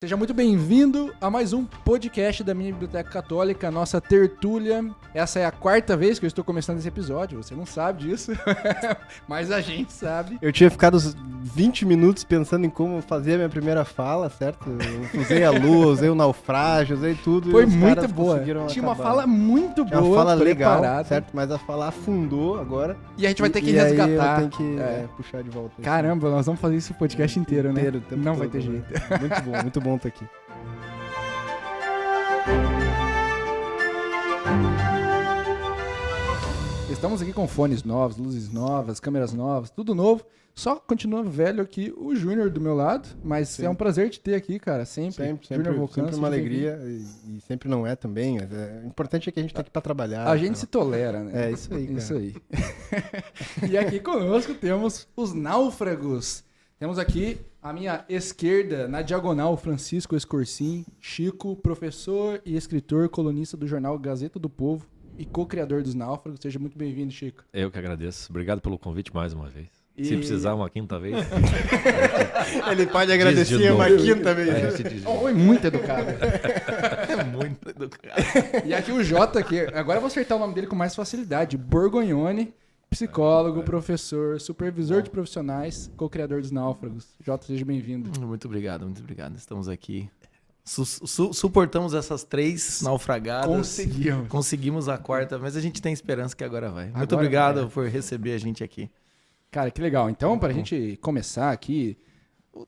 Seja muito bem-vindo a mais um podcast da minha Biblioteca Católica, nossa tertúlia. Essa é a quarta vez que eu estou começando esse episódio, você não sabe disso, mas a gente sabe. Eu tinha ficado uns 20 minutos pensando em como fazer a minha primeira fala, certo? Eu usei a lua, usei o naufrágio, usei tudo. Foi e os muito caras boa, conseguiram tinha acabar. uma fala muito Tinha boa, uma fala legal, preparada. certo? Mas a fala afundou agora. E a gente vai ter que e resgatar. Aí eu tenho que puxar de volta. Caramba, nós vamos fazer esse podcast inteiro, né? O tempo Não vai todo, ter né? jeito. Muito bom estar aqui. Estamos aqui com fones novos, luzes novas, câmeras novas, tudo novo. Só continua velho aqui o Júnior do meu lado, mas Sim. é um prazer te ter aqui, cara. Sempre Sempre Vulcano, uma alegria e sempre não é também. Mas o importante é que a gente tá aqui pra trabalhar. A gente se tolera, né? É isso aí, cara. Isso aí. E aqui conosco temos os náufragos. Temos aqui à minha esquerda, na diagonal, Francisco Escorcim, Chico, professor e escritor, colunista do jornal Gazeta do Povo e co-criador dos Náufragos. Seja muito bem-vindo, Chico. Eu que agradeço. Obrigado pelo convite mais uma vez. E- Se precisar uma quinta vez. Ele pode Diz agradecer de uma novo. quinta vez. É, se diz de novo. Foi muito educado. É muito educado. E aqui o Jota, que agora eu vou acertar o nome dele com mais facilidade. Borgonhone, psicólogo, professor, supervisor de profissionais, co-criador dos Náufragos. Jota, seja bem-vindo. Muito obrigado, muito obrigado. Estamos aqui. Suportamos essas três naufragadas. Conseguimos. Conseguimos a quarta, mas a gente tem esperança que agora vai. Muito Agora obrigado vai. por receber a gente aqui. Cara, que legal. Então, pra gente começar aqui,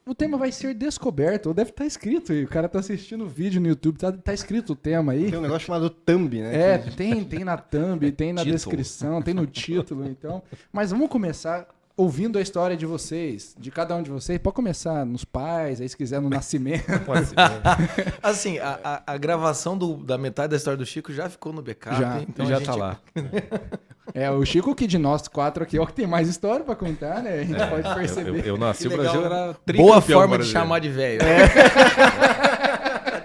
o tema vai ser descoberto, ou deve estar escrito aí. O cara tá assistindo o vídeo no YouTube, tá escrito o tema aí. Tem um negócio chamado thumb, né? É, tem na thumb, tem na Título. descrição, tem no título, então. Mas vamos começar ouvindo a história de vocês, de cada um de vocês. Pode começar nos pais, aí se quiser no nascimento. Pode ser. Assim, a gravação da metade da história do Chico já ficou no backup. Já, então já a gente... tá lá. É, o Chico, que de nós quatro aqui, é o que tem mais história pra contar, né? A gente pode perceber. Eu nasci, Que o Brasil legal. era Boa tricampeão forma de brasileiro. chamar de velho.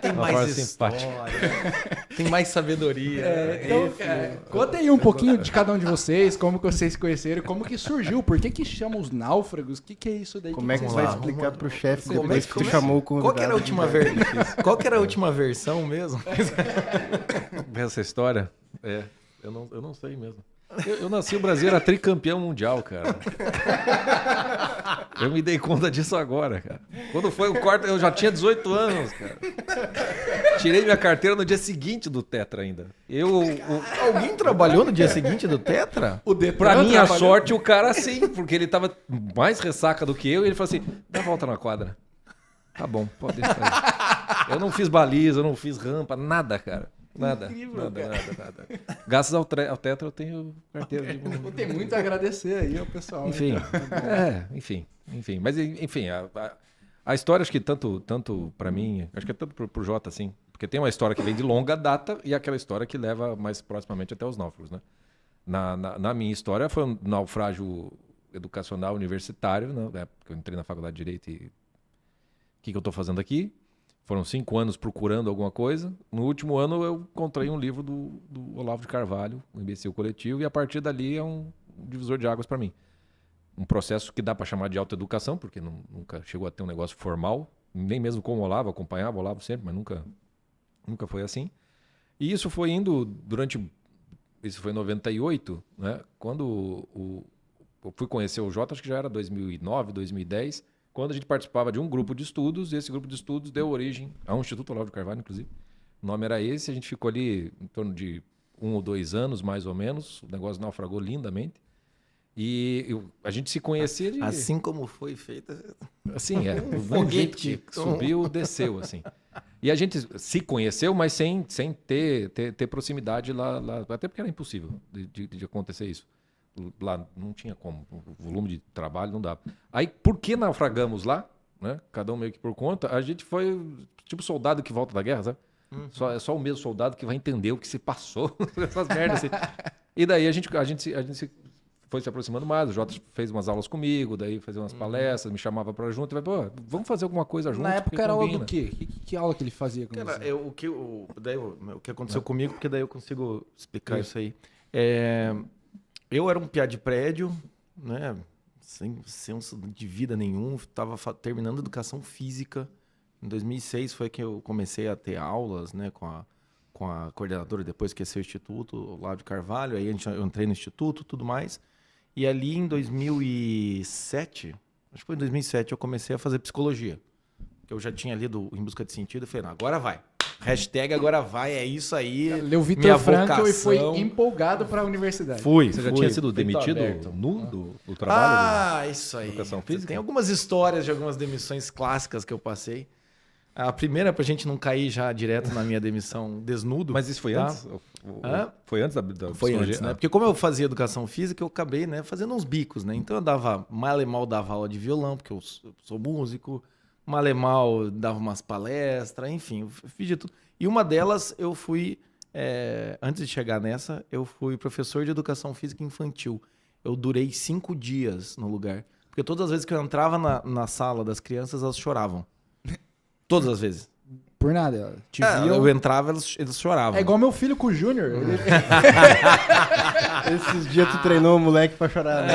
Tem Uma mais forma história, simpática. tem mais sabedoria. Então, conta aí um pouquinho de cada um de vocês, como que vocês se conheceram, como que surgiu, por que chama os náufragos, o que é isso daí? Como é que vocês você vai lá, fazem? explicar pro chefe Como depois é que que- tu chamou o convidado? Qual que era a última Qual que era a última versão mesmo? Essa história, eu não sei mesmo. Eu nasci, o Brasil era tricampeão mundial, cara. Eu me dei conta disso agora, cara. Quando foi o quarto, eu já tinha 18 anos, cara. Tirei minha carteira no dia seguinte do Tetra ainda. Alguém trabalhou no dia seguinte do Tetra? O Detran Pra minha trabalhou- sorte, o cara sim, porque ele tava mais ressaca do que eu, e ele falou assim: dá a volta na quadra. Tá bom, pode deixar aí. Eu não fiz baliza, eu não fiz rampa, nada, cara. Nada. Incrível, nada. Graças ao Tetra eu tenho carteira de Tem muito a agradecer aí ao pessoal. Enfim, né? enfim. Mas, enfim, a história acho que tanto pra mim, acho que é tanto pro Jota, assim, porque tem uma história que vem de longa data e aquela história que leva mais proximamente até os náufragos, né? Na minha história foi um naufrágio educacional universitário, né? Na época que eu entrei na faculdade de Direito e o que eu tô fazendo aqui? Foram 5 anos procurando alguma coisa. No último ano eu encontrei um livro do Olavo de Carvalho, O Imbecil Coletivo, e a partir dali é um divisor de águas para mim. Um processo que dá para chamar de autoeducação, porque nunca chegou a ter um negócio formal, nem mesmo com o Olavo, acompanhava o Olavo sempre, mas nunca foi assim. E isso foi indo isso foi em 98, né? Quando eu fui conhecer o Jota, acho que já era 2009, 2010, quando a gente participava de um grupo de estudos, e esse grupo de estudos deu origem ao Instituto Olavo de Carvalho, inclusive. O nome era esse, a gente ficou ali em torno de 1 ou 2 anos, mais ou menos. O negócio naufragou lindamente. E a gente se conhecia de... Assim como foi feita. Assim, um foguete. jeito que subiu, desceu, assim. E a gente se conheceu, mas sem ter proximidade lá. Até porque era impossível de acontecer isso. Lá não tinha como, o volume de trabalho não dava. Aí, por que naufragamos lá, né? Cada um meio que por conta, a gente foi tipo soldado que volta da guerra, sabe? É só o mesmo soldado que vai entender o que se passou, essas merdas assim. E daí a gente foi se aproximando mais, o Jota fez umas aulas comigo, daí fazia umas palestras, me chamava pra junto, e vai, pô, vamos fazer alguma coisa junto. Na época porque era aula combina. do quê? Que aula que ele fazia com Cara, você? o que aconteceu comigo, porque daí eu consigo explicar Isso. isso aí. Eu era um piá de prédio, né? Sem senso de vida nenhum, estava terminando educação física, Em 2006 foi que eu comecei a ter aulas, né, com a coordenadora, depois que ia ser o Instituto, o Lavo de Carvalho. Aí eu entrei no Instituto, tudo mais. E ali em 2007, acho que foi em 2007, eu comecei a fazer psicologia. Eu já tinha lido Em Busca de Sentido e falei, não, agora vai. Hashtag agora vai, é isso aí. Leu minha Vitor Frankl vocação. e foi empolgado para a universidade. Fui. Você já tinha sido demitido do trabalho? Ah, isso aí. Educação física? Tem algumas histórias de algumas demissões clássicas que eu passei. A primeira, pra gente não cair já direto na minha demissão desnudo. Mas isso foi tá? antes? Hã? Foi antes da Foi psicologia? antes, né? Porque como eu fazia educação física, eu acabei, né, fazendo uns bicos, né? Então eu dava, mal e mal dava aula de violão, porque eu sou músico, mal e mal dava umas palestras, enfim, eu fiz de tudo. E uma delas eu fui, antes de chegar nessa, eu fui professor de educação física infantil. Eu durei 5 dias no lugar. Porque todas as vezes que eu entrava na sala das crianças, elas choravam. Todas as vezes. Por nada. Te viam. Eu entrava, eles choravam. É igual meu filho com o Júnior. Ele- Esses dias tu treinou o moleque pra chorar, né?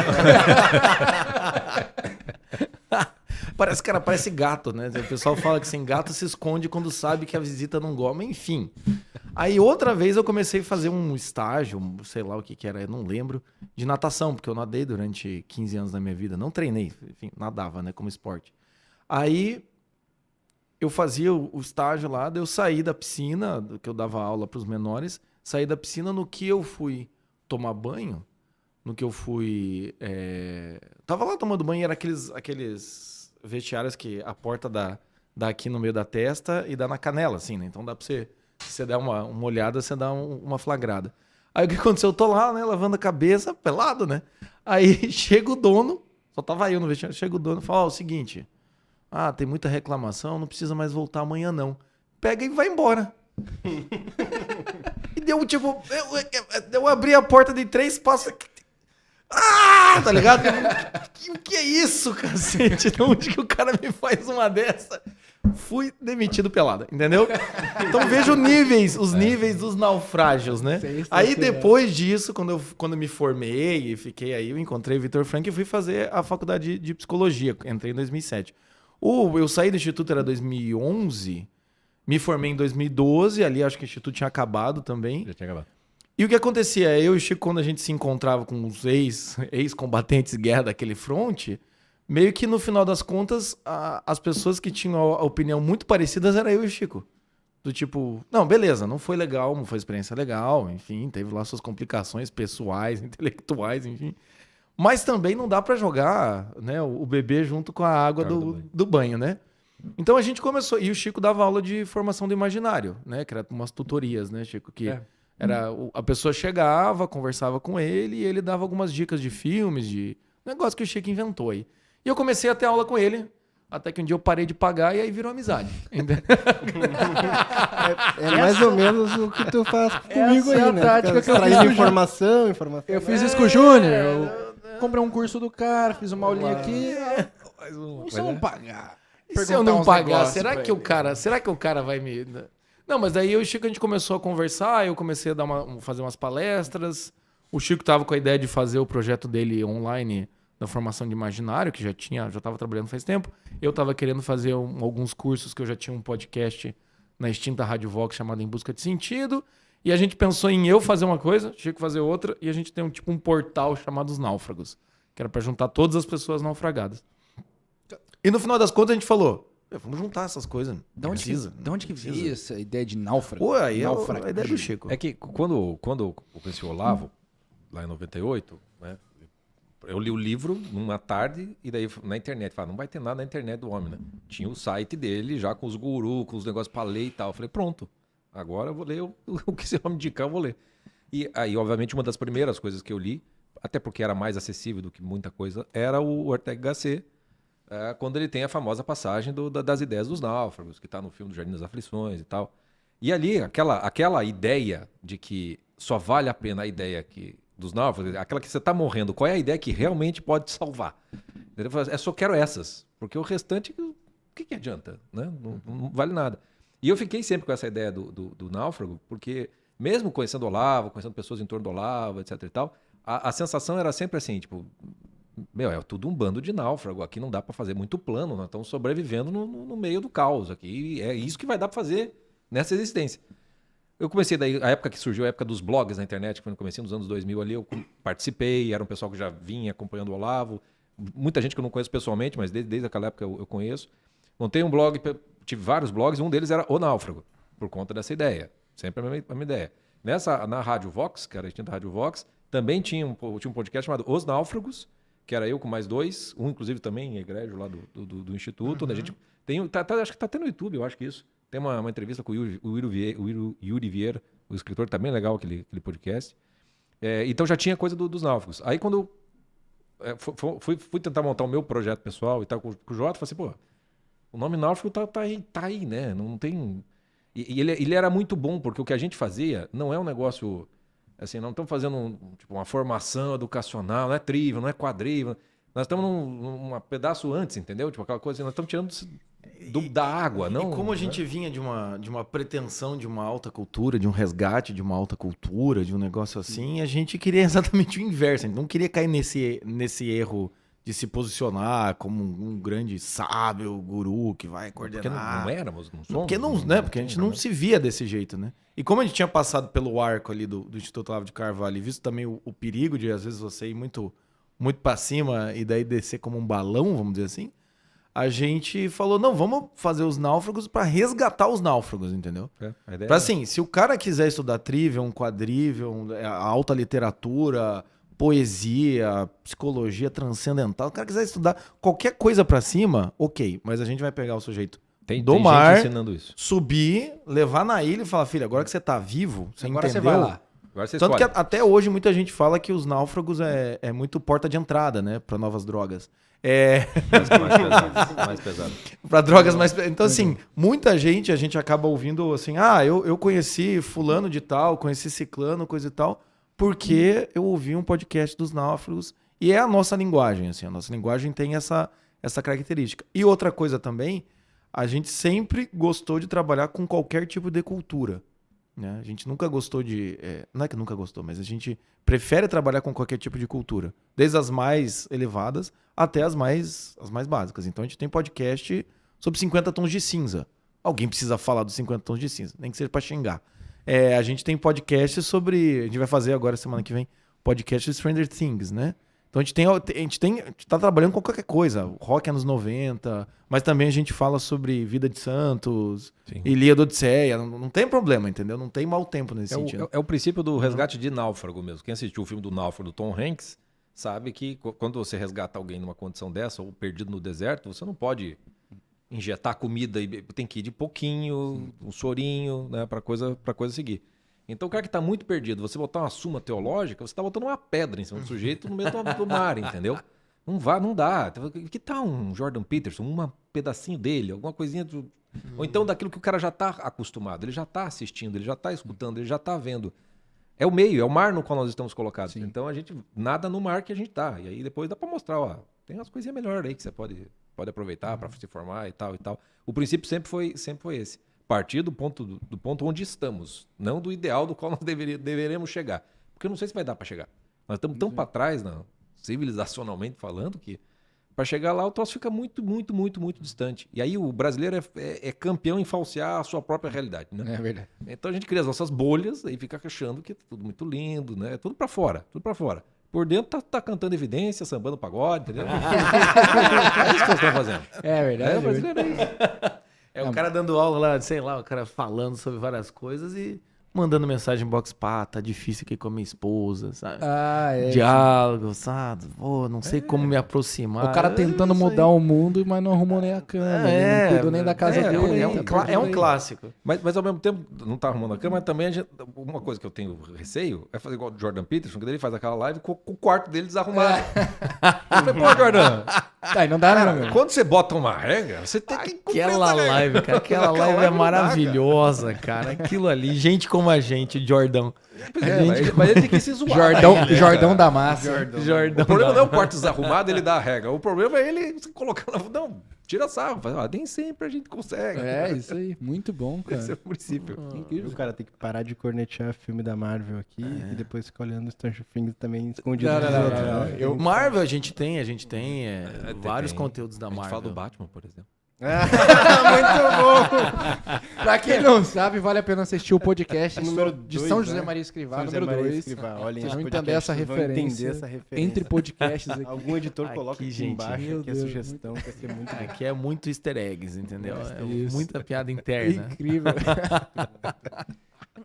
Parece gato, né? O pessoal fala que sem gato se esconde quando sabe que a visita não gosta, enfim. Aí outra vez eu comecei a fazer um estágio, sei lá o que era, eu não lembro, de natação, porque eu nadei durante 15 anos da minha vida. Não treinei, enfim, nadava, né, como esporte. Aí eu fazia o estágio lá, daí eu saí da piscina, que eu dava aula para os menores, saí da piscina no que eu fui tomar banho, no que eu fui... Tava lá tomando banho, era aqueles vestiários que a porta dá aqui no meio da testa e dá na canela, assim, né? Então dá pra você, se você der uma olhada, você dá uma flagrada. Aí o que aconteceu? Eu tô lá, né, lavando a cabeça, pelado, né? Aí chega o dono, só tava eu no vestiário, chega o dono e fala, ó, o seguinte... Ah, tem muita reclamação, não precisa mais voltar amanhã, não. Pega e vai embora. E deu, tipo... Eu abri a porta de 3 passos... Ah, tá ligado? O que é isso, cacete? De onde que o cara me faz uma dessa? Fui demitido pelada, entendeu? Então veja os níveis dos naufrágios, né? Aí depois disso, quando eu me formei e fiquei aí, eu encontrei o Vitor Frankl e fui fazer a faculdade de psicologia. Entrei em 2007. Eu saí do instituto, era 2011, me formei em 2012, ali acho que o instituto tinha acabado também. Já tinha acabado. E o que acontecia? Eu e o Chico, quando a gente se encontrava com os ex-combatentes de guerra daquele fronte, meio que no final das contas, as pessoas que tinham a opinião muito parecidas era eu e o Chico. Do tipo, não, beleza, não foi legal, não foi experiência legal, enfim, teve lá suas complicações pessoais, intelectuais, enfim. Mas também não dá pra jogar, né, o bebê junto com a água do banho, né? Então a gente começou, e o Chico dava aula de formação do imaginário, né? Que era umas tutorias, né, Chico? Que era a pessoa chegava, conversava com ele e ele dava algumas dicas de filmes, de negócio que o Chico inventou aí. E eu comecei a ter aula com ele, até que um dia eu parei de pagar e aí virou amizade. É mais ou menos o que tu faz comigo essa é aí, a né? tática que eu Extraindo fiz. informação. Eu fiz isso com o Júnior. Eu comprei um curso do cara, fiz uma aulinha aqui. Não se eu não pagar. E se eu não pagar, será que o cara vai me... Não, mas daí eu e o Chico, a gente começou a conversar, eu comecei a fazer umas palestras. O Chico tava com a ideia de fazer o projeto dele online da formação de imaginário, que já estava trabalhando faz tempo. Eu estava querendo fazer alguns cursos, que eu já tinha um podcast na extinta Rádio Vox chamado Em Busca de Sentido. E a gente pensou em eu fazer uma coisa, Chico fazer outra, e a gente tem um portal chamado Os Náufragos, que era para juntar todas as pessoas naufragadas. E no final das contas a gente falou, vamos juntar essas coisas. De onde que veio essa ideia de náufrago? Pô, aí é Náufrago. a ideia do Chico. É que quando eu conheci o Olavo, lá em 98, né? Eu li o livro numa tarde e daí na internet, falei, não vai ter nada na internet do homem, né? Tinha o site dele já com os gurus, com os negócios pra ler e tal. Eu falei, pronto, agora eu vou ler o que você vai me indicar, eu vou ler. E aí, obviamente, uma das primeiras coisas que eu li, até porque era mais acessível do que muita coisa, era o Ortega Gasset, quando ele tem a famosa passagem das ideias dos náufragos, que tá no filme do Jardim das Aflições e tal. E ali, aquela ideia de que só vale a pena a ideia dos náufragos, aquela que você tá morrendo, qual é a ideia que realmente pode te salvar? Eu só quero essas, porque o restante, o que adianta? Né? Não vale nada. E eu fiquei sempre com essa ideia do náufrago, porque mesmo conhecendo o Olavo, conhecendo pessoas em torno do Olavo, etc e tal, a sensação era sempre assim, tipo, é tudo um bando de náufrago. Aqui não dá para fazer muito plano. Nós estamos sobrevivendo no meio do caos aqui. E é isso que vai dar para fazer nessa existência. Eu comecei daí, a época que surgiu, a época dos blogs na internet, que foi no comecinho dos anos 2000 ali, eu participei, era um pessoal que já vinha acompanhando o Olavo. Muita gente que eu não conheço pessoalmente, mas desde aquela época eu conheço. Montei um blog, tive vários blogs, um deles era O Náufrago, por conta dessa ideia. Sempre a mesma ideia. Na Rádio Vox, que era a extinta Rádio Vox, também tinha um podcast chamado Os Náufragos, que era eu com mais 2, um inclusive também egrégio lá do Instituto, onde a gente tem, acho que está até no YouTube, eu acho que isso. Tem uma entrevista com o Yuri Vieira, o escritor, tá bem legal aquele podcast. Então já tinha coisa dos náufragos. Aí quando eu fui tentar montar o meu projeto pessoal e tal com o Jota, falei assim, pô, o nome náufrago tá aí, né? Não tem... E ele era muito bom, porque o que a gente fazia não é um negócio... Assim, não estamos fazendo uma formação educacional, não é trivial, não é quadrível. Nós estamos num pedaço antes, entendeu? Tipo aquela coisa assim, nós estamos tirando da água. Não, e como a gente vinha de uma pretensão de uma alta cultura, de um resgate de uma alta cultura, de um negócio assim, a gente queria exatamente o inverso. A gente não queria cair nesse erro de se posicionar como um grande sábio, guru que vai coordenar. Porque não éramos, não somos. Porque a gente não se via desse jeito, né? E como a gente tinha passado pelo arco ali do Instituto Olavo de Carvalho e visto também o perigo de, às vezes, você ir muito, muito para cima e daí descer como um balão, vamos dizer assim, a gente falou, não, vamos fazer os náufragos para resgatar os náufragos, entendeu? A ideia Pra assim, se o cara quiser estudar trivial, quadrivial, a alta literatura, poesia, psicologia transcendental, o cara quiser estudar qualquer coisa pra cima, ok, mas a gente vai pegar o sujeito do mar, gente ensinando isso. subir, levar na ilha e falar, filho, agora que você tá vivo, você Agora entendeu? você vai lá. Agora você Tanto que escolhe. até hoje muita gente fala que os náufragos é muito porta de entrada, né, pra novas drogas. Mais pesado. Pra drogas mais... Então, assim, muita gente, a gente acaba ouvindo assim, eu conheci fulano de tal, conheci ciclano, coisa e tal, porque eu ouvi um podcast dos náufragos e é a nossa linguagem, assim, a nossa linguagem tem essa característica. E outra coisa também, a gente sempre gostou de trabalhar com qualquer tipo de cultura, né? A gente nunca gostou de... não é que nunca gostou, mas a gente prefere trabalhar com qualquer tipo de cultura, desde as mais elevadas até as mais básicas. Então a gente tem podcast sobre 50 tons de cinza. Alguém precisa falar dos 50 tons de cinza, nem que seja para xingar. A gente tem podcast sobre... A gente vai fazer agora, semana que vem, podcast de Stranger Things, né? Então a gente tá trabalhando com qualquer coisa. Rock anos 90, mas também a gente fala sobre Vida de Santos, Sim. Ilíada Odisseia. Não tem problema, entendeu? Não tem mau tempo nesse sentido. É o princípio do resgate de náufrago mesmo. Quem assistiu o filme do Náufrago do Tom Hanks sabe que quando você resgata alguém numa condição dessa, ou perdido no deserto, você não pode injetar comida, e tem que ir de pouquinho, um chorinho, né, pra coisa seguir. Então o cara que está muito perdido, você botar uma suma teológica, você está botando uma pedra em cima do sujeito no meio do mar, entendeu? Não dá. Que tal um Jordan Peterson, um pedacinho dele, alguma coisinha... Ou então daquilo que o cara já está acostumado, ele já está assistindo, ele já está escutando, ele já está vendo. É o meio, é o mar no qual nós estamos colocados. Sim. Então a gente nada no mar que a gente está. E aí depois dá para mostrar, ó, tem umas coisinhas melhores aí que você pode aproveitar para se formar e tal e tal. O princípio sempre foi esse. Partir do ponto onde estamos, não do ideal do qual nós deveremos chegar. Porque eu não sei se vai dar para chegar. Nós estamos tão para trás, civilizacionalmente falando, que para chegar lá o troço fica muito, muito, muito, muito distante. E aí o brasileiro é campeão em falsear a sua própria realidade, né? É verdade. Então a gente cria as nossas bolhas e fica achando que é tudo muito lindo, né? Tudo para fora, tudo para fora. Por dentro tá cantando evidência, sambando pagode, entendeu? É isso que nós estamos fazendo. É verdade. O brasileiro é isso. O cara dando aula lá, sei lá, o cara falando sobre várias coisas e mandando mensagem em box, tá difícil aqui com a minha esposa, sabe? Diálogo, sabe? Pô, não sei como me aproximar. O cara tentando mudar o mundo, mas não arrumou nem a cama, não cuidou nem da casa dele. É um clássico. Mas ao mesmo tempo, não tá arrumando a cama, mas também uma coisa que eu tenho receio é fazer igual o Jordan Peterson, que ele faz aquela live com o quarto dele desarrumado. Eu falei, pô, Jordan, Aí não dá, né, meu? quando você bota uma regra, você tem que cumprir Aquela essa regra. live, cara, aquela live é maravilhosa, cara. Aquilo ali, gente como a gente, Jordão. Mas ele tem que se zoar. Jordão da massa. O problema não é o quarto desarrumado, ele dá a regra. O problema é ele se colocar na... Não, tira sarro. Fala, nem sempre a gente consegue. É, isso aí. Muito bom, cara. Esse é o princípio. Incrível. O cara tem que parar de cornetear filme da Marvel aqui e depois ficar olhando Stranger Things também escondido dos outros, né? Eu- Marvel a gente tem vários tem. conteúdos da A gente Marvel. fala do Batman, por exemplo. Muito bom! Pra quem não sabe, vale a pena assistir o podcast Número de dois, São José né? Maria Escrivá, São José número Maria 2. Escrivá. Olhem Vocês esse vão podcast, entender essa vocês vão referência. entender essa referência. Entre podcasts aqui. Algum editor Aqui, coloca aqui gente, embaixo meu aqui a Deus, sugestão, que vai ser muito bom. Aqui é muito easter eggs, entendeu? É Isso. muita piada interna. Incrível.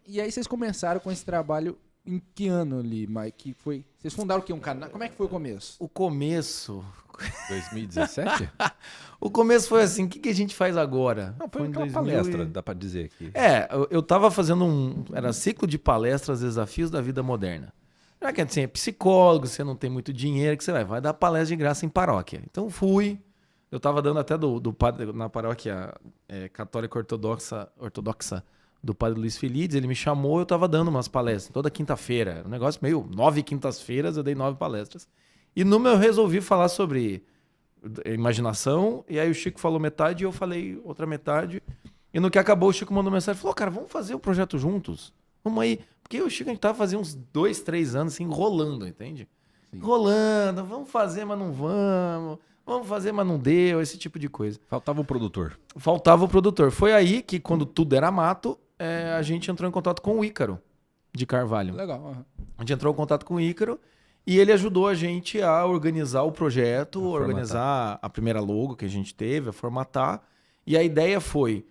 E aí vocês começaram com esse trabalho em que ano ali, Mike? Foi... Vocês fundaram o quê? Um canal? Como é que foi o começo? O começo... 2017? O começo foi assim, o que a gente faz agora? Não, foi em aquela 2000 palestra, dá pra dizer aqui. Eu tava fazendo era ciclo de palestras, desafios da vida moderna. Já que assim, é psicólogo, você não tem muito dinheiro, que você vai dar palestra de graça em paróquia. Então fui, eu tava dando até do padre, na paróquia católica ortodoxa do padre Luiz Felides, ele me chamou, eu tava dando umas palestras toda quinta-feira. Um negócio meio 9 quintas-feiras, eu dei 9 palestras. E numa eu resolvi falar sobre imaginação, e aí o Chico falou metade e eu falei outra metade. E no que acabou, o Chico mandou mensagem e falou: cara, vamos fazer o projeto juntos? Vamos aí. Porque o Chico, a gente tava fazendo uns 2, 3 anos assim, enrolando, entende? Sim. Enrolando, vamos fazer, mas não vamos fazer, mas não deu, esse tipo de coisa. Faltava o produtor. Faltava o produtor. Foi aí que, quando tudo era mato, a gente entrou em contato com o Ícaro de Carvalho. Legal. aham. A gente entrou em contato com o Ícaro e ele ajudou a gente a organizar o projeto, organizar a primeira logo que a gente teve, a formatar. E a ideia foi,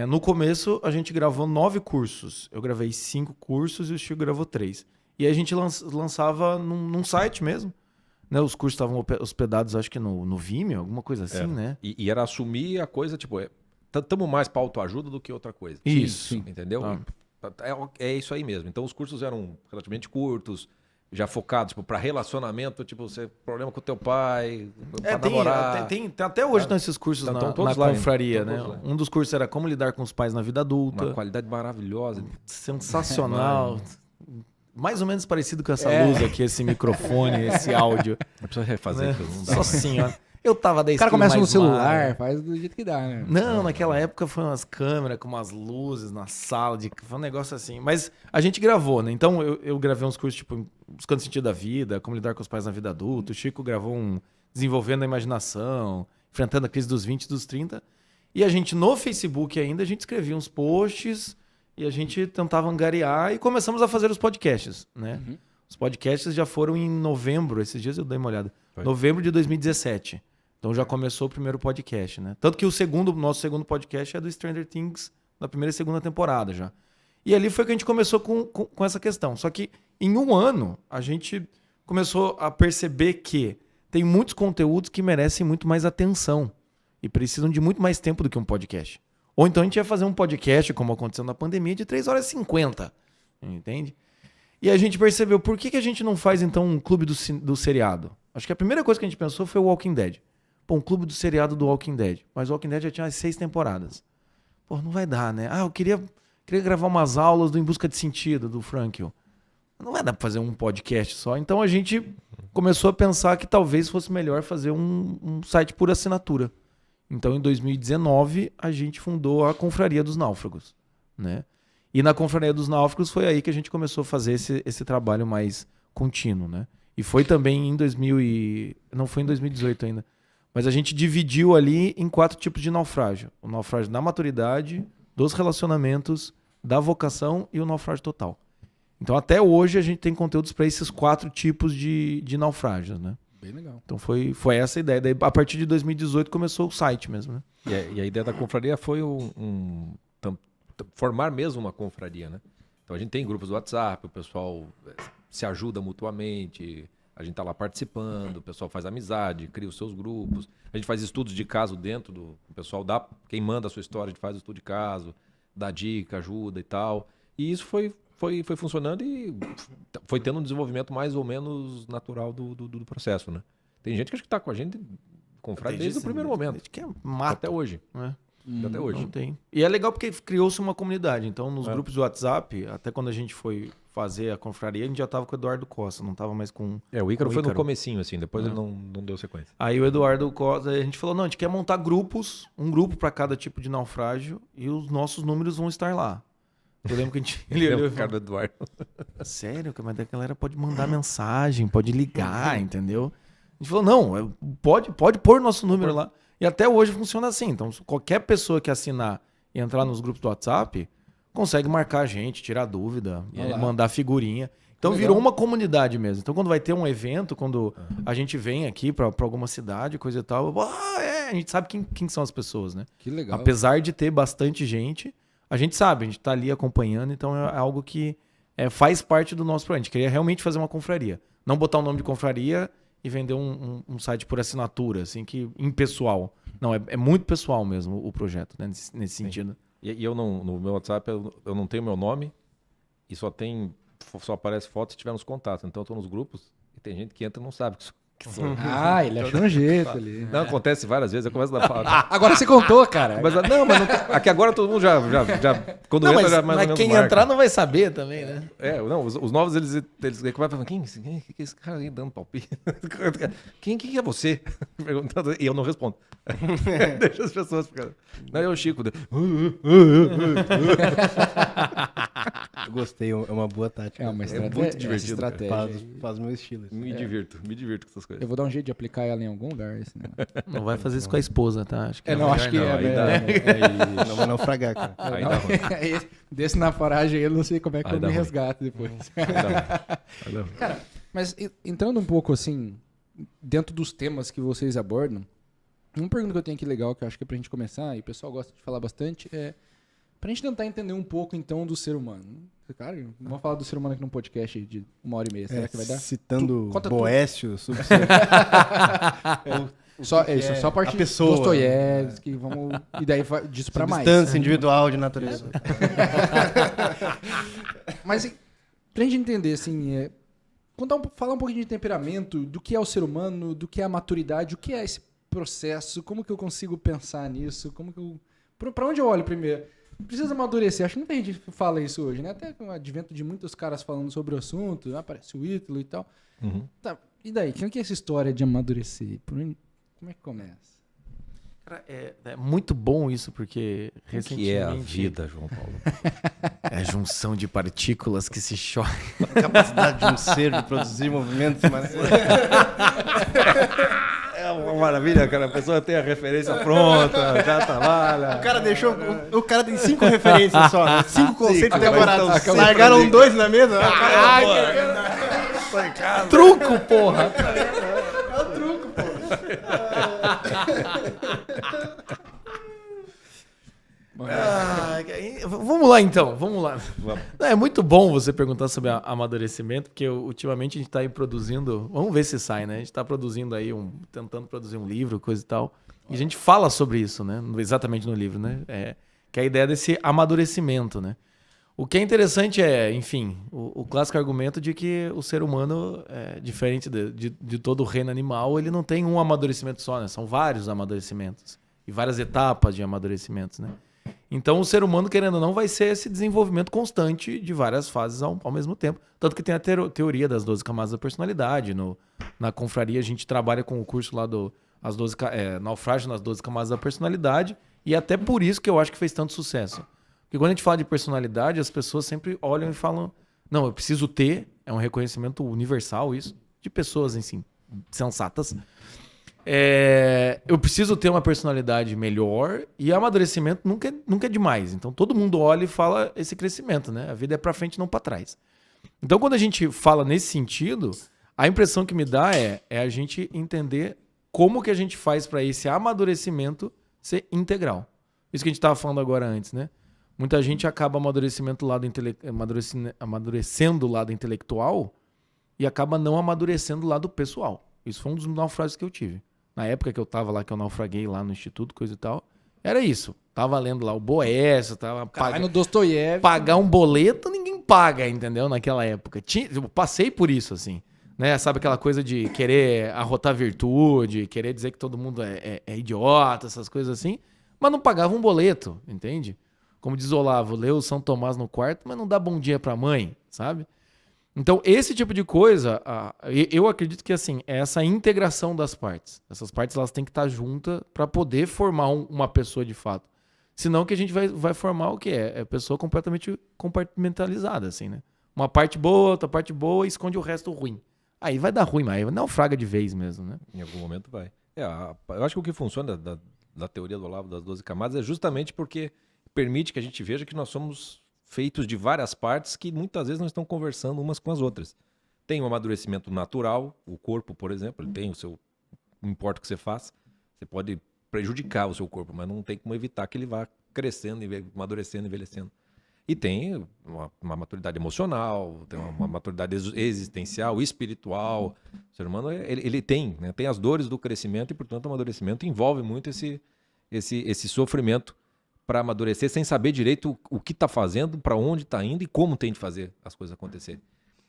no começo a gente gravou 9 cursos. Eu gravei 5 cursos e o Chico gravou 3. E a gente lançava num site mesmo. Né? Os cursos estavam hospedados, acho que no Vimeo, alguma coisa assim, né? E era assumir a coisa, tipo, estamos mais para autoajuda do que outra coisa. Isso. Sim. Entendeu? É isso aí mesmo. Então os cursos eram relativamente curtos, já focados tipo, para relacionamento, tipo, você problema com o teu pai, pra namorar. Tem até hoje estão esses cursos Então, na estão todos lá, confraria, estão né? todos lá. Um dos cursos era como lidar com os pais na vida adulta. Uma qualidade maravilhosa. Sensacional. Mais ou menos parecido com essa É. luz aqui, esse microfone, esse áudio. Não precisa refazer Né? aquilo, não dá. Nossa senhora. Eu tava 10 O cara quilos começa no mais celular, magro. faz do jeito que dá, né? Não, naquela época foi umas câmeras com umas luzes na sala, foi um negócio assim. Mas a gente gravou, né? Então eu gravei uns cursos tipo Buscando Sentido da Vida, Como Lidar com os Pais na Vida Adulta. O Chico gravou um Desenvolvendo a Imaginação, Enfrentando a Crise dos 20 e dos 30. E a gente, no Facebook ainda, a gente escrevia uns posts e a gente tentava angariar e começamos a fazer os podcasts, né? Uhum. Os podcasts já foram em novembro, esses dias eu dei uma olhada. Foi. Novembro de 2017. Então já começou o primeiro podcast, né? Tanto que nosso segundo podcast é do Stranger Things, da primeira e segunda temporada já. E ali foi que a gente começou com essa questão. Só que em um ano, a gente começou a perceber que tem muitos conteúdos que merecem muito mais atenção e precisam de muito mais tempo do que um podcast. Ou então a gente ia fazer um podcast, como aconteceu na pandemia, de 3 horas e 50. Entende? E a gente percebeu, por que a gente não faz então um clube do seriado? Acho que a primeira coisa que a gente pensou foi o Walking Dead. Pô, um clube do seriado do Walking Dead. Mas o Walking Dead já tinha 6 temporadas. Pô, não vai dar, né? Eu queria gravar umas aulas do Em Busca de Sentido, do Frankl. Não vai dar pra fazer um podcast só. Então a gente começou a pensar que talvez fosse melhor fazer um site por assinatura. Então em 2019 a gente fundou a Confraria dos Náufragos, né? E na Confraria dos Náufragos foi aí que a gente começou a fazer esse trabalho mais contínuo, né? E foi também não foi em 2018 ainda. Mas a gente dividiu ali em 4 tipos de naufrágio. O naufrágio da maturidade, dos relacionamentos, da vocação e o naufrágio total. Então até hoje a gente tem conteúdos para esses 4 tipos de naufrágios, né? Bem legal. Então foi essa a ideia. Daí, a partir de 2018 começou o site mesmo, né? E a ideia da confraria foi formar mesmo uma confraria, né? Então a gente tem grupos do WhatsApp, o pessoal se ajuda mutuamente, a gente tá lá participando, o pessoal faz amizade, cria os seus grupos, a gente faz estudos de caso dentro do... O pessoal quem manda a sua história, a gente faz o estudo de caso, dá dica, ajuda e tal. E isso foi funcionando e foi tendo um desenvolvimento mais ou menos natural do processo, né? Tem gente que acho que tá com a gente confrade desde o primeiro momento, Que é mato, até hoje. né? Até hoje. Não tem. E é legal porque criou-se uma comunidade. Então, nos grupos do WhatsApp, até quando a gente foi fazer a confraria, a gente já tava com o Eduardo Costa, não tava mais com... O Ícaro com foi no comecinho, assim, depois ele não deu sequência. Aí o Eduardo Costa, a gente falou, não, a gente quer montar grupos, um grupo para cada tipo de naufrágio, e os nossos números vão estar lá. Eu lembro que a gente... Ele olhou e falou, cara do Eduardo. sério? Mas a galera pode mandar mensagem, pode ligar, entendeu? A gente falou, não, pode pôr nosso número lá. E até hoje funciona assim. Então, qualquer pessoa que assinar e entrar nos grupos do WhatsApp, consegue marcar a gente, tirar dúvida, mandar figurinha. Então, virou uma comunidade mesmo. Então, quando vai ter um evento, quando a gente vem aqui pra alguma cidade, coisa e tal, a gente sabe quem são as pessoas, né? Que legal. Apesar de ter bastante gente, a gente sabe, a gente tá ali acompanhando, então é algo que faz parte do nosso projeto. A gente queria realmente fazer uma confraria. Não botar o nome de confraria e vender um site por assinatura, assim, que impessoal. Não, é muito pessoal mesmo o projeto, né, nesse sentido. E eu não, no meu WhatsApp eu não tenho meu nome e só aparece foto se tiver nos contatos. Então eu tô nos grupos e tem gente que entra e não sabe que sou. Ele achou um jeito ali. Não, acontece várias vezes, eu começo a falar. Agora você contou, cara. Mas não, aqui agora todo mundo já quando Não, entra já mais ou mas menos quem marca. entrar não vai saber também, né? Não, os novos eles começam falando, quem é esse cara aí dando palpite? Quem é você? Perguntando, e eu não respondo. Deixa as pessoas ficarem. Não, é o Chico. Eu gostei, é uma boa tática. É uma estratégia. muito divertido, Estratégia. Faz meu estilo. Me divirto com essas coisas. Eu vou dar um jeito de aplicar ela em algum lugar. Esse negócio. Não vai fazer isso com a esposa, tá? Acho que Não, acho que aí Não vai naufragar, cara. Aí dá ruim. Desse na faragem aí, eu não sei como é que Aí eu dá me ruim. resgato depois. Aí dá ruim. Cara, mas entrando um pouco assim, dentro dos temas que vocês abordam, uma pergunta que eu tenho aqui legal, que eu acho que é pra gente começar, e o pessoal gosta de falar bastante, é pra gente tentar entender um pouco, então, do ser humano. Cara, vamos falar do ser humano aqui num podcast de 1h30, será que vai dar? Citando Conta Boécio, Só a parte a pessoa. Dostoiévski, vamos... E daí disso pra mais. substância individual de natureza. Mas pra gente entender, assim, falar um pouquinho de temperamento, do que é o ser humano, do que é a maturidade, o que é esse processo, como que eu consigo pensar nisso, como que eu... Pra onde eu olho primeiro? Precisa amadurecer, acho que muita gente fala isso hoje, né? Até com o advento de muitos caras falando sobre o assunto, aparece o Ítalo e tal. Uhum. Tá, e daí, o que é essa história de amadurecer? Como é que começa? Cara, é muito bom isso, porque O que recentemente... é a vida, João Paulo? É a junção de partículas que se chocam. A capacidade de um ser de produzir movimentos, mas... É uma maravilha, cara. A pessoa tem a referência pronta, já trabalha. O cara deixou... O cara tem 5 referências só, né? 5 conceitos acabou decorados. então, Largaram sempre 2 na mesa. Truco, porra! É o truco, pô. Vamos lá, então. Vamos lá. Vamos. É muito bom você perguntar sobre amadurecimento, porque ultimamente a gente está aí produzindo... Vamos ver se sai, né? A gente está produzindo aí, tentando produzir um livro, coisa e tal. E a gente fala sobre isso, né? Exatamente no livro, né? Que é a ideia desse amadurecimento, né? O que é interessante é, enfim, o clássico argumento de que o ser humano, diferente de todo o reino animal, ele não tem um amadurecimento só, né? São vários amadurecimentos e várias etapas de amadurecimentos, né? Então, o ser humano, querendo ou não, vai ser esse desenvolvimento constante de várias fases ao mesmo tempo. Tanto que tem a teoria das 12 camadas da personalidade. Na confraria, a gente trabalha com o curso lá do Naufrágio nas 12 camadas da personalidade. E até por isso que eu acho que fez tanto sucesso. Porque quando a gente fala de personalidade, as pessoas sempre olham e falam: não, eu preciso ter, é um reconhecimento universal isso, de pessoas, assim, sensatas. Eu preciso ter uma personalidade melhor, e amadurecimento nunca é demais. Então todo mundo olha e fala esse crescimento, né? A vida é pra frente, não pra trás. Então quando a gente fala nesse sentido, a impressão que me dá é a gente entender como que a gente faz para esse amadurecimento ser integral. Isso que a gente estava falando agora antes, né? Muita gente acaba amadurecendo o lado intelectual e acaba não amadurecendo o lado pessoal. Isso foi um dos naufrágios que eu tive. Na época que eu tava lá, que eu naufraguei lá no instituto, coisa e tal, era isso. Tava lendo lá o Boécio, tava Vai no Dostoiévski. pagar um boleto, ninguém paga, entendeu? Naquela época. Eu passei por isso, assim. Né? Sabe aquela coisa de querer arrotar virtude, querer dizer que todo mundo é idiota, essas coisas assim. mas não pagava um boleto, entende? Como diz o Olavo, lê o São Tomás no quarto, mas não dá bom dia pra mãe, sabe? Então, esse tipo de coisa, eu acredito que assim, é essa integração das partes. Essas partes elas têm que estar juntas para poder formar uma pessoa de fato. Senão o que a gente vai formar o que é? É pessoa completamente compartimentalizada, assim, né? Uma parte boa, outra parte boa e esconde o resto ruim. Aí vai dar ruim, mas aí naufraga de vez mesmo, né? Em algum momento vai. Eu acho que o que funciona da teoria do Olavo das 12 camadas é justamente porque permite que a gente veja que nós somos feitos de várias partes que muitas vezes não estão conversando umas com as outras. Tem um amadurecimento natural, o corpo, por exemplo, ele tem o seu... Não importa o que você faça, você pode prejudicar o seu corpo, mas não tem como evitar que ele vá crescendo, amadurecendo, envelhecendo. E tem uma maturidade emocional, tem uma maturidade existencial, espiritual. O ser humano, ele tem, né? Tem as dores do crescimento e, portanto, o amadurecimento envolve muito esse sofrimento para amadurecer sem saber direito o que está fazendo, para onde está indo e como tem de fazer as coisas acontecerem.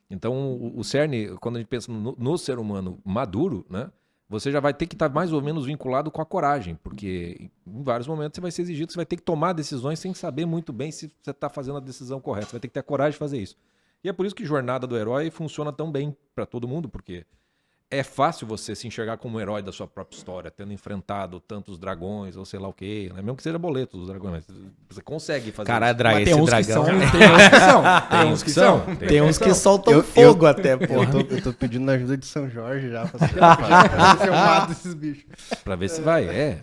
Então, o cerne, quando a gente pensa no ser humano maduro, né? Você já vai ter que estar mais ou menos vinculado com a coragem, porque em vários momentos você vai ser exigido, você vai ter que tomar decisões sem saber muito bem se você está fazendo a decisão correta. Você vai ter que ter a coragem de fazer isso. E é por isso que Jornada do Herói funciona tão bem para todo mundo, porque é fácil você se enxergar como um herói da sua própria história, tendo enfrentado tantos dragões ou sei lá o quê, né? Mesmo que seja boleto dos dragões, mas você consegue fazer Cara, isso. Mas tem esse uns dragão. que são. Tem uns que são. Tem uns que são. Tem uns que soltam Eu- fogo até, porra. Eu tô pedindo ajuda de São Jorge já pra ver se eu mato esses bichos. Pra ver se vai. É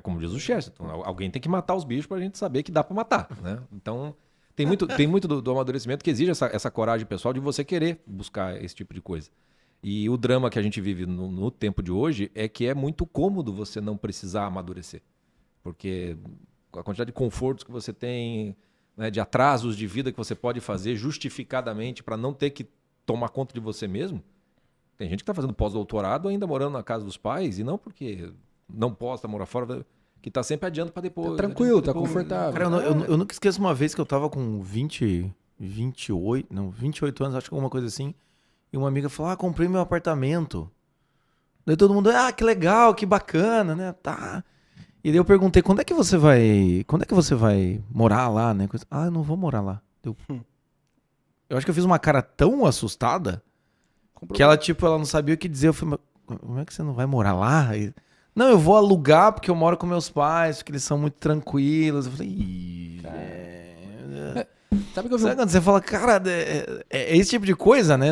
como diz o Chesterton. Alguém tem que matar os bichos pra gente saber que dá pra matar, né? Então, tem muito do amadurecimento que exige essa coragem pessoal de você querer buscar esse tipo de coisa. E o drama que a gente vive no tempo de hoje é que é muito cômodo você não precisar amadurecer. Porque a quantidade de confortos que você tem, né, de atrasos de vida que você pode fazer justificadamente para não ter que tomar conta de você mesmo. Tem gente que está fazendo pós-doutorado ainda morando na casa dos pais, e não porque não possa morar fora, que está sempre adiando para depois. Tá tranquilo, adiando pra tá depois. confortável. Cara, eu nunca esqueço uma vez que eu tava com 28 anos, acho que alguma coisa assim. E uma amiga falou, comprei meu apartamento. Daí todo mundo, que legal, que bacana, né? Tá. E daí eu perguntei, quando é que você vai morar lá, né? Eu não vou morar lá. Eu acho que eu fiz uma cara tão assustada que ela não sabia o que dizer. Eu falei, mas como é que você não vai morar lá? Não, eu vou alugar porque eu moro com meus pais, porque eles são muito tranquilos. Eu falei, Sabe que eu vi sabe quando você fala, cara, é esse tipo de coisa, né?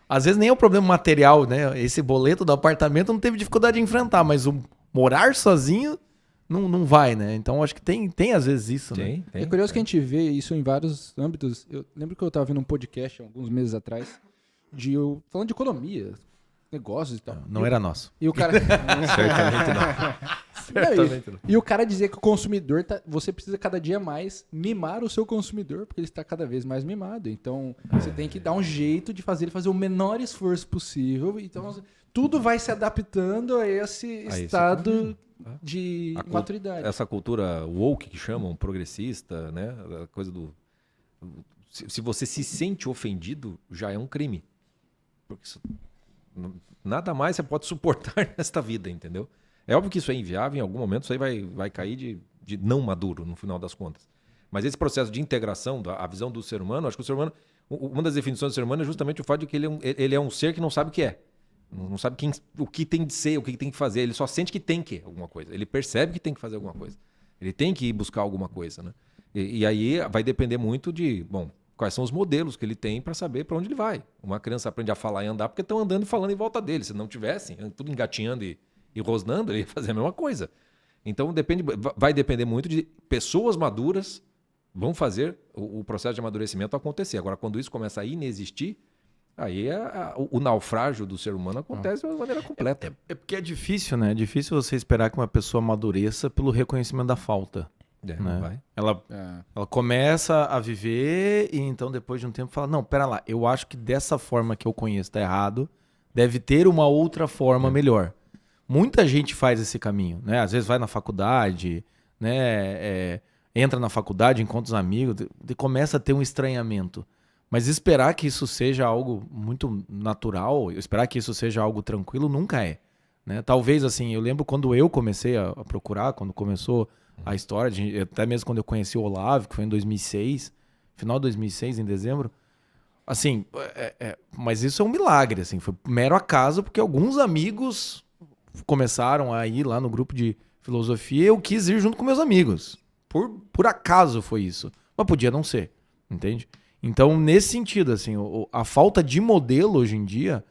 Às vezes nem é o problema material, né? Esse boleto do apartamento não teve dificuldade de enfrentar, mas o morar sozinho não vai, né? Então acho que tem às vezes isso, né? É curioso que a gente vê isso em vários âmbitos. Eu lembro que eu estava vendo um podcast alguns meses atrás, falando de economia, negócios e tal. Não era nosso. E o cara. Certamente não. Certamente não. E o cara dizia que o consumidor, você precisa cada dia mais mimar o seu consumidor, porque ele está cada vez mais mimado. Então, você tem que dar um jeito de fazer ele fazer o menor esforço possível. Então, tudo vai se adaptando a esse estado de maturidade. Essa cultura woke que chamam, progressista, né? A coisa do... Se você se sente ofendido, já é um crime. Porque nada mais você pode suportar nesta vida, entendeu? É óbvio que isso é inviável, em algum momento isso aí vai cair de não maduro, no final das contas. Mas esse processo de integração, a visão do ser humano, acho que o ser humano, uma das definições do ser humano é justamente o fato de que ele é um ser que não sabe o que é. Não sabe o que tem de ser, o que tem que fazer. Ele só sente que tem que alguma coisa. Ele percebe que tem que fazer alguma coisa. Ele tem que ir buscar alguma coisa, né? E aí vai depender muito de, quais são os modelos que ele tem para saber para onde ele vai. Uma criança aprende a falar e andar porque estão andando e falando em volta dele. Se não tivessem, tudo engatinhando e rosnando, ele ia fazer a mesma coisa. Então vai depender muito de pessoas maduras vão fazer o processo de amadurecimento acontecer. Agora, quando isso começa a inexistir, aí o naufrágio do ser humano acontece de uma maneira completa. É porque é difícil, né? É difícil você esperar que uma pessoa amadureça pelo reconhecimento da falta. Não Né? vai. Ela começa a viver e então depois de um tempo fala, não, pera lá, eu acho que dessa forma que eu conheço tá errado, deve ter uma outra forma melhor. Muita gente faz esse caminho, né? Às vezes vai na faculdade, né? Entra na faculdade, encontra os amigos e começa a ter um estranhamento. Mas esperar que isso seja algo muito natural, esperar que isso seja algo tranquilo, nunca é. Né? Talvez assim, eu lembro quando eu comecei a procurar, quando começou a história. Até mesmo quando eu conheci o Olavo, que foi em 2006, final de 2006, em dezembro. Assim, mas isso é um milagre, assim. Foi mero acaso, porque alguns amigos começaram a ir lá no grupo de filosofia e eu quis ir junto com meus amigos. Por acaso foi isso. Mas podia não ser, entende? Então, nesse sentido, assim, a falta de modelo hoje em dia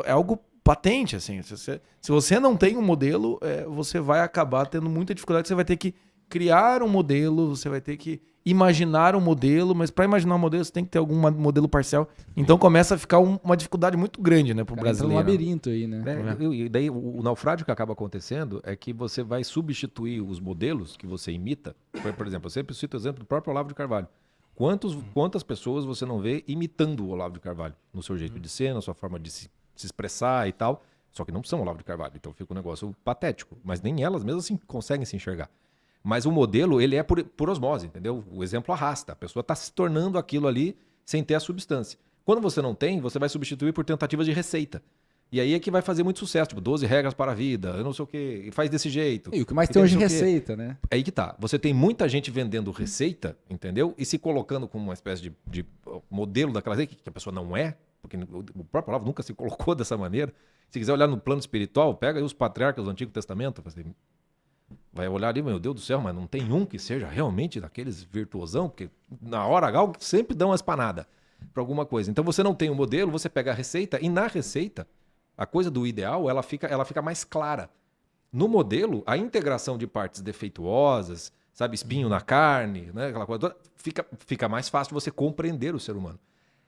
é algo patente, assim. Se você não tem um modelo, você vai acabar tendo muita dificuldade. Você vai ter que criar um modelo, você vai ter que imaginar um modelo, mas para imaginar um modelo você tem que ter algum modelo parcial. Então começa a ficar uma dificuldade muito grande, né, pro brasileiro. Um labirinto aí, né? E daí o naufrágio que acaba acontecendo é que você vai substituir os modelos que você imita. Por exemplo, eu sempre cito o exemplo do próprio Olavo de Carvalho. Quantas pessoas você não vê imitando o Olavo de Carvalho? No seu jeito de ser, na sua forma de se expressar e tal. Só que não são Olavo de Carvalho. Então fica um negócio patético. Mas nem elas mesmo assim conseguem se enxergar. Mas o modelo, ele é por osmose, entendeu? O exemplo arrasta. A pessoa está se tornando aquilo ali sem ter a substância. Quando você não tem, você vai substituir por tentativas de receita. E aí é que vai fazer muito sucesso. Tipo, 12 regras para a vida, eu não sei o quê, e faz desse jeito. E o que mais tem hoje é receita, né? É aí que tá. Você tem muita gente vendendo receita, entendeu? E se colocando como uma espécie de modelo daquela receita, que a pessoa não é, porque o próprio Olavo nunca se colocou dessa maneira. Se quiser olhar no plano espiritual, pega aí os patriarcas do Antigo Testamento, vai olhar ali, meu Deus do céu, mas não tem um que seja realmente daqueles virtuosão, porque na hora H sempre dão uma espanada para alguma coisa. Então você não tem um modelo, você pega a receita e na receita, a coisa do ideal, ela fica mais clara. No modelo, a integração de partes defeituosas, sabe, espinho na carne, né, aquela coisa toda, fica mais fácil você compreender o ser humano.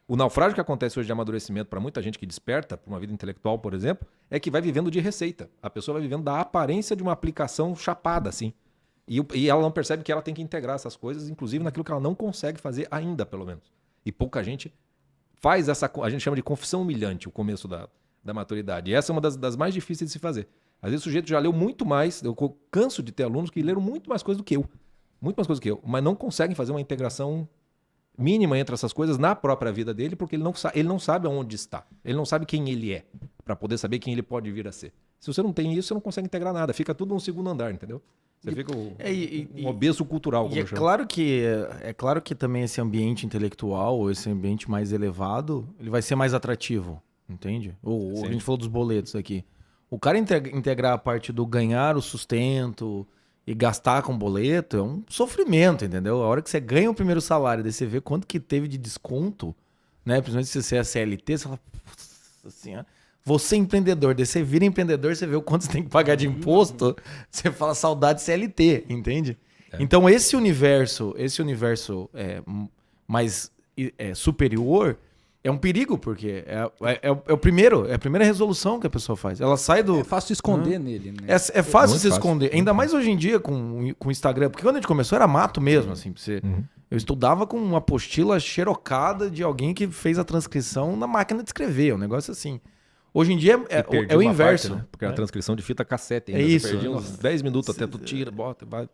O naufrágio que acontece hoje de amadurecimento para muita gente que desperta, para uma vida intelectual, por exemplo, é que vai vivendo de receita. A pessoa vai vivendo da aparência de uma aplicação chapada, assim. E ela não percebe que ela tem que integrar essas coisas, inclusive naquilo que ela não consegue fazer ainda, pelo menos. E pouca gente faz a gente chama de confissão humilhante, o começo da maturidade. E essa é uma das mais difíceis de se fazer. Às vezes o sujeito já leu muito mais, eu canso de ter alunos que leram muito mais coisas do que eu. Muito mais coisas do que eu, mas não conseguem fazer uma integração mínima entre essas coisas na própria vida dele, porque ele não sabe aonde está. Ele não sabe quem ele é, para poder saber quem ele pode vir a ser. Se você não tem isso, você não consegue integrar nada. Fica tudo no segundo andar, entendeu? Você fica um obeso cultural, como e eu chamo. Claro que também esse ambiente intelectual, esse ambiente mais elevado, ele vai ser mais atrativo, entende? Ou a gente falou dos boletos aqui. O cara integrar a parte do ganhar o sustento e gastar com boleto é um sofrimento, entendeu? A hora que você ganha o primeiro salário, daí você vê quanto que teve de desconto, né? Principalmente se você é CLT, você fala, assim, você é empreendedor, daí você vira empreendedor, você vê o quanto você tem que pagar de imposto, você fala saudade CLT, entende? Então esse universo mais superior é um perigo, porque é a primeira resolução que a pessoa faz. Ela sai do... É fácil se esconder nele, né? É fácil se esconder. Ainda mais hoje em dia com o Instagram. Porque quando a gente começou era mato mesmo, assim. Eu estudava com uma apostila xerocada de alguém que fez a transcrição na máquina de escrever. Um negócio assim. Hoje em dia é o inverso. Parte, né? Porque a transcrição de fita cassete ainda. É isso. Você perdia uns 10 minutos até tu tira, bota, vai.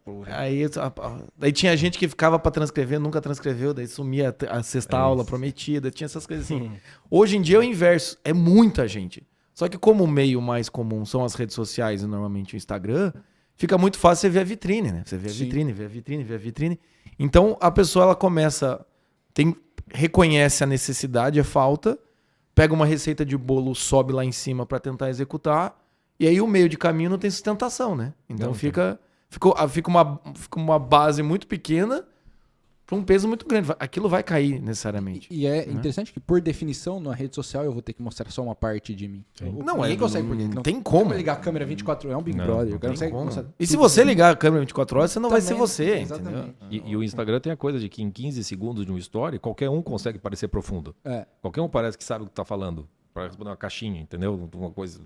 Aí tinha gente que ficava pra transcrever, nunca transcreveu, daí sumia a sexta aula prometida, tinha essas coisas assim. Hoje em dia é o inverso, é muita gente. Só que como o meio mais comum são as redes sociais e normalmente o Instagram, fica muito fácil você ver a vitrine, né? Você vê a vitrine, vê a vitrine, vê a vitrine. Então a pessoa ela começa, reconhece a necessidade, a falta, pega uma receita de bolo, sobe lá em cima para tentar executar, e aí o meio de caminho não tem sustentação, né? Então fica uma base muito pequena para um peso muito grande. Aquilo vai cair necessariamente. E é interessante que, por definição, na rede social eu vou ter que mostrar só uma parte de mim. Ninguém consegue, porque não tem como ligar a câmera 24 horas, é um Big Brother. Eu consegue mostrar e se você ligar a câmera 24 horas, você não vai ser você, entendeu? E o Instagram tem a coisa de que em 15 segundos de uma história, qualquer um consegue parecer profundo. Qualquer um parece que sabe o que está falando. Para responder uma caixinha, entendeu? Uma coisa...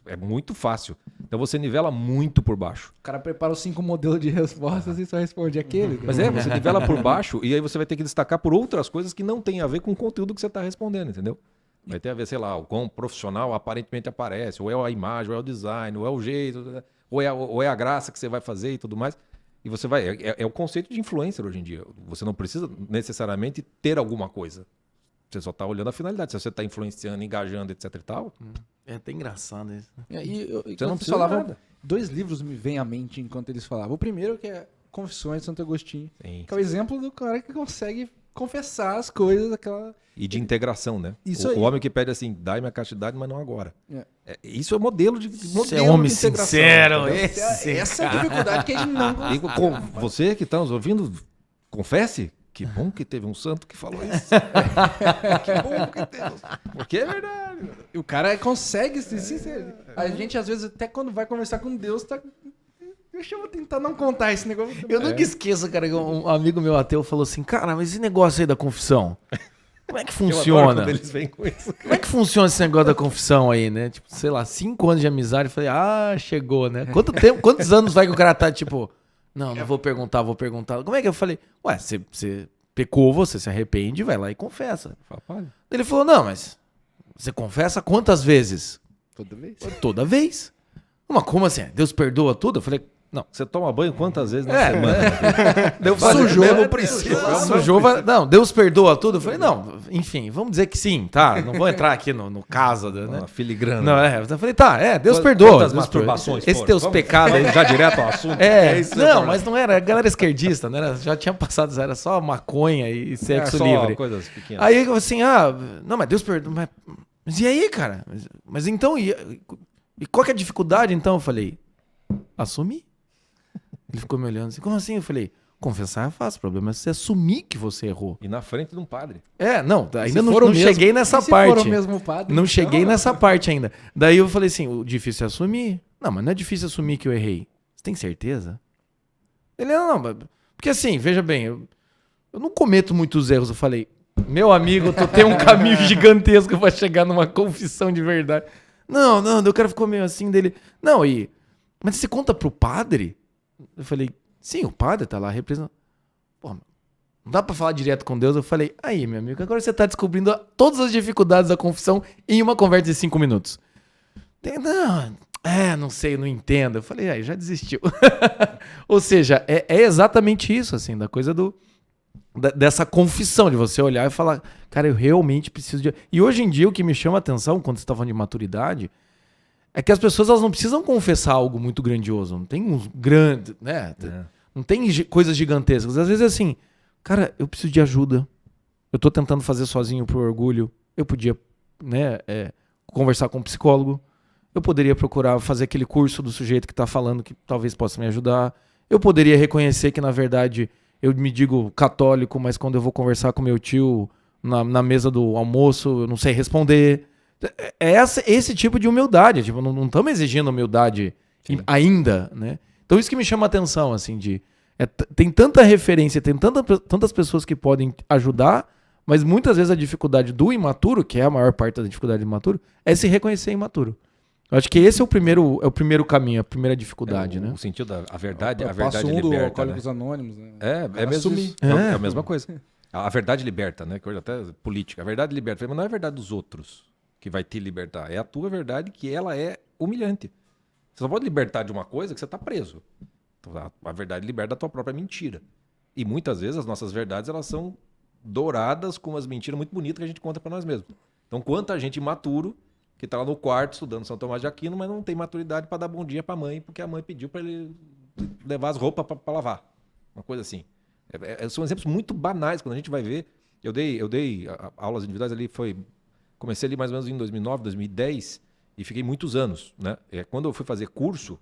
É muito fácil. Então você nivela muito por baixo. O cara prepara os 5 modelos de respostas e só responde aquele. Mas você nivela por baixo e aí você vai ter que destacar por outras coisas que não tem a ver com o conteúdo que você está respondendo, entendeu? Vai ter a ver, sei lá, o quão profissional aparentemente aparece, ou é a imagem, ou é o design, ou é o jeito, ou é a graça que você vai fazer e tudo mais. E você vai... É o conceito de influencer hoje em dia. Você não precisa necessariamente ter alguma coisa. Você só está olhando a finalidade. Se você está influenciando, engajando, etc e tal... É até engraçado isso. E você não precisa nada. 2 livros me vêm à mente enquanto eles falavam. O primeiro que é Confissões de Santo Agostinho, Sim. que é o exemplo do cara que consegue confessar as coisas, aquela... E de integração, né? Isso o aí. homem que pede assim, dai-me a castidade, mas não agora. É. Isso é modelo de Você é homem de integração, sincero. entendeu? Essa é a dificuldade que a gente não Digo, você que está nos ouvindo, confesse. Que bom que teve um santo que falou isso. Que bom que teve. Porque é verdade. O cara consegue se sincerar. A gente, às vezes, até quando vai conversar com Deus, tá... Deixa eu tentar não contar esse negócio. Eu nunca esqueço, cara, que um amigo meu ateu falou assim, cara, mas esse negócio aí da confissão, como é que Eu adoro funciona? quando eles vêm com isso. Como é que funciona esse negócio da confissão aí, né? Tipo, sei lá, 5 anos de amizade, eu falei, chegou, né? Quantos anos vai que o cara tá, tipo, não vou perguntar. Como é que eu falei? Ué, você pecou, você se arrepende, vai lá e confessa. Ele falou, não, mas você confessa quantas vezes? Toda vez. Toda vez. Mas como assim? Deus perdoa tudo? Eu falei, não. Você toma banho quantas vezes na semana? Deu Sujou, mesmo princípio. Sujou, não, Deus perdoa tudo? Eu falei, não, enfim, vamos dizer que sim, tá? Não vou entrar aqui no caso, né? Uma filigrana. Não, eu falei, tá, Deus perdoa. Quantas Deus masturbações perdoa. Esse foram? teus Vamos pecados aí. Já direto ao assunto? Isso Não, é mas não era, a galera esquerdista, né? Já tinha passado, era só maconha e sexo livre. Coisas pequenas. Aí eu assim, não, mas Deus perdoa, mas e aí, cara? Mas então, e qual que é a dificuldade então? Eu falei, assumir. Ele ficou me olhando assim, como assim? Eu falei, confessar é fácil, o problema é você assumir que você errou. E na frente de um padre. Não, ainda Se não for o mesmo- cheguei nessa e se for parte. o mesmo padre, Não então? cheguei nessa parte ainda. Daí eu falei assim, o difícil é assumir. Não, mas não é difícil assumir que eu errei. Você tem certeza? Ele, não, porque assim, veja bem, eu não cometo muitos erros. Eu falei, meu amigo, tu tem um caminho gigantesco pra chegar numa confissão de verdade. Não, o cara ficou meio assim dele. Não, mas você conta pro padre? Eu falei, sim, o padre tá lá representando. Porra, não dá pra falar direto com Deus. Eu falei, aí, meu amigo, agora você tá descobrindo todas as dificuldades da confissão em uma conversa de 5 minutos. Não sei, não entendo. Eu falei, aí, já desistiu. Ou seja, é exatamente isso, assim, da coisa dessa confissão, de você olhar e falar, cara, eu realmente preciso de... E hoje em dia o que me chama a atenção, quando você tá falando de maturidade, é que as pessoas elas não precisam confessar algo muito grandioso. Não tem uns grandes, né? Não tem coisas gigantescas. Às vezes é assim, cara, eu preciso de ajuda. Eu tô tentando fazer sozinho por orgulho. Eu podia, né, conversar com um psicólogo. Eu poderia procurar fazer aquele curso do sujeito que tá falando que talvez possa me ajudar. Eu poderia reconhecer que, na verdade, eu me digo católico, mas quando eu vou conversar com meu tio na mesa do almoço, eu não sei responder. É esse tipo de humildade. Tipo, não estamos exigindo humildade ainda, né? Então isso que me chama a atenção, assim, tem tanta referência, tem tantas pessoas que podem ajudar, mas muitas vezes a dificuldade do imaturo, que é a maior parte da dificuldade do imaturo, é se reconhecer imaturo. Eu acho que esse é o primeiro caminho, a primeira dificuldade, né? O sentido da verdade, É a o verdade passo 1 do liberta, Alcoólicos né? Anônimos, né? É mesmo Assumir. isso. É a mesma coisa. A verdade liberta, né? Que hoje até política. A verdade liberta. Mas não é a verdade dos outros que vai te libertar. É a tua verdade que ela é humilhante. Você só pode libertar de uma coisa que você está preso. Então, a verdade liberta da tua própria mentira. E muitas vezes as nossas verdades elas são douradas com umas mentiras muito bonitas que a gente conta para nós mesmos. Então, quanta gente imaturo que está lá no quarto estudando São Tomás de Aquino, mas não tem maturidade para dar bom dia para a mãe, porque a mãe pediu para ele levar as roupas para lavar. Uma coisa assim. São exemplos muito banais quando a gente vai ver. Eu dei aulas individuais ali, comecei ali mais ou menos em 2009, 2010 e fiquei muitos anos, né? Quando eu fui fazer curso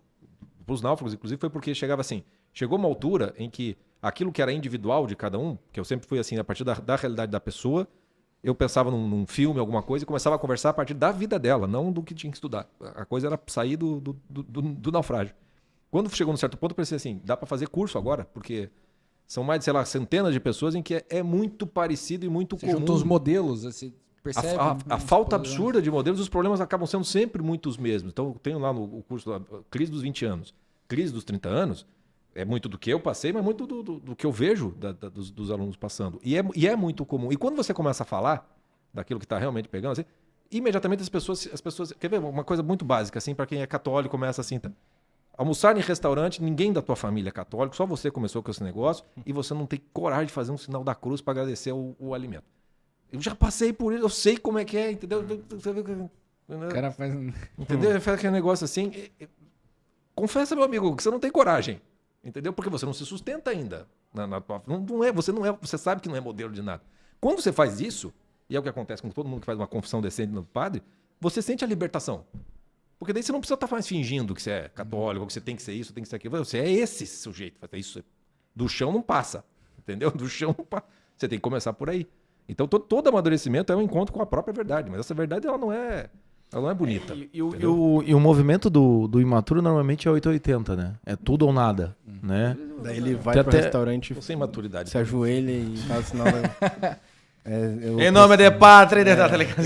para os náufragos, inclusive, foi porque chegou uma altura em que aquilo que era individual de cada um, que eu sempre fui assim, a partir da realidade da pessoa, eu pensava num filme, alguma coisa, e começava a conversar a partir da vida dela, não do que tinha que estudar. A coisa era sair do naufrágio. Quando chegou num certo ponto, eu pensei assim, dá para fazer curso agora, porque são mais de, sei lá, centenas de pessoas em que é muito parecido e muito comum. Juntam os modelos, você percebe? A falta absurda de modelos, os problemas acabam sendo sempre muito os mesmos. Então, eu tenho lá no curso, crise dos 20 anos, crise dos 30 anos, é muito do que eu passei, mas muito do que eu vejo dos alunos passando. E é muito comum. E quando você começa a falar daquilo que está realmente pegando, assim, imediatamente as pessoas... Quer ver uma coisa muito básica, assim, para quem é católico, começa assim... Tá? Almoçar em restaurante, ninguém da tua família é católico, só você começou com esse negócio e você não tem coragem de fazer um sinal da cruz para agradecer o alimento. Eu já passei por isso, eu sei como é que é, entendeu? O cara faz... Entendeu? Faz aquele negócio assim... Confessa, meu amigo, que você não tem coragem. Entendeu? Porque você não se sustenta ainda. Você sabe que não é modelo de nada. Quando você faz isso, e é o que acontece com todo mundo que faz uma confissão decente no padre, você sente a libertação. Porque daí você não precisa estar mais fingindo que você é católico, que você tem que ser isso, tem que ser aquilo. Você é esse sujeito. Isso do chão não passa. Entendeu? Do chão não passa. Você tem que começar por aí. Então, todo amadurecimento é um encontro com a própria verdade. Mas essa verdade, ela não é bonita. E o movimento do imaturo normalmente é 880, né? É tudo ou nada, né? Daí ele vai pro restaurante, sem maturidade. se ajoelha e faz o sinal da... Em nome de pátria, tá ligado?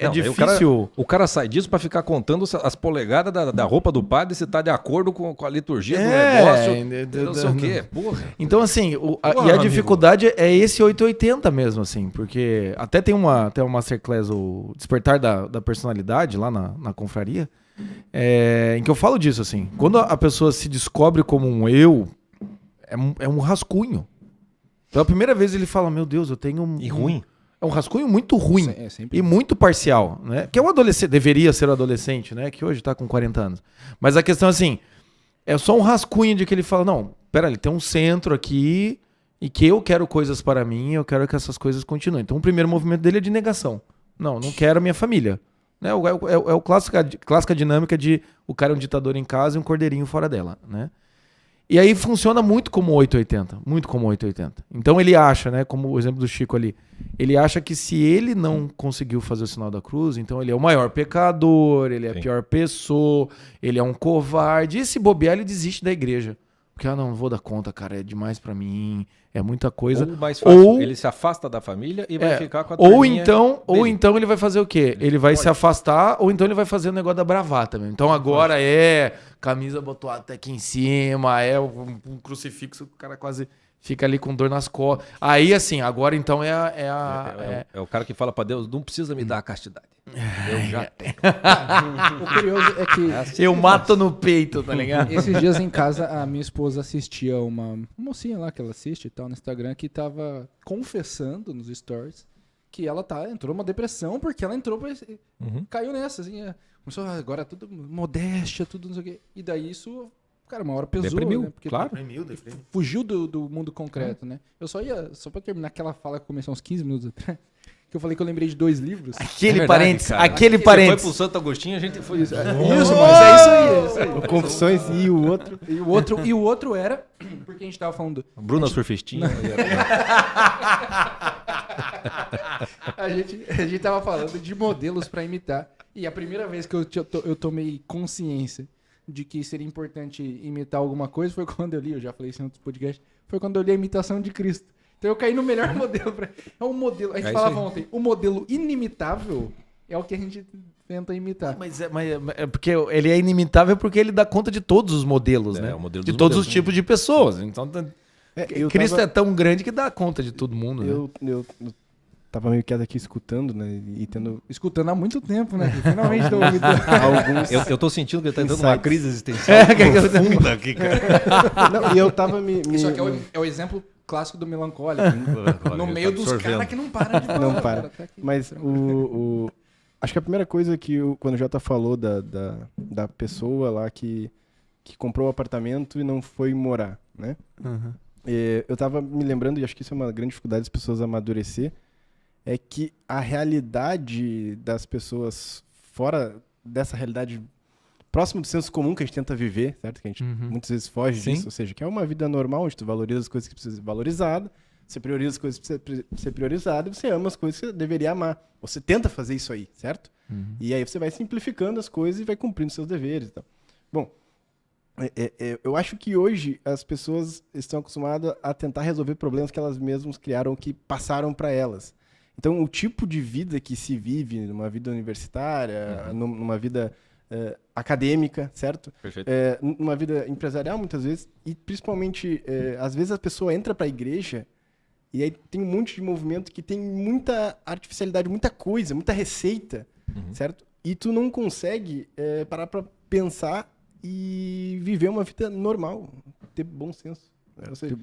Não, difícil. O cara sai disso pra ficar contando as polegadas da roupa do padre, se tá de acordo com a liturgia do negócio, não sei o quê. Porra. Então, assim, a dificuldade é esse 880 mesmo, assim, porque até tem uma masterclass, o Despertar da Personalidade, lá na confraria, em que eu falo disso, assim. Quando a pessoa se descobre como um eu, é um rascunho. Pela primeira vez ele fala, meu Deus, eu tenho E ruim. É um rascunho muito ruim sempre. e muito parcial, né? Que é um adolescente, deveria ser um adolescente, né? Que hoje tá com 40 anos. Mas a questão é assim, é só um rascunho de que ele fala, não, pera, ele tem um centro aqui e que eu quero coisas para mim, eu quero que essas coisas continuem. Então o primeiro movimento dele é de negação. Não quero a minha família. Né? É o clássica dinâmica de o cara é um ditador em casa e um cordeirinho fora dela, né? E aí funciona muito como 880, muito como 880. Então ele acha, né, como o exemplo do Chico ali, ele acha que se ele não conseguiu fazer o sinal da cruz, então ele é o maior pecador, ele é a pior pessoa, ele é um covarde. E se bobear, ele desiste da igreja. Porque, não vou dar conta, cara, é demais pra mim, é muita coisa. Ou mais fácil, ele se afasta da família e vai ficar com a turminha ou então ele vai fazer o quê? Ele vai se afastar, ou então ele vai fazer o negócio da bravata mesmo. Então agora camisa botou até aqui em cima, um crucifixo, o cara quase fica ali com dor nas costas. Aí, assim, agora então é o cara que fala pra Deus, não precisa me dar a castidade. Eu já tenho. O curioso é que... Eu mato no peito, tá ligado? Esses dias em casa, a minha esposa assistia uma mocinha lá que ela assiste e tal no Instagram que tava confessando nos stories que ela entrou numa depressão porque ela caiu nessa, assim, começou agora tudo modéstia, tudo não sei o quê. E daí isso, cara, uma hora pesou, deprimiu, né? Porque claro. Fugiu do mundo concreto, né? Eu só pra terminar aquela fala que começou uns 15 minutos atrás, que eu falei que eu lembrei de 2 livros. Aquele parênteses. Você foi pro Santo Agostinho, a gente foi... Isso, mas é isso aí. Confissões e o outro... E o outro era, porque a gente tava falando... Bruna Surfistinha. A gente tava falando de modelos pra imitar. E a primeira vez que eu tomei consciência de que seria importante imitar alguma coisa foi quando eu já falei isso em outros podcasts, foi quando eu li a imitação de Cristo. Então eu caí no melhor modelo. É um modelo, a gente falava ontem, o modelo inimitável é o que a gente tenta imitar. Mas é porque ele é inimitável porque ele dá conta de todos os modelos, né? O modelo de todos os tipos de pessoas. Então, Cristo é tão grande que dá conta de todo mundo. Eu tava meio quieto aqui escutando, né? E tendo... Escutando há muito tempo, né? Finalmente tô ouvindo. Alguns... Eu tô sentindo que ele tá entrando numa crise existencial profunda aqui, cara. Não, e eu tava Isso aqui é o exemplo clássico do melancólico. No meio dos caras que não param de falar. Não para. Mas acho que a primeira coisa que quando o Jota falou da pessoa lá que comprou o apartamento e não foi morar, né? Uhum. Eu tava me lembrando, e acho que isso é uma grande dificuldade das pessoas amadurecer, é que a realidade das pessoas fora dessa realidade próximo do senso comum que a gente tenta viver, certo? Que a gente muitas vezes foge disso, ou seja, que é uma vida normal, onde tu valoriza as coisas que precisam ser valorizadas, você prioriza as coisas que precisam ser priorizadas e você ama as coisas que você deveria amar. Você tenta fazer isso aí, certo? E aí você vai simplificando as coisas e vai cumprindo seus deveres e tal. Bom, eu acho que hoje as pessoas estão acostumadas a tentar resolver problemas que elas mesmas criaram, que passaram para elas. Então, o tipo de vida que se vive numa vida universitária, numa vida acadêmica, certo? Perfeito. Numa vida empresarial, muitas vezes, e principalmente, às vezes a pessoa entra para a igreja e aí tem um monte de movimento que tem muita artificialidade, muita coisa, muita receita, certo? E tu não consegue parar para pensar e viver uma vida normal, ter bom senso. Né? Ou seja,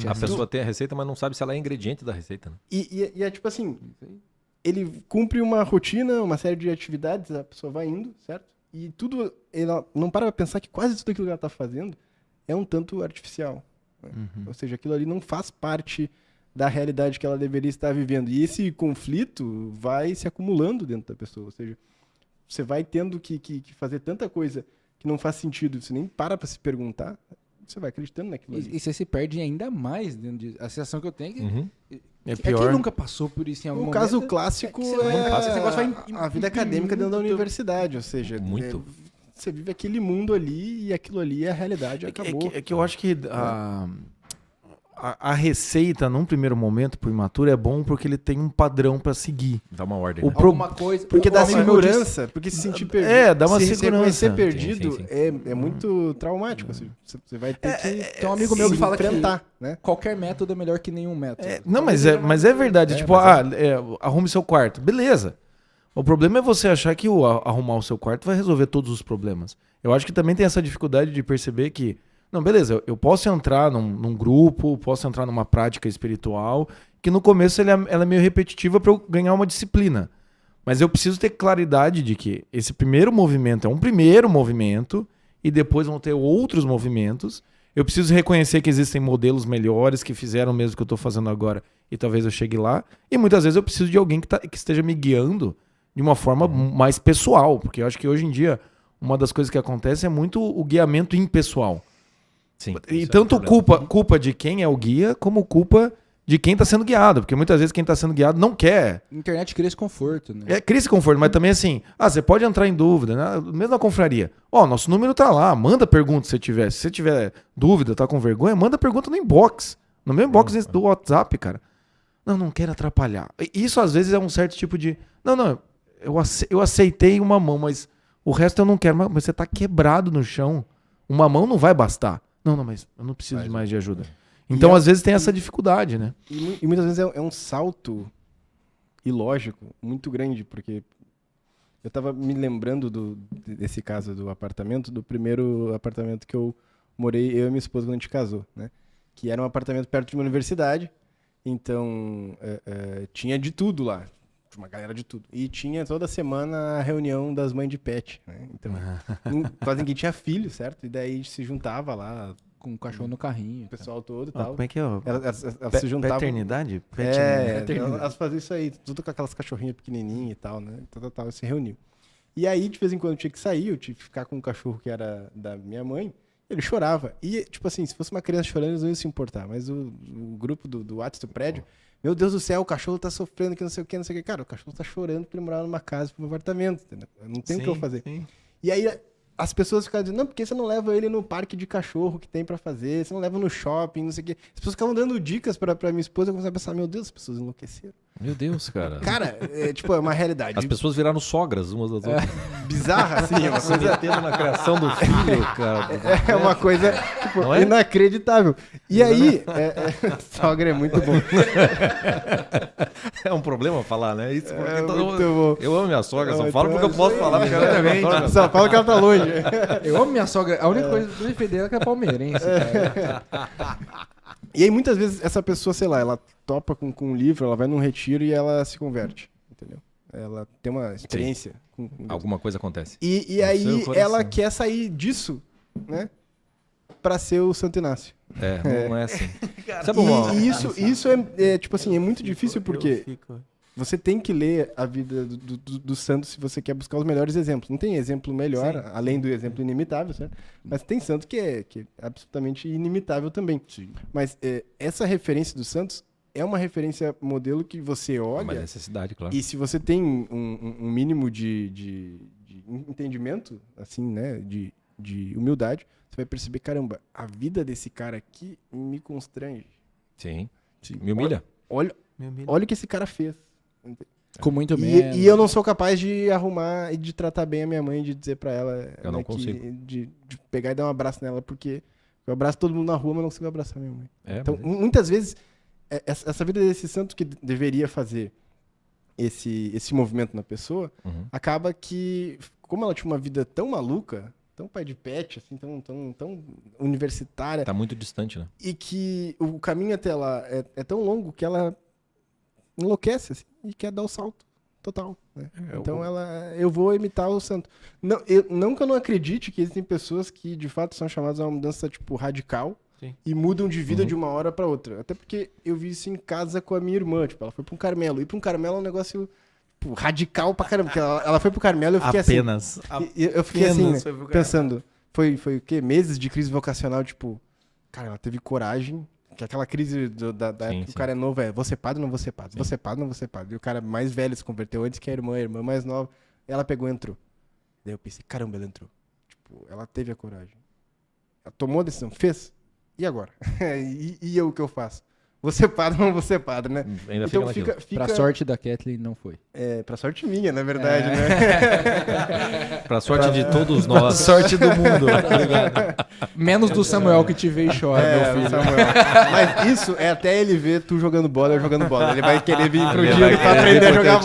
A pessoa tem a receita, mas não sabe se ela é ingrediente da receita. Né? E é tipo assim, ele cumpre uma rotina, uma série de atividades, a pessoa vai indo, certo? E tudo, ela não para pra pensar que quase tudo aquilo que ela tá fazendo é um tanto artificial. Né? Ou seja, aquilo ali não faz parte da realidade que ela deveria estar vivendo. E esse conflito vai se acumulando dentro da pessoa. Ou seja, você vai tendo que fazer tanta coisa que não faz sentido, você nem para pra se perguntar, você vai acreditando naquilo ali. E você se perde ainda mais dentro de... A sensação que eu tenho é que... Uhum. É É quem pior. nunca passou por isso em algum O momento. caso clássico você não é passa, esse negócio vai a vida acadêmica dentro da imprimindo universidade. Ou seja, Muito. você vive aquele mundo ali e aquilo ali é a realidade, acabou. É que eu acho que a receita, num primeiro momento, pro imaturo, é bom porque ele tem um padrão pra seguir. Dá uma ordem. O né? pro- Alguma coisa... Porque o dá amigo meu disse- segurança, porque se sentir perdido. dá uma se segurança. Se reconhecer perdido Sim. É muito traumático. Assim, você vai ter que Tem um amigo meu que fala que enfrentar, né? qualquer método é melhor que nenhum método. Não, mas é verdade. Tipo, arrume seu quarto. Beleza. O problema é você achar que arrumar o seu quarto vai resolver todos os problemas. Eu acho que também tem essa dificuldade de perceber que, não, beleza, eu posso entrar num grupo, posso entrar numa prática espiritual, que no começo ela é meio repetitiva para eu ganhar uma disciplina. Mas eu preciso ter claridade de que esse primeiro movimento é um primeiro movimento e depois vão ter outros movimentos. Eu preciso reconhecer que existem modelos melhores que fizeram o mesmo que eu estou fazendo agora e talvez eu chegue lá. E muitas vezes eu preciso de alguém que esteja me guiando de uma forma mais pessoal, porque eu acho que hoje em dia uma das coisas que acontece é muito o guiamento impessoal. Sim, E isso tanto é um problema. culpa de quem é o guia, como culpa de quem está sendo guiado. Porque muitas vezes quem está sendo guiado não quer. A internet cria esse conforto, né? Cria esse conforto, mas também assim, você pode entrar em dúvida, né? Mesmo na confraria. Nosso número tá lá, manda pergunta se você tiver. Se você tiver dúvida, tá com vergonha, manda pergunta no inbox. No meu inbox do WhatsApp, cara. Não quero atrapalhar. Isso às vezes é um certo tipo de... Não, eu aceitei uma mão, mas o resto eu não quero. Mas você tá quebrado no chão. Uma mão não vai bastar. Não, mas eu não preciso de mais de ajuda. Então, às vezes, tem essa dificuldade, né? E muitas vezes é um salto ilógico muito grande, porque eu tava me lembrando desse caso do apartamento, do primeiro apartamento que eu morei, eu e minha esposa, quando a gente casou, né? Que era um apartamento perto de uma universidade, então tinha de tudo lá, uma galera de tudo. E tinha toda semana a reunião das mães de pet, né? Então, quase ninguém tinha filho, certo? E daí a gente se juntava lá, Com o cachorro no carrinho. o pessoal todo e tal. Como é que é? Elas se juntavam. Paternidade? Elas faziam isso aí, tudo com aquelas cachorrinhas pequenininhas e tal, né? Tal, se reuniu. E aí, de vez em quando, eu tinha que sair, eu tinha que ficar com um cachorro que era da minha mãe, ele chorava. E, tipo assim, se fosse uma criança chorando, eles não iam se importar. Mas o grupo do WhatsApp do prédio, meu Deus do céu, o cachorro tá sofrendo, que não sei o que, não sei o que. Cara, o cachorro tá chorando pra ele morar numa casa, pra um apartamento, entendeu? Eu não tenho o que eu fazer. Sim. E aí, as pessoas ficavam dizendo, não, por que você não leva ele no parque de cachorro que tem pra fazer? Você não leva no shopping, não sei o quê. As pessoas ficavam dando dicas pra minha esposa, eu comecei a pensar, meu Deus, as pessoas enlouqueceram. Meu Deus, cara. Cara, é uma realidade As pessoas viraram sogras umas das outras. bizarra, assim, é uma Se coisa... metendo na criação do filho, cara. É uma coisa, tipo, Não é? inacreditável. E aí, sogra é muito bom. É um problema falar, né? Isso porque É todo muito mundo- bom. Eu amo minha sogra, só Ah, falo então porque eu posso falar. Exatamente. Só fala que ela tá longe. Eu amo minha sogra. A única coisa que eu defender é que é palmeirense, cara. E aí, muitas vezes, essa pessoa, sei lá, ela topa com um livro, ela vai num retiro e ela se converte, entendeu? Ela tem uma experiência com Alguma coisa acontece. E No seu aí, coração. ela quer sair disso, né? Pra ser o Santo Inácio. Não é assim. Sabe uma... E isso tipo assim, é muito difícil porque você tem que ler a vida do santo se você quer buscar os melhores exemplos. Não tem exemplo melhor, além do exemplo inimitável, certo? Mas tem santo que é absolutamente inimitável também. Sim. Mas essa referência dos santos é uma referência modelo que você É uma olha necessidade, claro. e se você tem um mínimo de entendimento, assim, né, de humildade, você vai perceber, caramba, a vida desse cara aqui me constrange. Sim. Me humilha. Olha o que esse cara fez. Com muito menos. E eu não sou capaz de arrumar e de tratar bem a minha mãe, de dizer pra ela Eu não que- consigo. de pegar e dar um abraço nela, porque eu abraço todo mundo na rua, mas não consigo abraçar minha mãe. Então, Mas muitas vezes, essa vida desse santo que deveria fazer esse movimento na pessoa, Uhum. acaba que, como ela tinha uma vida tão maluca, tão pai de pet, assim, tão universitária, tá muito distante, né? e que o caminho até lá é tão longo que ela enlouquece, assim, e quer dar o salto total. né? Então eu vou imitar o santo. Não que eu não acredite que existem pessoas que de fato são chamadas a uma mudança tipo radical. Sim. E mudam de vida de uma hora pra outra. Até porque eu vi isso em casa com a minha irmã. Tipo, ela foi pra um Carmelo. Ir pra um Carmelo é um negócio tipo, radical pra caramba. Porque ela foi pro Carmelo e eu fiquei Apenas. assim. Eu fiquei assim, né, foi pro Carmelo. pensando. Foi o quê? Meses de crise vocacional. Tipo, cara, ela teve coragem. Que aquela crise da época que o cara é novo vou ser padre ou não vou ser padre? Vou ser padre ou não vou ser padre? E o cara mais velho se converteu antes que a irmã mais nova. Ela pegou e entrou. Daí eu pensei, caramba, ela entrou. Tipo, ela teve a coragem. Ela tomou a decisão, fez. E agora? e eu o que eu faço? Vou ser padre ou não vou ser padre, né? Ainda Então fica Pra sorte da Kathleen, não foi. pra sorte minha, na verdade, né? Pra sorte de todos nós. Sorte do mundo. Obrigado. Menos do Samuel que te vê e chora, meu filho. Samuel. Mas isso é até ele ver tu jogando bola, eu jogando bola. Ele vai querer vir pro Ele dia vai pra querer aprender a vir pro jogar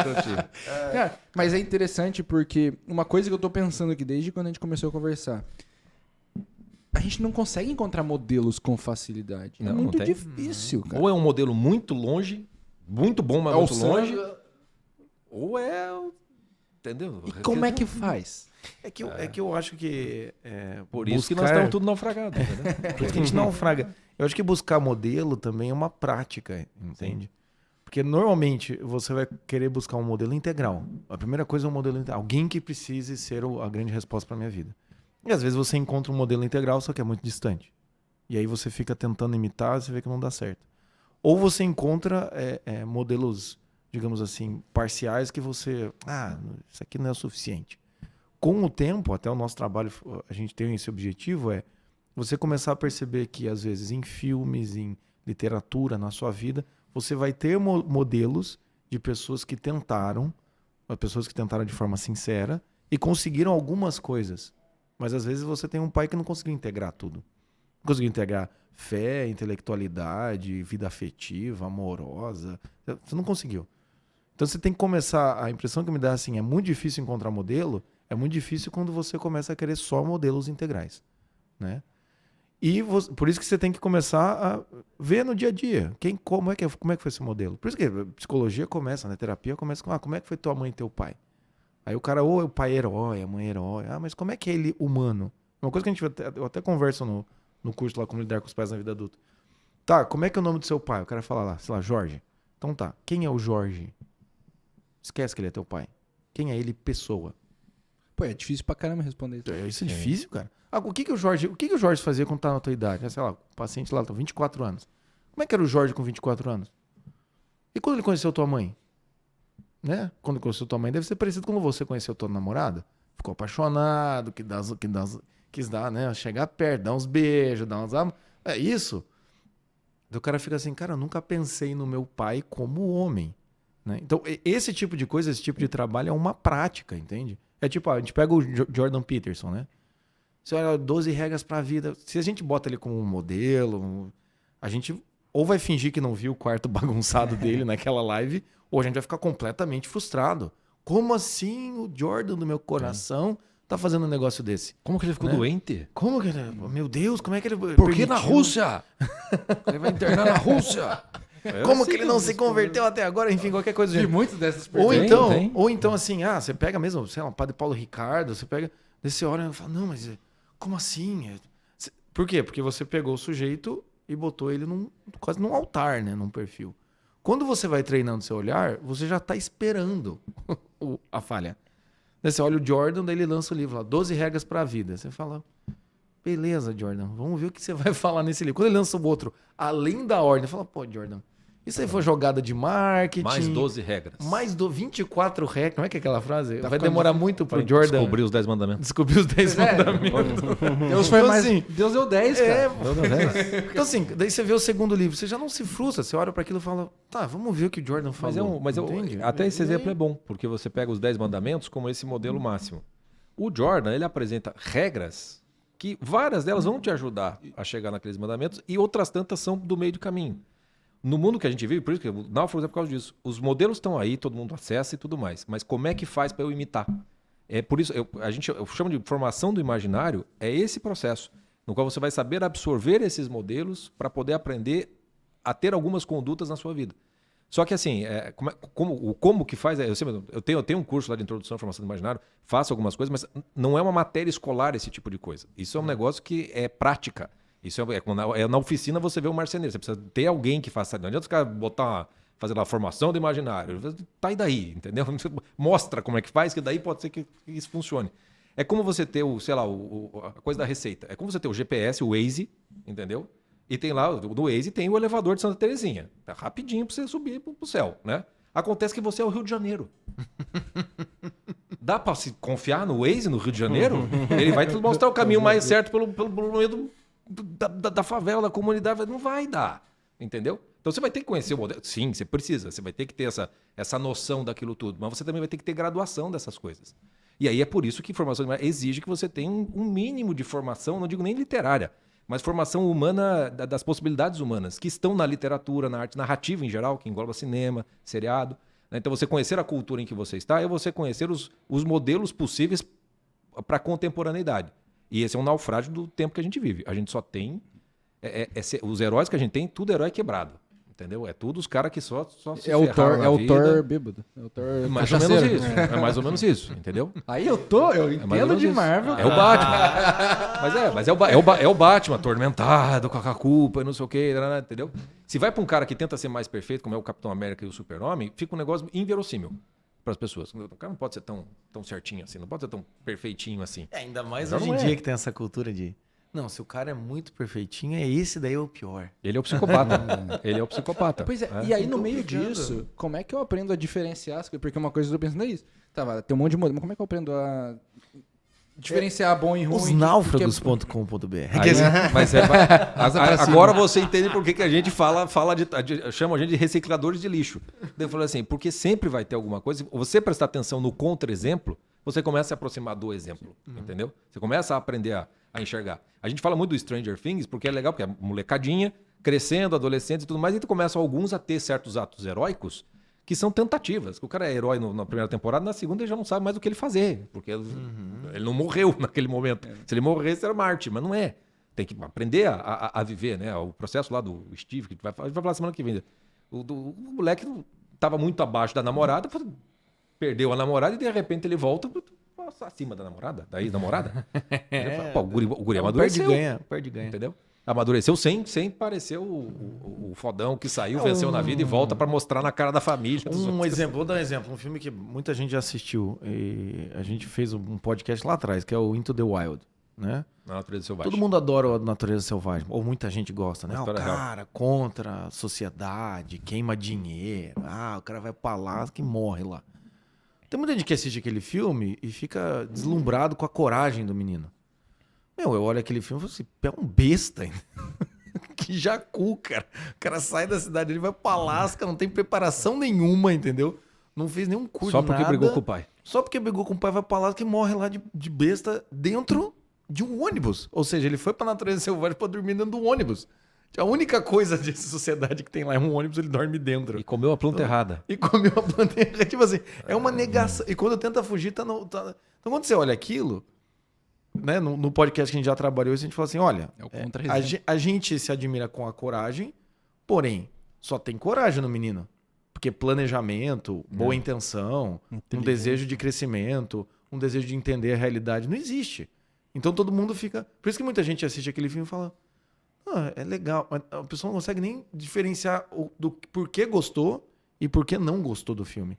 teu time. bola. Cara, mas é interessante porque uma coisa que eu tô pensando aqui desde quando a gente começou a conversar. A gente não consegue encontrar modelos com facilidade. Não, é não muito tem. difícil, cara. Ou é um modelo muito longe, muito bom, mas É o muito santo. longe. Ou é... Entendeu? E como é que faz? É que eu acho que... Por isso que nós estamos tudo naufragados. Né? Por isso que a gente naufraga. Eu acho que buscar modelo também é uma prática, entende? Porque normalmente você vai querer buscar um modelo integral. A primeira coisa é um modelo integral. Alguém que precise ser a grande resposta para minha vida. E às vezes você encontra um modelo integral, só que é muito distante. E aí você fica tentando imitar e você vê que não dá certo. Ou você encontra modelos, digamos assim, parciais que você... isso aqui não é o suficiente. Com o tempo, até o nosso trabalho, a gente tem esse objetivo, você começar a perceber que às vezes em filmes, em literatura, na sua vida, você vai ter modelos de pessoas que tentaram de forma sincera e conseguiram algumas coisas. Mas às vezes você tem um pai que não conseguiu integrar tudo. Não conseguiu integrar fé, intelectualidade, vida afetiva, amorosa. Você não conseguiu. Então você tem que começar... A impressão que me dá assim, é muito difícil encontrar modelo, é muito difícil quando você começa a querer só modelos integrais, né? E por isso que você tem que começar a ver no dia a dia. Como é que foi esse modelo? Por isso que a psicologia começa, né? A terapia começa com, como é que foi tua mãe e teu pai? Aí o cara, ou é o pai herói, a mãe herói. Mas como é que é ele humano? Uma coisa que eu até converso no curso lá, como lidar com os pais na vida adulta. Tá, como é que é o nome do seu pai? O cara fala lá, sei lá, Jorge. Então tá, quem é o Jorge? Esquece que ele é teu pai. Quem é ele, pessoa? Pô, é difícil pra caramba responder isso. Isso é difícil, cara. O que o Jorge fazia quando tá na tua idade? Sei lá, o paciente lá, tá 24 anos. Como é que era o Jorge com 24 anos? E quando ele conheceu tua mãe? Né? Quando conheceu tua mãe, deve ser parecido quando você conheceu tua namorada. Ficou apaixonado, quis dar, né? Chegar perto, dar uns beijos, dar uns... É isso. Então o cara fica assim, cara, eu nunca pensei no meu pai como homem. Né? Então esse tipo de coisa, esse tipo de trabalho é uma prática, entende? É tipo, a gente pega o Jordan Peterson, né? Você olha 12 regras pra vida. Se a gente bota ele como um modelo, a gente ou vai fingir que não viu o quarto bagunçado dele naquela live, ou a gente vai ficar completamente frustrado. Como assim o Jordan do meu coração tá fazendo um negócio desse? Como que ele ficou doente? Como que ele... Meu Deus, como é que ele... Por que na Rússia? Ele vai internar na Rússia. Como que ele não se converteu até agora? Enfim, qualquer coisa do De jeito. muitas dessas Ou perguntas. então assim, você pega mesmo, sei lá, o Padre Paulo Ricardo, você pega... Daí você olha e fala, não, mas como assim? Por quê? Porque você pegou o sujeito e botou ele quase num altar, né? Num perfil. Quando você vai treinando seu olhar, você já está esperando a falha. Daí você olha o Jordan, daí ele lança o livro lá, 12 regras para a vida. Você fala, beleza, Jordan, vamos ver o que você vai falar nesse livro. Quando ele lança o outro, além da ordem, fala, pô, Jordan, isso aí foi jogada de marketing. Mais 12 regras. Mais 24 regras. Como é que é aquela frase? Vai demorar muito pro Jordan descobrir os 10 mandamentos. descobrir os 10 mandamentos. Deus foi Então, mais... assim, Deus deu 10, cara. Então assim, daí você vê o segundo livro, você já não se frustra, você olha para aquilo e fala, tá, vamos ver o que o Jordan falou. Entende? Até esse exemplo é bom, porque você pega os 10 mandamentos como esse modelo máximo. O Jordan, ele apresenta regras que várias delas vão te ajudar a chegar naqueles mandamentos e outras tantas são do meio do caminho. No mundo que a gente vive, por isso que o Náufragos é por causa disso. Os modelos estão aí, todo mundo acessa e tudo mais. Mas como é que faz para eu imitar? É por isso, eu chamo de formação do imaginário, é esse processo, no qual você vai saber absorver esses modelos para poder aprender a ter algumas condutas na sua vida. Só que assim, como que faz? Eu tenho um curso lá de introdução à formação do imaginário, faço algumas coisas, mas não é uma matéria escolar esse tipo de coisa. Isso é um negócio que é prática. Isso na oficina você vê o marceneiro. Você precisa ter alguém que faça. Não adianta os caras fazer lá a formação do imaginário. Tá e daí, entendeu? Mostra como é que faz, que daí pode ser que isso funcione. É como você ter a coisa da receita. É como você ter o GPS, o Waze, entendeu? E tem lá, no Waze tem o elevador de Santa Terezinha. Tá rapidinho pra você subir pro céu, né? Acontece que você é o Rio de Janeiro. Dá pra se confiar no Waze, no Rio de Janeiro? Ele vai te mostrar o caminho mais certo pelo meio da favela, da comunidade. Não vai dar, entendeu? Então você vai ter que conhecer o modelo. Sim, você precisa. Você vai ter que ter essa noção daquilo tudo. Mas você também vai ter que ter graduação dessas coisas. E aí é por isso que formação exige que você tenha um mínimo de formação, não digo nem literária, mas formação humana, das possibilidades humanas, que estão na literatura, na arte narrativa em geral, que engloba cinema, seriado. Né? Então você conhecer a cultura em que você está é você conhecer os modelos possíveis para a contemporaneidade. E esse é um naufrágio do tempo que a gente vive. A gente só tem... os heróis que a gente tem, tudo herói quebrado. Entendeu? É tudo os caras que só se o Thor, na vida. Thor bêbado. É o Thor mais ou menos isso. É mais ou menos isso, entendeu? Aí eu entendo de Marvel. É o Batman. Mas é o Batman, atormentado, com a culpa e não sei o quê, entendeu? Se vai pra um cara que tenta ser mais perfeito, como é o Capitão América e o Super-Homem, fica um negócio inverossímil para as pessoas. O cara não pode ser tão certinho assim, não pode ser tão perfeitinho assim. Ainda mais hoje em dia que tem essa cultura de... Não, se o cara é muito perfeitinho, esse daí é o pior. Ele é o psicopata. Ele é o psicopata. Pois é, e aí no meio disso, como é que eu aprendo a diferenciar as coisas? Porque uma coisa que eu tô pensando é isso. Tá, tem um monte de modelo, mas como é que eu aprendo a diferenciar bom e ruim? Osnáufragos.com.br. Agora você entende por que a gente chama a gente de recicladores de lixo. Eu falei assim, porque sempre vai ter alguma coisa. Você prestar atenção no contra-exemplo, você começa a se aproximar do exemplo, entendeu? Você começa a aprender a enxergar. A gente fala muito do Stranger Things porque é legal, porque é molecadinha, crescendo, adolescentes e tudo mais, e tu começa alguns a ter certos atos heróicos que são tentativas. O cara é herói na primeira temporada, na segunda ele já não sabe mais o que ele fazer, porque ele não morreu naquele momento. Se ele morresse, era Marte, mas não é. Tem que aprender a viver, né? O processo lá do Steve, que vai falar semana que vem. O moleque estava muito abaixo da namorada, perdeu a namorada e de repente ele volta acima da namorada, da ex-namorada. O guri amadureceu. Perde ganha. Entendeu? Amadureceu sem parecer o fodão que saiu, venceu na vida e volta pra mostrar na cara da família. Vou dar um exemplo. Um filme que muita gente já assistiu. E a gente fez um podcast lá atrás, que é o Into the Wild. Né? Na Natureza Selvagem. Todo mundo adora a Natureza Selvagem. Ou muita gente gosta, né? O cara real. contra a sociedade, queima dinheiro. O cara vai pra lá que morre lá. Tem muita gente que assiste aquele filme e fica deslumbrado com a coragem do menino. Eu olho aquele filme e falo assim, é um besta ainda. Que jacu, cara. O cara sai da cidade, ele vai pra Alasca, não tem preparação nenhuma, entendeu? Não fez nenhum curso, só porque brigou com o pai. Só porque brigou com o pai, vai pra Alasca e morre lá de besta dentro de um ônibus. Ou seja, ele foi pra Natureza Selvagem pra dormir dentro do ônibus. A única coisa de sociedade que tem lá é um ônibus, ele dorme dentro. E comeu a planta errada. E comeu a planta errada. Tipo assim, é uma negação. E quando tenta fugir, Então, quando você olha aquilo, né, no podcast que a gente já trabalhou, a gente fala assim, olha, a gente se admira com a coragem, porém, só tem coragem no menino. Porque planejamento, boa intenção, um desejo de crescimento, um desejo de entender a realidade, não existe. Então todo mundo fica... Por isso que muita gente assiste aquele filme e fala... é legal, mas a pessoa não consegue nem diferenciar do porquê gostou e porquê não gostou do filme.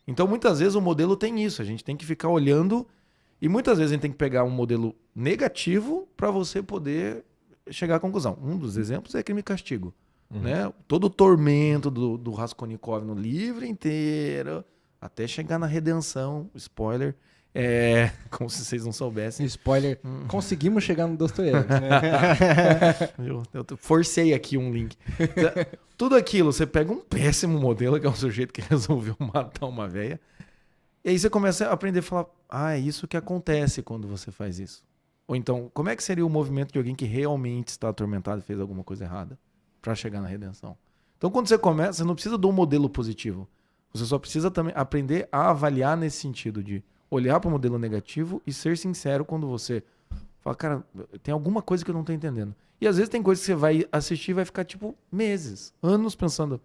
Então, muitas vezes, o modelo tem isso. A gente tem que ficar olhando e muitas vezes a gente tem que pegar um modelo negativo para você poder chegar à conclusão. Um dos exemplos é Crime e Castigo. Né? Todo o tormento do Raskolnikov no livro inteiro, até chegar na redenção, spoiler... como se vocês não soubessem. Spoiler, conseguimos chegar no Dostoiévski. Eu forcei aqui um link. Tudo aquilo, você pega um péssimo modelo, que é um sujeito que resolveu matar uma véia, e aí você começa a aprender a falar, é isso que acontece quando você faz isso. Ou então, como é que seria o movimento de alguém que realmente está atormentado e fez alguma coisa errada para chegar na redenção? Então, quando você começa, você não precisa de um modelo positivo. Você só precisa também aprender a avaliar nesse sentido de olhar para o modelo negativo e ser sincero quando você fala, cara, tem alguma coisa que eu não estou entendendo. E às vezes tem coisas que você vai assistir e vai ficar tipo meses, anos pensando,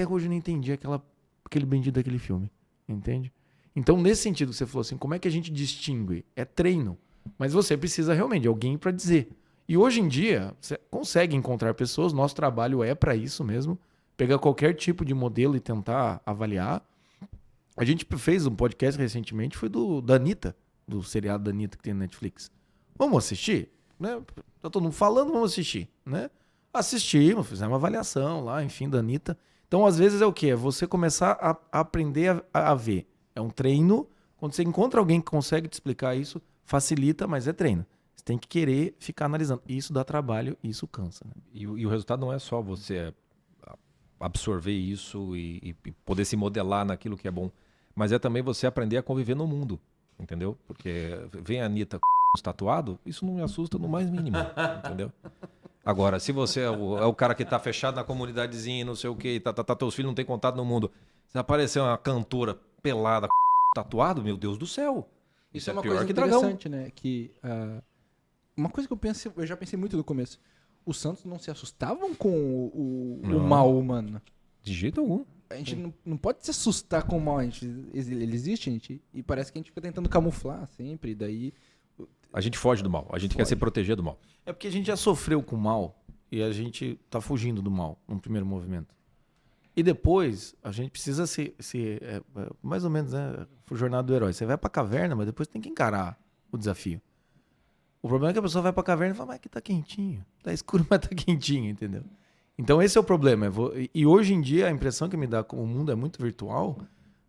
até hoje eu não entendi aquele bendito daquele filme. Entende? Então, nesse sentido que você falou assim, como é que a gente distingue? É treino. Mas você precisa realmente de alguém para dizer. E hoje em dia, você consegue encontrar pessoas, nosso trabalho é para isso mesmo, pegar qualquer tipo de modelo e tentar avaliar. A gente fez um podcast recentemente, foi da Anitta, do seriado da Anitta que tem na Netflix. Vamos assistir? Né? Tá todo mundo falando, vamos assistir. Né? Assistimos, fizemos uma avaliação lá, enfim, da Anitta. Então, às vezes é o quê? É você começar a aprender a ver. É um treino. Quando você encontra alguém que consegue te explicar isso, facilita, mas é treino. Você tem que querer ficar analisando. Isso dá trabalho e isso cansa. Né? E o resultado não é só você absorver isso e poder se modelar naquilo que é bom, mas é também você aprender a conviver no mundo, entendeu? Porque vem a Anitta tatuado, isso não me assusta no mais mínimo, entendeu? Agora, se você é o cara que tá fechado na comunidadezinha, não sei o que, teus filhos não têm contato no mundo, se aparecer uma cantora pelada tatuado, meu Deus do céu, isso é uma pior coisa que dragão. interessante, né? Que, uma coisa que eu já pensei muito no começo, os santos não se assustavam com o mal humano. De jeito algum. A gente não pode se assustar com o mal, ele existe, e parece que a gente fica tentando camuflar sempre, daí... A gente foge do mal, a gente quer se proteger do mal. É porque a gente já sofreu com o mal e a gente tá fugindo do mal no primeiro movimento. E depois a gente precisa mais ou menos, né, jornada do herói. Você vai pra caverna, mas depois tem que encarar o desafio. O problema é que a pessoa vai pra caverna e fala, mas aqui tá quentinho. Tá escuro, mas tá quentinho, entendeu? Então esse é o problema. E hoje em dia a impressão que me dá como o mundo é muito virtual,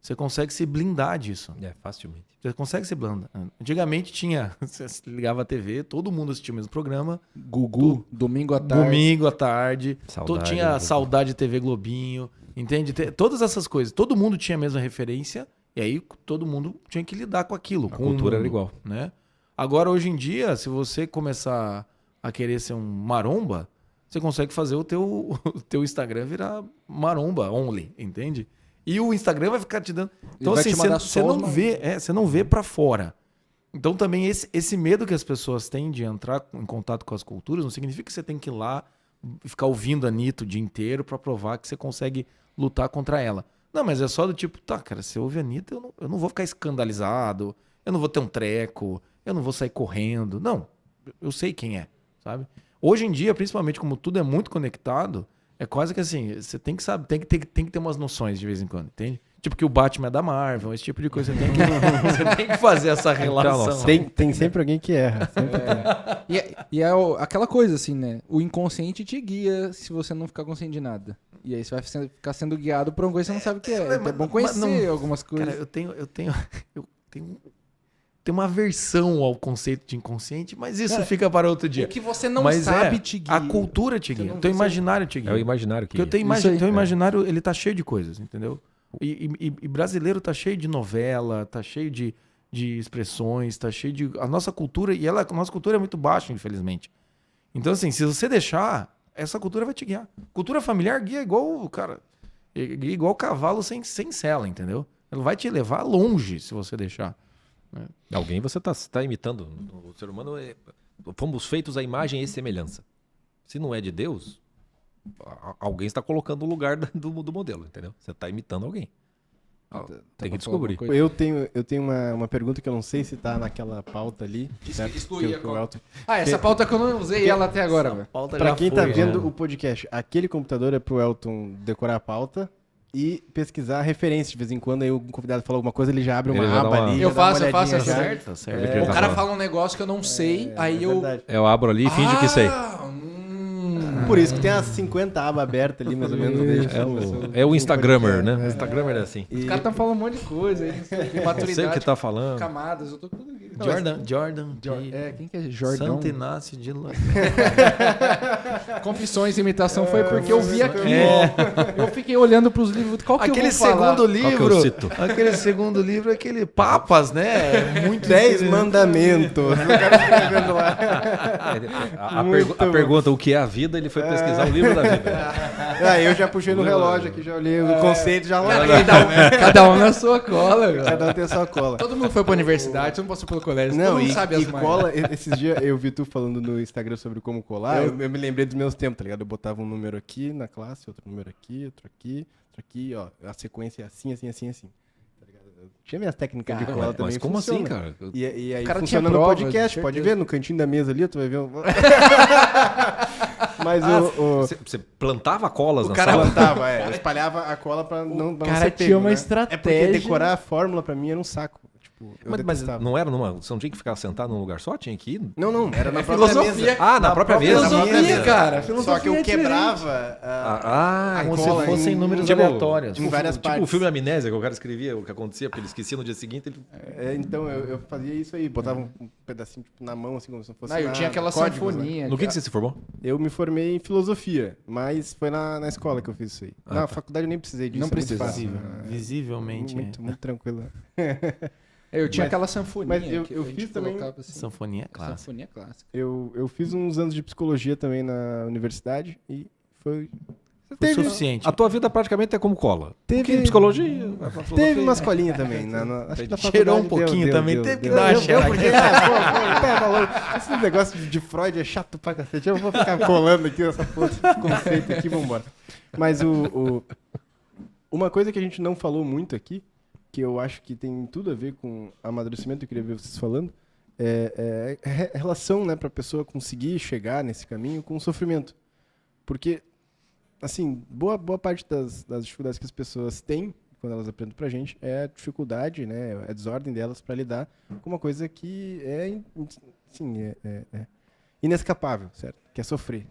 você consegue se blindar disso. Facilmente. Você consegue se blindar. Antigamente tinha, você ligava a TV, todo mundo assistia o mesmo programa. Gugu, domingo à tarde. Domingo à tarde. Saudade, Tinha né? Saudade TV Globinho, entende? Todas essas coisas. Todo mundo tinha a mesma referência e aí todo mundo tinha que lidar com aquilo. A cultura era igual. Né? Agora, hoje em dia, se você começar a querer ser um maromba, você consegue fazer o teu Instagram virar maromba only, entende? E o Instagram vai ficar te dando... Então, assim, você não vê pra fora. Então, também, esse medo que as pessoas têm de entrar em contato com as culturas não significa que você tem que ir lá e ficar ouvindo a Anitta o dia inteiro pra provar que você consegue lutar contra ela. Não, mas é só do tipo, tá, cara, você ouve a Anitta, eu não vou ficar escandalizado, eu não vou ter um treco, eu não vou sair correndo. Não, eu sei quem é, sabe? Hoje em dia, principalmente como tudo é muito conectado, é quase que assim, você tem que saber, tem que ter umas noções de vez em quando, entende? Tipo que o Batman é da Marvel, esse tipo de coisa. Você tem que fazer essa relação. Tem sempre alguém que erra. Sempre tem. E é aquela coisa assim, né? O inconsciente te guia se você não ficar consciente de nada. E aí você vai ficar sendo guiado por uma coisa que você não sabe o que é. É bom conhecer algumas coisas. Cara, eu tenho uma aversão ao conceito de inconsciente, mas isso fica para outro dia. O que você não sabe te guia. A cultura te guia. O teu imaginário te guia. É o imaginário que guia. Porque teu imaginário, ele tá cheio de coisas, entendeu? E brasileiro tá cheio de novela, tá cheio de expressões, tá cheio de... A nossa cultura, a nossa cultura é muito baixa, infelizmente. Então, assim, se você deixar, essa cultura vai te guiar. Cultura familiar guia igual, cara, igual cavalo sem sela, entendeu? Ela vai te levar longe se você deixar. Alguém você está imitando. O ser humano fomos feitos à imagem e semelhança. Se não é de Deus, alguém está colocando o lugar do modelo, entendeu? Você está imitando alguém. Tem que descobrir. Eu tenho uma pergunta que eu não sei se está naquela pauta ali. Essa pauta que eu não usei ela até agora, velho. Para quem está vendo o podcast, aquele computador é pro Elton decorar a pauta e pesquisar referência. De vez em quando aí o convidado fala alguma coisa, ele já abre uma aba ali. Eu faço assim. certo. O cara fala um negócio que eu não sei, aí eu... Eu abro ali e finge que sei. Por isso que tem as 50 abas abertas ali, mais ou menos. É o Instagrammer, né? O Instagrammer é assim. Os caras estão falando um monte de coisa aí. Maturidade. Não sei o que tá falando. Camadas, eu tô tudo aqui. Jordan. Quem que é Jordão? Santo Inácio de Loyola. Confissões e imitação foi porque eu vi aqui. Eu fiquei olhando pros livros. Qual que aquele eu vou falar? Qual que eu cito? Aquele segundo livro, aquele Papas, né? Muito 10 mandamentos. A pergunta, o que é a vida, ele foi pesquisar o livro da vida. Eu já puxei no relógio aqui, já olhei o conceito, já larguei. Cada um na sua cola. Cada um tem a sua cola. Todo mundo foi pra universidade, todo mundo passou pelo colégio. Todo Não, mundo e, sabe as e manhas. cola, esses dias eu vi tu falando no Instagram sobre como colar, eu me lembrei dos meus tempos, tá ligado? Eu botava um número aqui na classe, outro número aqui, outro aqui, ó, a sequência é assim, assim, assim, assim. Tá ligado? Eu tinha minhas técnicas de Cara, cola também. Mas como funciona. assim, cara? E aí O cara funciona tinha no prova, podcast, de pode certeza. ver, no cantinho da mesa ali, tu vai ver. Mas Você plantava colas O na cara sala? plantava, eu espalhava a cola pra não cara ser tinha pego, uma né? estratégia. É porque decorar a fórmula pra mim era um saco. Tipo, eu Mas detestava. não era numa. Você não tinha que ficar sentado num lugar só? Tinha que ir? Não, era na própria filosofia. mesa. Ah, na própria mesa. Filosofia, cara. Só Filosofia que eu é diferente. quebrava a Como cola se fossem em- números tipo, aleatórios. em várias Tipo o partes. filme Amnésia, que o cara escrevia o que acontecia, porque ele esquecia no dia seguinte. Ele... Então eu fazia isso aí, botava um pedacinho tipo, na mão, assim, como se não fosse Não, eu nada, tinha aquela códigos, né? sanfoninha. No que você se formou? Eu me formei em filosofia, mas foi na escola que eu fiz isso aí. Ah, Na tá. faculdade eu nem precisei disso. Não é muito precisava. fácil. Visivelmente. Muito tranquilo. Eu tinha Mas- aquela sanfoninha. mas eu que a gente fiz também- colocava assim. Sanfonia é clássica. Sanfonia clássica. Eu fiz uns anos de psicologia também na universidade e foi... Foi suficiente. A tua vida praticamente é como cola. Teve- Teve psicologia. a filosofia. Teve umas colinhas também. Acho que na Cheirou um faculdade pouquinho deu, também, deu, teve que deu. dar uma Deu, cheirada. porque, tá maluco. Esse negócio de Freud é chato pra cacete. Eu vou ficar colando aqui essa porra, esse conceito aqui, vambora. Mas uma coisa que a gente não falou muito aqui, que eu acho que tem tudo a ver com amadurecimento, eu queria ver vocês falando, é a relação, né, pra pessoa conseguir chegar nesse caminho com o sofrimento. Porque, assim, boa parte das dificuldades que as pessoas têm quando elas aprendem pra gente é a dificuldade, né, a desordem delas pra lidar com uma coisa que assim, inescapável, certo? Que é sofrer.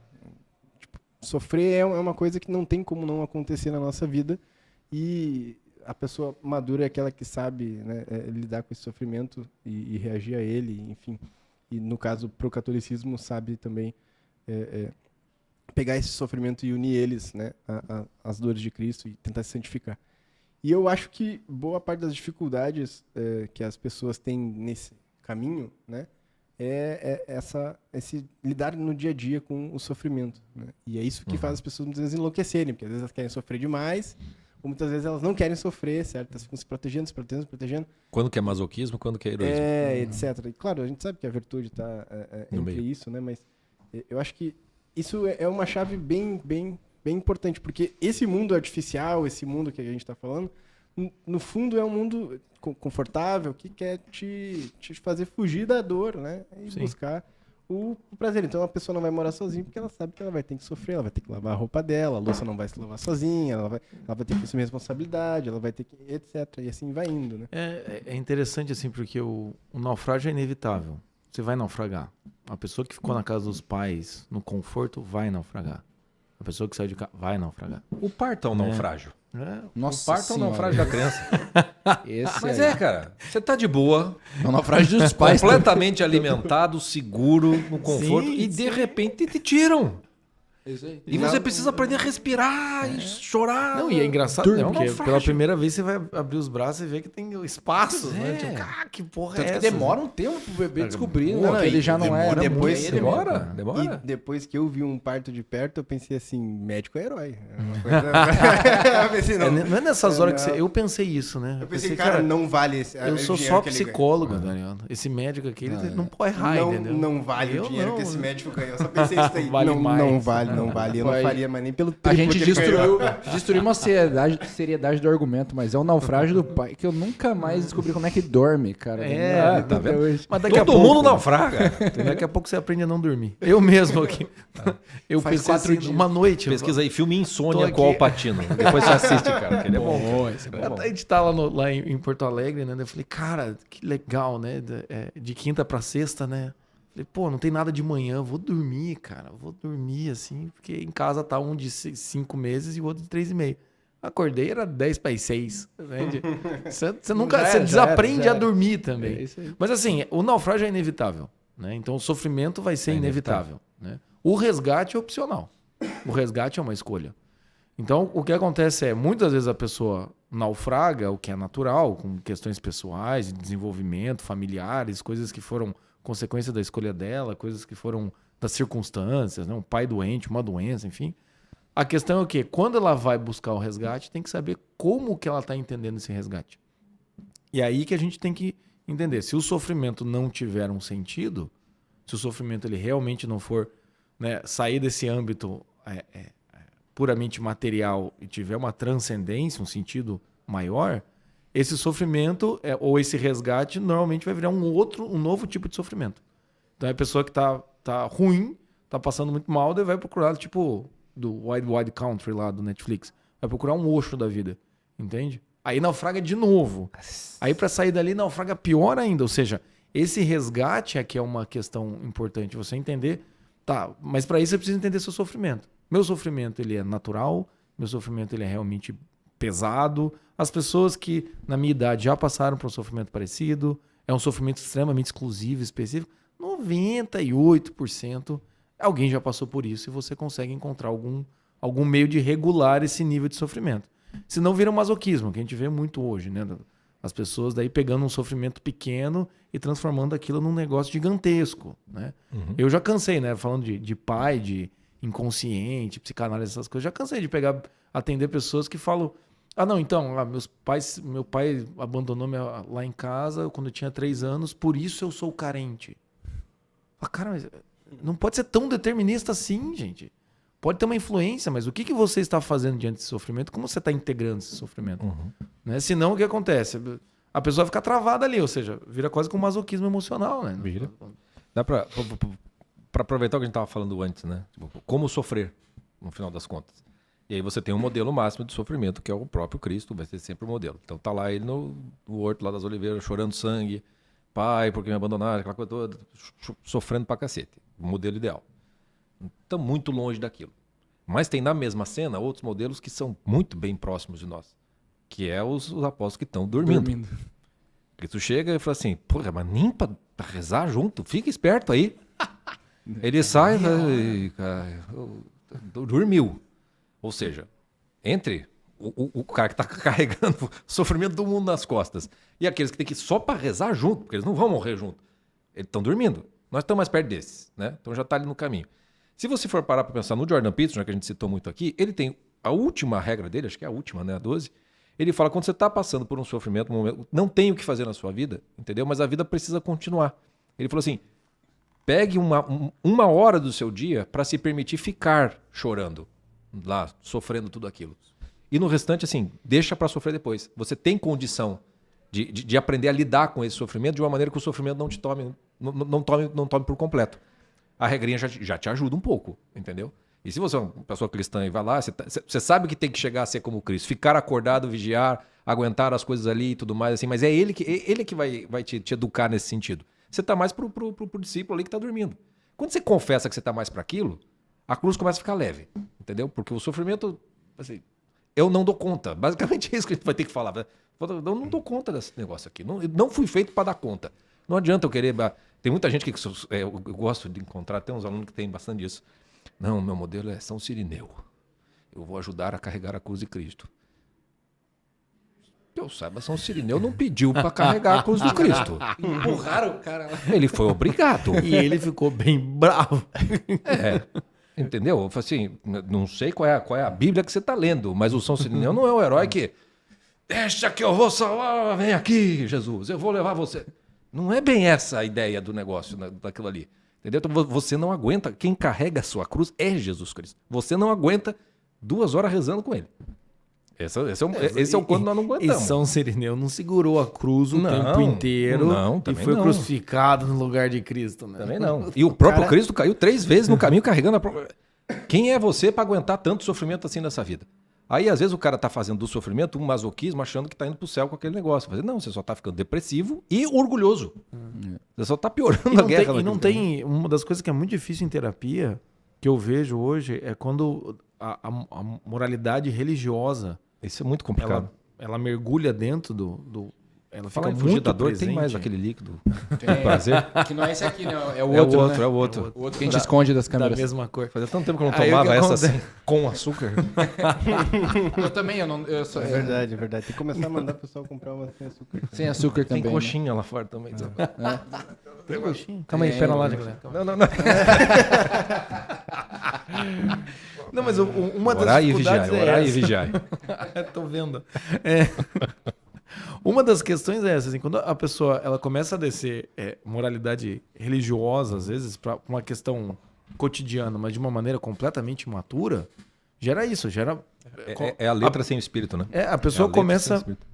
Tipo, sofrer é uma coisa que não tem como não acontecer na nossa vida e a pessoa madura é aquela que sabe, né, lidar com esse sofrimento e reagir a ele, enfim. E no caso pro catolicismo sabe também pegar esse sofrimento e unir eles, né, às dores de Cristo e tentar se santificar. E eu acho que boa parte das dificuldades que as pessoas têm nesse caminho, né, esse lidar no dia a dia com o sofrimento, né? E é isso que faz as pessoas muitas vezes enlouquecerem, porque às vezes elas querem sofrer demais, ou muitas vezes elas não querem sofrer, certo? Elas ficam se protegendo. Quando que é masoquismo, quando que é heroísmo. Etc. E claro, a gente sabe que a virtude está No entre meio. isso, né? Mas eu acho que isso é uma chave bem importante, porque esse mundo artificial, esse mundo que a gente está falando, no fundo é um mundo confortável que quer te fazer fugir da dor, né? E Sim. buscar o prazer. Então a pessoa não vai morar sozinha porque ela sabe que ela vai ter que sofrer, ela vai ter que lavar a roupa dela, a louça não vai se lavar sozinha, ela vai ter que assumir responsabilidade, ela vai ter que, etc. E assim vai indo, né? É interessante assim, porque o naufrágio é inevitável. Você vai naufragar. A pessoa que ficou na casa dos pais, no conforto, vai naufragar. A pessoa que saiu de casa vai naufragar. O parto é um naufrágio. Nossa O parto é um Senhora. naufrágio da criança. Esse Mas aí. cara. Você tá de boa, É o naufrágio dos pais. completamente alimentado, seguro, no conforto, Sim, e de repente te tiram. Isso aí. E você precisa aprender a respirar e chorar. Não, e é engraçado, né? É um Porque naufrágio. pela primeira vez você vai abrir os braços e ver que tem espaço, né? É. Tipo, que porra Tanto é que essa? demora um tempo pro bebê descobrir Não, né, que ele já não demora era. depois- muito- Demora, E demora. depois que eu vi um parto de perto, eu pensei assim, médico é herói. É uma coisa... eu pensei, Não é nessas horas que não. você... Eu pensei isso, né? Eu pensei, cara, não vale esse eu o sou dinheiro só que ele ganha. psicólogo, Daniel. Esse médico aqui, ele não pode errar, entendeu? Não vale Eu o dinheiro não, que esse né? médico ganha. Eu só pensei isso aí. Vale não, mais. não vale. Eu não Vai. faria, mas nem pelo A triplo gente que ele ganhou. destruiu uma seriedade do argumento, mas é o naufrágio do pai que eu nunca mais descobri como é que dorme, cara. É, tá vendo? Hoje. Mas daqui a Todo pouco, mundo naufraga. Daqui a pouco você aprende a não dormir. Eu mesmo aqui. Eu Faz pensei 4 assim, dias. uma noite. Pesquisa aí, filme Tô Insônia aqui. com o Alpatino. Depois você assiste, cara, que ele é bom. A gente tá lá em Porto Alegre, né? Eu falei, cara, que legal, né? De quinta pra sexta, né? Falei, pô, não tem nada de manhã, vou dormir, cara. Vou dormir, assim, porque em casa tá um de 5 meses e o outro de 3,5. Acordei, era 10 para 6. Você nunca. Já Você era, desaprende já a era. dormir também. É isso aí. Mas assim, o naufrágio é inevitável, né? Então o sofrimento vai ser É inevitável, né? O resgate é opcional. O resgate é uma escolha. Então, o que acontece é, muitas vezes a pessoa naufraga, o que é natural, com questões pessoais, de desenvolvimento, familiares, coisas que foram consequência da escolha dela, coisas que foram das circunstâncias, né? Um pai doente, uma doença, enfim. A questão é o quê? Quando ela vai buscar o resgate, tem que saber como que ela está entendendo esse resgate. E aí que a gente tem que entender. Se o sofrimento não tiver um sentido, se o sofrimento ele realmente não for, né, sair desse âmbito puramente material e tiver uma transcendência, um sentido maior, esse sofrimento ou esse resgate normalmente vai virar um novo tipo de sofrimento. Então é a pessoa que tá ruim, tá passando muito mal, daí vai procurar, tipo, do Wild Wild Country lá do Netflix. Vai procurar um Osho da vida, entende? Aí naufraga de novo. Aí para sair dali naufraga pior ainda. Ou seja, esse resgate é que é uma questão importante. Você entender, tá, mas para isso você precisa entender seu sofrimento. Meu sofrimento ele é natural, meu sofrimento ele é realmente pesado. As pessoas que na minha idade já passaram por um sofrimento parecido, é um sofrimento extremamente exclusivo, específico. 98% alguém já passou por isso e você consegue encontrar algum meio de regular esse nível de sofrimento. Senão vira um masoquismo, que a gente vê muito hoje, né? As pessoas daí pegando um sofrimento pequeno e transformando aquilo num negócio gigantesco, né? Uhum. Eu já cansei, né? Falando de pai, de inconsciente, psicanálise, essas coisas. Já cansei de atender pessoas que falam: não, então, meu pai abandonou lá em casa quando eu tinha 3 anos, por isso eu sou carente. Cara, mas não pode ser tão determinista assim, gente. Pode ter uma influência, mas o que você está fazendo diante desse sofrimento? Como você está integrando esse sofrimento? Uhum. Né? Senão, o que acontece? A pessoa fica travada ali, ou seja, vira quase que um masoquismo emocional, né? Vira. Dá para aproveitar o que a gente estava falando antes, né? Como sofrer, no final das contas. E aí você tem um modelo máximo de sofrimento, que é o próprio Cristo, vai ser sempre o modelo. Então tá lá ele no horto lá das oliveiras, chorando sangue. Pai, porque me abandonaram, aquela coisa toda, sofrendo pra cacete. O modelo ideal. Estamos muito longe daquilo. Mas tem na mesma cena outros modelos que são muito bem próximos de nós. Que é os apóstolos que estão dormindo. Porque tu chega e fala assim, porra, mas nem pra rezar junto? Fica esperto aí. Ele sai e dormiu. Ou seja, entre o cara que está carregando o sofrimento do mundo nas costas e aqueles que tem que ir só para rezar junto, porque eles não vão morrer junto. Eles estão dormindo. Nós estamos mais perto desses, né? Então já está ali no caminho. Se você for parar para pensar no Jordan Peterson, que a gente citou muito aqui, ele tem a última regra dele, acho que é a última, né? A 12. Ele fala, quando você está passando por um sofrimento, um momento, não tem o que fazer na sua vida, entendeu? Mas a vida precisa continuar. Ele falou assim, pegue uma hora do seu dia para se permitir ficar chorando lá, sofrendo tudo aquilo. E no restante, assim, deixa para sofrer depois. Você tem condição de aprender a lidar com esse sofrimento de uma maneira que o sofrimento não te tome, não tome por completo. A regrinha já te ajuda um pouco, entendeu? E se você é uma pessoa cristã e vai lá, você sabe que tem que chegar a ser como Cristo, ficar acordado, vigiar, aguentar as coisas ali e tudo mais, assim, mas é ele que vai te educar nesse sentido. Você está mais pro discípulo ali que está dormindo. Quando você confessa que você está mais para aquilo, a cruz começa a ficar leve, entendeu? Porque o sofrimento, assim, eu não dou conta. Basicamente é isso que a gente vai ter que falar. Eu não dou conta desse negócio aqui. Não fui feito para dar conta. Não adianta eu querer... Tem muita gente que eu gosto de encontrar, tem uns alunos que tem bastante disso. Não, meu modelo é São Cirineu. Eu vou ajudar a carregar a cruz de Cristo. Que eu saiba, São Cirineu não pediu para carregar a cruz de Cristo. Empurraram o cara lá. Ele foi obrigado. E ele ficou bem bravo. Entendeu? Eu falei assim, não sei qual é a Bíblia que você está lendo, mas o São Cirineu não é o herói que... Deixa que eu vou salvar, vem aqui, Jesus, eu vou levar você. Não é bem essa a ideia do negócio, daquilo ali. Entendeu? Então você não aguenta, quem carrega a sua cruz é Jesus Cristo. Você não aguenta 2 horas rezando com ele. Esse é o quando nós não aguentamos. E São Cirineu não segurou a cruz o tempo inteiro e foi crucificado no lugar de Cristo. Né? Também não. E o próprio Cristo caiu 3 vezes no caminho carregando a própria... Quem é você para aguentar tanto sofrimento assim nessa vida? Aí, às vezes, o cara tá fazendo do sofrimento um masoquismo, achando que tá indo pro céu com aquele negócio. Não, você só tá ficando depressivo e orgulhoso. Você só tá piorando a guerra. E não tem... Uma das coisas que é muito difícil em terapia, que eu vejo hoje, é quando a moralidade religiosa... Isso é muito complicado. Ela mergulha dentro do ela fica muito fugir da dor, presente. Tem mais aquele líquido. Tem prazer. Que não é esse aqui, né? É o outro, né? É o outro. O outro que a gente esconde das câmeras. Da mesma cor. Fazia tanto tempo que eu não tomava essa assim, com açúcar. Eu também, É verdade. Tem que começar a mandar o pessoal comprar uma sem açúcar. Sem açúcar também. Tem coxinha lá fora também. Tem coxinha? Calma aí, espera lá, galera. Não. Não, mas uma das orar dificuldades orar e vigiar. Tô vendo. Uma das questões é essa, assim, quando a pessoa ela começa a descer moralidade religiosa, às vezes, para uma questão cotidiana, mas de uma maneira completamente imatura, gera isso, gera... É a letra sem o espírito, né? A pessoa É a letra sem o começa... espírito.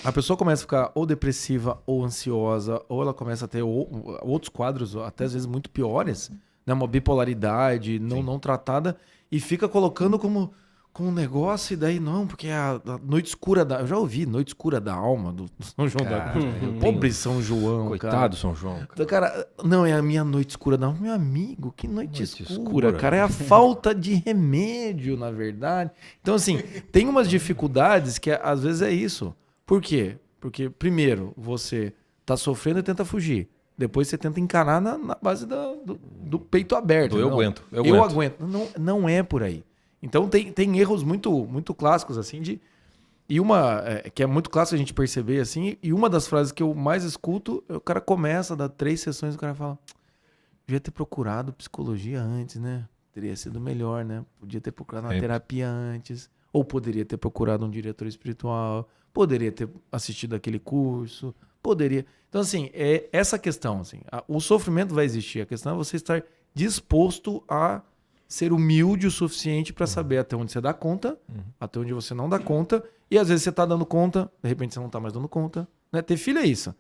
A pessoa começa a ficar ou depressiva, ou ansiosa, ou ela começa a ter outros quadros, até às vezes muito piores, né? Uma bipolaridade não tratada, e fica colocando como um negócio, e daí não, porque é a noite escura da... Eu já ouvi Noite Escura da Alma, do São João Cara, da... Pobre São João, Coitado, São João. Cara. Então, cara, não, é a minha noite escura. Não, meu amigo, que noite escura, escura. cara. É a falta de remédio, na verdade. Então, assim, tem umas dificuldades que às vezes é isso. Por quê? Porque, primeiro, você tá sofrendo e tenta fugir. Depois você tenta encarar na base do peito aberto. Eu Não, aguento. Eu aguento. Não é por aí. Então, tem erros muito, muito clássicos, assim, de... E uma que é muito clássico a gente perceber, assim, e uma das frases que eu mais escuto, o cara começa a dar 3 sessões e o cara fala: devia ter procurado psicologia antes, né? Teria sido melhor, né? Podia ter procurado uma Sempre. terapia antes. Ou poderia ter procurado um diretor espiritual. Poderia ter assistido aquele curso. Poderia... Então, assim, é essa questão, assim. O sofrimento vai existir. A questão é você estar disposto a ser humilde o suficiente para saber até onde você dá conta, até onde você não dá conta, e às vezes você tá dando conta, de repente você não tá mais dando conta. Né? Ter filho é isso.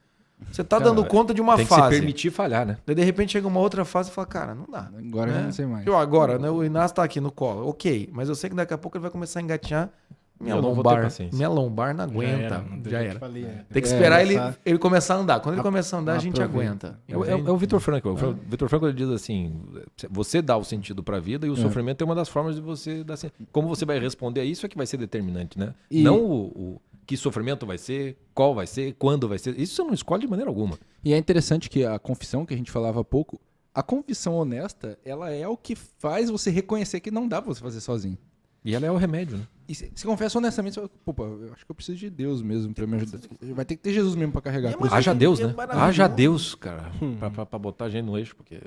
Você tá dando conta de uma Tem que fase. se permitir falhar, né? Daí, de repente chega uma outra fase e fala, cara, não dá. Agora eu né? já não sei mais. Tipo, agora, né, o Inácio tá aqui no colo. Ok, mas eu sei que daqui a pouco ele vai começar a engatinhar. Minha Eu não vou ter lombar, paciência. minha lombar não aguenta. Já era. Falei, né? Tem que esperar Começar- ele começar a andar. Quando ele começar a andar, a gente aproveita. aguenta. É o Vitor Frankl. O Vitor Frankl ele diz assim: você dá o sentido para a vida e o sofrimento é uma das formas de você dar sentido. Como você vai responder a isso é que vai ser determinante, né? E- Não o que sofrimento vai ser, qual vai ser, quando vai ser. Isso você não escolhe de maneira alguma. E é interessante que a confissão que a gente falava há pouco, a confissão honesta, ela é o que faz você reconhecer que não dá pra você fazer sozinho. E ela é o remédio, né? E se confessa honestamente, você fala, pô, eu acho que eu preciso de Deus mesmo pra me ajudar. Vai ter que ter Jesus mesmo pra carregar. Por isso Haja Deus, né? maravilhoso. Haja Deus, cara, pra botar a gente no eixo, porque...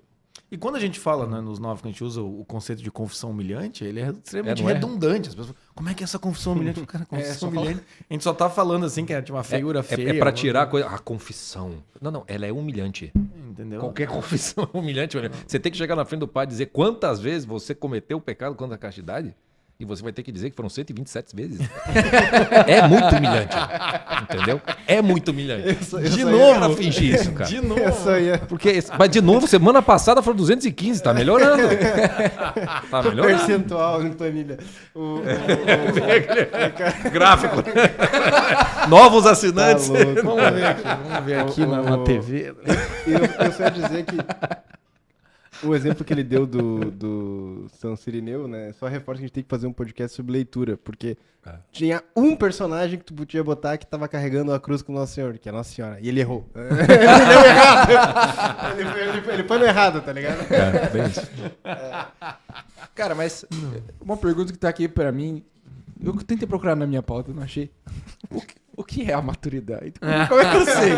E quando a gente fala, né, nos novos, que a gente usa o conceito de confissão humilhante, ele é extremamente não é? redundante. As pessoas falam, como é que é essa confissão humilhante? Cara, confissão só fala- humilhante. A gente só tá falando assim que é tipo uma feiura feia. É pra uma- tirar a coisa... A confissão. Não, ela é humilhante. Entendeu? Qualquer confissão é humilhante. Você tem que chegar na frente do pai e dizer quantas vezes você cometeu o pecado contra a castidade e você vai ter que dizer que foram 127 vezes. É muito humilhante. Entendeu? É muito humilhante. De novo. Pra fingir isso, cara. De novo. Essa aí é Mas de novo, semana passada foram 215, tá melhorando. Tá o melhorando. percentual, Antonilha. Gráfico. Novos Tá assinantes. louco. Vamos ver aqui na TV. Eu só ia dizer que o exemplo que ele deu do São Cirineu, né? Só reforça que a gente tem que fazer um podcast sobre leitura, porque tinha um personagem que tu podia botar que tava carregando a cruz com o Nosso Senhor, que é Nossa Senhora, e ele errou. Ele deu errado. Ele foi no errado, tá ligado? É, bem isso. Cara, mas uma pergunta que tá aqui pra mim, eu tentei procurar na minha pauta, não achei. O que é a maturidade? Como é que eu sei?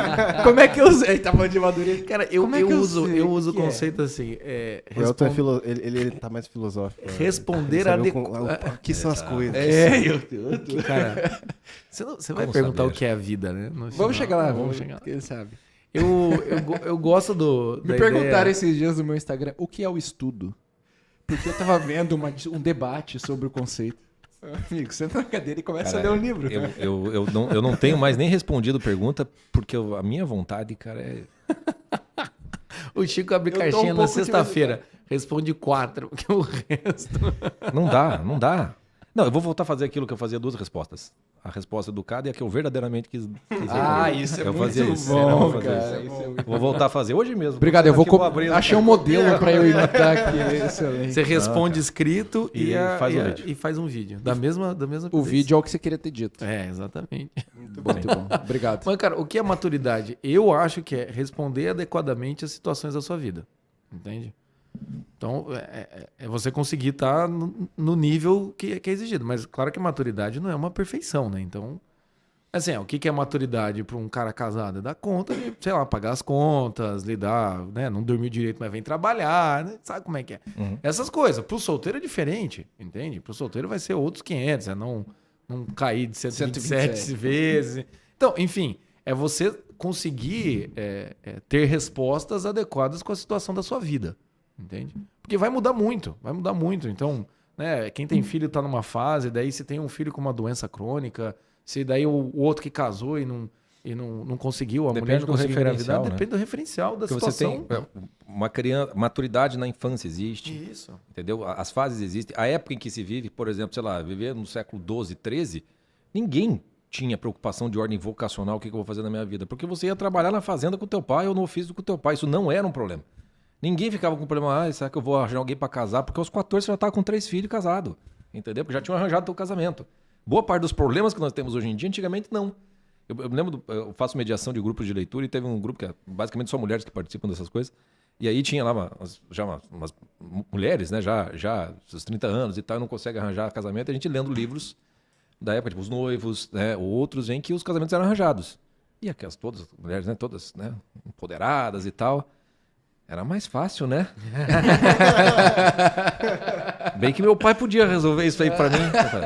Como é que eu sei? Tá falando de maturidade. Cara, Como é que eu uso sei o que é? conceito assim. O Elton ele tá mais filosófico. né? Responder Ele sabe o que são as coisas. Cara, você vai Como perguntar saber? o que é a vida, né? No final. Vamos chegar lá, Vamos chegar lá. Quem sabe? Eu gosto Me da perguntaram ideia... esses dias no meu Instagram o que é o estudo. Porque eu tava vendo um debate sobre o conceito. Amigo, senta na cadeira e começa Cara, a ler um livro. eu não tenho mais nem respondido pergunta, porque a minha vontade, cara, é... O Chico abre Eu tô um caixinha na pouco sexta-feira. Responde 4, porque o resto... Não dá. Não, eu vou voltar a fazer aquilo que eu fazia 2 respostas. A resposta educada e a que eu verdadeamente quis Isso é eu muito fazia isso. bom, Eu vou fazer cara. isso. Isso é muito Vou voltar a fazer hoje mesmo. Obrigado, eu vou abrir o- achei um modelo pra eu imitar aqui. Excelente. Você responde escrito E faz um vídeo. e faz um vídeo. Da mesma O vídeo é o que você queria ter dito. É, exatamente. Muito bom. Obrigado. Mas, cara, o que é maturidade? Eu acho que é responder adequadamente às situações da sua vida. Entende? Então, é você conseguir estar no nível que é exigido. Mas, claro que maturidade não é uma perfeição, né? Então, assim, o que é maturidade para um cara casado? É dar conta de, sei lá, pagar as contas, lidar, né? Não dormir direito, mas vem trabalhar, né? Sabe como é que é? Uhum. Essas coisas. Pro solteiro é diferente, entende? Pro solteiro vai ser outros 500, é não cair de 127 vezes. Então, enfim, É você conseguir ter respostas adequadas com a situação da sua vida. Entende? Porque vai mudar muito. Então, né, quem tem filho tá numa fase, daí se tem um filho com uma doença crônica, se daí o outro que casou e não conseguiu, a Depende mulher não do conseguiu engravidar, referencial, né? depende do referencial da Porque situação. você tem uma criança, maturidade na infância existe, Isso. entendeu? As fases existem. A época em que se vive, por exemplo, sei lá, viver no século XII, XIII, ninguém tinha preocupação de ordem vocacional, o que eu vou fazer na minha vida. Porque você ia trabalhar na fazenda com o teu pai ou no ofício com o teu pai. Isso não era um problema. Ninguém ficava com problema, será que eu vou arranjar alguém para casar? Porque aos 14 você já estava com 3 filhos casado, entendeu? Porque já tinham arranjado o teu casamento. Boa parte dos problemas que nós temos hoje em dia, antigamente não. Eu me lembro, eu faço mediação de grupos de leitura e teve um grupo que é basicamente só mulheres que participam dessas coisas. E aí tinha lá umas mulheres, né, já seus 30 anos e tal, e não conseguem arranjar casamento. E a gente lendo livros da época, tipo Os Noivos, né, ou outros em que os casamentos eram arranjados. E aquelas todas, mulheres, né, todas, né, empoderadas e tal. Era mais fácil, né? Bem que meu pai podia resolver isso aí pra mim.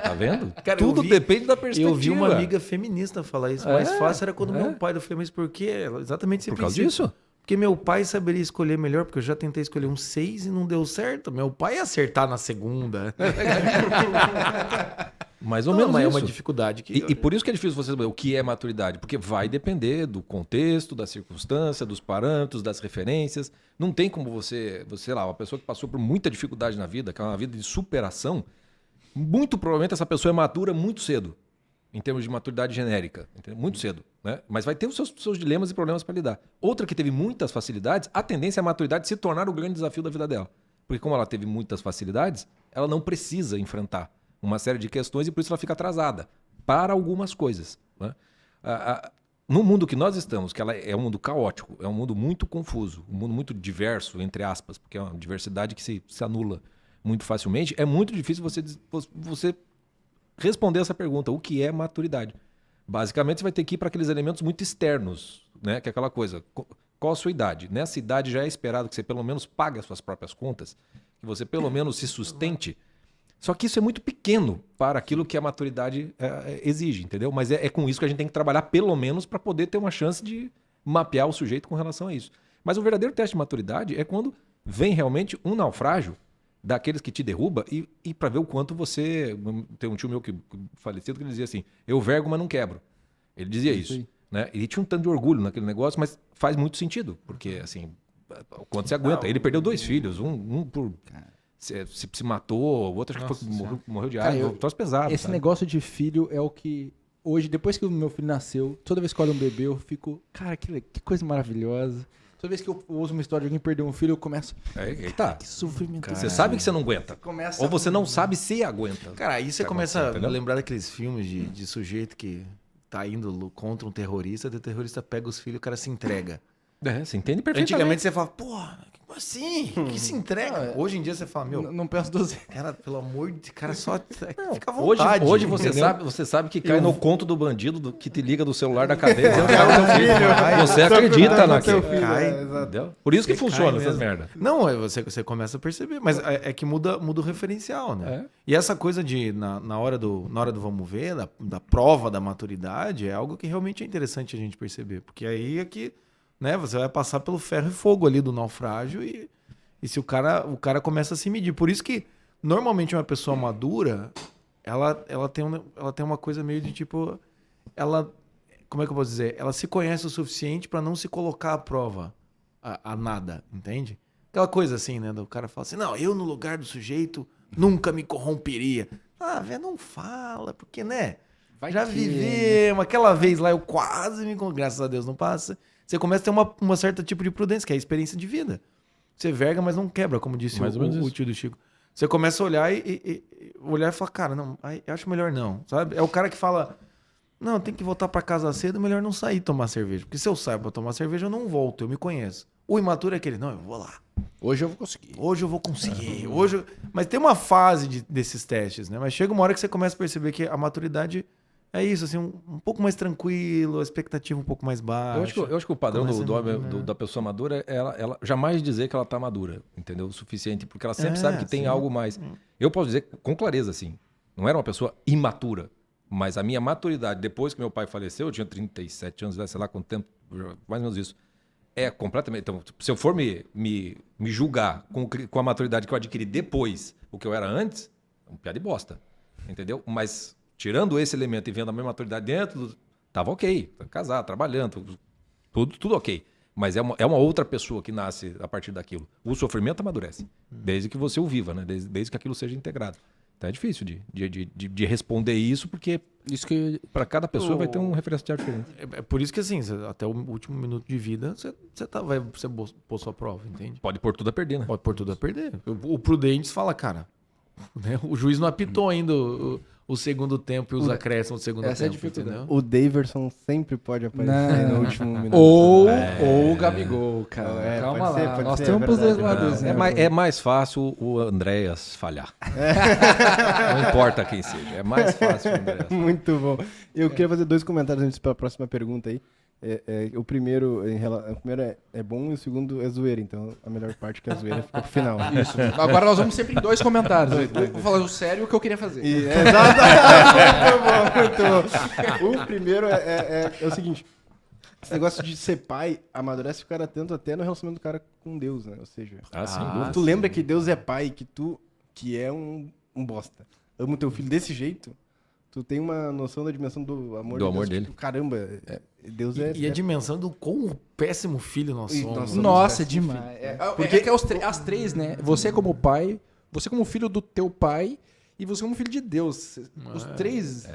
Tá vendo? Cara, Tudo depende da perspectiva. Eu vi uma amiga feminista falar isso. Mais fácil era quando meu pai... Eu falei, mas por quê? Exatamente esse Por causa princípio. disso? Porque meu pai saberia escolher melhor, porque eu já tentei escolher um 6 e não deu certo. Meu pai ia acertar na segunda. Mais ou Não, menos mas é isso. uma dificuldade que... E por isso que é difícil você saber o que é maturidade. Porque vai depender do contexto, da circunstância, dos parâmetros, das referências. Não tem como você, sei lá, uma pessoa que passou por muita dificuldade na vida, que é uma vida de superação, muito provavelmente essa pessoa é madura muito cedo, em termos de maturidade genérica. Entendeu? Muito cedo. Né? Mas vai ter os seus dilemas e problemas para lidar. Outra que teve muitas facilidades, a tendência é a maturidade se tornar o grande desafio da vida dela. Porque como ela teve muitas facilidades, ela não precisa enfrentar uma série de questões e por isso ela fica atrasada para algumas coisas. Né? No mundo que nós estamos, que ela é um mundo caótico, é um mundo muito confuso, um mundo muito diverso, entre aspas, porque é uma diversidade que se anula muito facilmente, é muito difícil você responder essa pergunta, o que é maturidade? Basicamente, você vai ter que ir para aqueles elementos muito externos, né? Que é aquela coisa, qual a sua idade? Nessa idade já é esperado que você pelo menos pague as suas próprias contas, que você pelo menos se sustente. Só que isso é muito pequeno para aquilo que a maturidade exige, entendeu? Mas é com isso que a gente tem que trabalhar pelo menos para poder ter uma chance de mapear o sujeito com relação a isso. Mas o verdadeiro teste de maturidade é quando vem realmente um naufrágio daqueles que te derruba e para ver o quanto você... Tem um tio meu que falecido que ele dizia assim, eu vergo, mas não quebro. Ele dizia isso. Né? Ele tinha um tanto de orgulho naquele negócio, mas faz muito sentido, porque assim, o quanto você aguenta. Ele perdeu 2 filhos, um por... Se matou, o outro acho que morreu de raiva, troço pesado. Esse negócio de filho é o que... Hoje, depois que o meu filho nasceu, toda vez que eu olho um bebê, eu fico... Cara, que coisa maravilhosa. Toda vez que eu ouço uma história de alguém perder um filho, eu começo... Tá. Que sofrimento. Cara, você sabe que você não aguenta. Ou você não sabe se aguenta. Cara, aí você começa entendeu? a lembrar daqueles filmes de sujeito que tá indo contra um terrorista, o terrorista pega os filhos e o cara se entrega. Você entende perfeitamente. Antigamente você fala, porra, como assim? Que se entrega? Hoje em dia você fala, meu, Não penso 12 vezes. cara, pelo amor de cara, só fica à Hoje vontade. você sabe que cai no conto do bandido que te liga do celular da cadeia. Você acredita naquilo. Cai. Entendeu? Por isso que Você funciona cai essas mesmo. merda. Não, você começa a perceber, mas é que muda o referencial, né? E essa coisa de, na hora do vamos ver, da prova da maturidade, é algo que realmente é interessante a gente perceber. Porque aí é que, né, você vai passar pelo ferro e fogo ali do naufrágio e se o cara começa a se medir. Por isso que, normalmente, uma pessoa madura, ela tem uma coisa meio de tipo... Como é que eu posso dizer? Ela se conhece o suficiente para não se colocar à prova a nada, entende? Aquela coisa assim, né? O cara fala assim, não, eu no lugar do sujeito nunca me corromperia. Ah, velho, não fala, porque, né? Já vivemos. Aquela vez lá eu quase graças a Deus não passa. Você começa a ter uma certa tipo de prudência, que é a experiência de vida. Você verga, mas não quebra, como disse o tio do Chico. Você começa a olhar e falar, cara, não, eu acho melhor não, sabe? É o cara que fala, não, tem que voltar pra casa cedo, melhor não sair tomar cerveja. Porque se eu saio pra tomar cerveja, eu não volto, eu me conheço. O imaturo é aquele, não, eu vou lá. Hoje eu vou conseguir. Hoje eu vou conseguir. Mas tem uma fase desses testes, né? Mas chega uma hora que você começa a perceber que a maturidade... É isso, assim, um pouco mais tranquilo, a expectativa um pouco mais baixa. Eu acho que o padrão Começa da pessoa madura é ela jamais dizer que ela está madura, entendeu? O suficiente, porque ela sempre sabe que tem algo mais. Eu posso dizer com clareza, assim, não era uma pessoa imatura, Mas a minha maturidade, depois que meu pai faleceu, eu tinha 37 anos, sei lá quanto tempo, mais ou menos isso. É completamente. Então, se eu for me julgar com a maturidade que eu adquiri depois, o que eu era antes, é um piada de bosta. Entendeu? Mas, tirando esse elemento e vendo a minha maturidade dentro, tava ok. Casado, trabalhando, tudo ok. Mas é uma outra pessoa que nasce a partir daquilo. O sofrimento amadurece. Desde que você o viva, né? Desde que aquilo seja integrado. Então é difícil de responder isso, porque para cada pessoa vai ter um referencial diferente. É por isso que, assim, até o último minuto de vida, vai pôr sua prova, entende? Pode pôr tudo a perder, né? Pode pôr tudo a perder. O Prudentes fala, cara, né, o juiz não apitou ainda o segundo tempo e os acréscimos do segundo Essa é a tempo, dificuldade. entendeu? O Daverson sempre pode aparecer no último minuto. Ou o Gabigol, cara. Calma pode lá. ser, Nós é temos pros dois verdade, lados. não. né? É mais fácil o Andréas falhar. Não importa quem seja. É mais fácil o Andréas. Muito bom. Eu queria fazer 2 comentários antes para a próxima pergunta aí. O primeiro, é bom e o segundo é zoeira. Então a melhor parte que é a zoeira fica pro final. Isso. Agora nós vamos sempre em 2 comentários. Vou falar o sério o que eu queria fazer. Exato. Muito bom. O primeiro é o seguinte. Esse negócio de ser pai amadurece o cara tanto até no relacionamento do cara com Deus, né? Ou seja, tu lembra que Deus é pai, que é um bosta. Ama o teu filho desse jeito, tu tem uma noção da dimensão do amor, Do amor Deus, dele. tipo, caramba, Deus é... E a dimensão do quão péssimo filho nós E somos. nós somos Nossa, péssimo demais. filho. Porque as 3, né? Você como pai, você como filho do teu pai e você como filho de Deus. Os 3...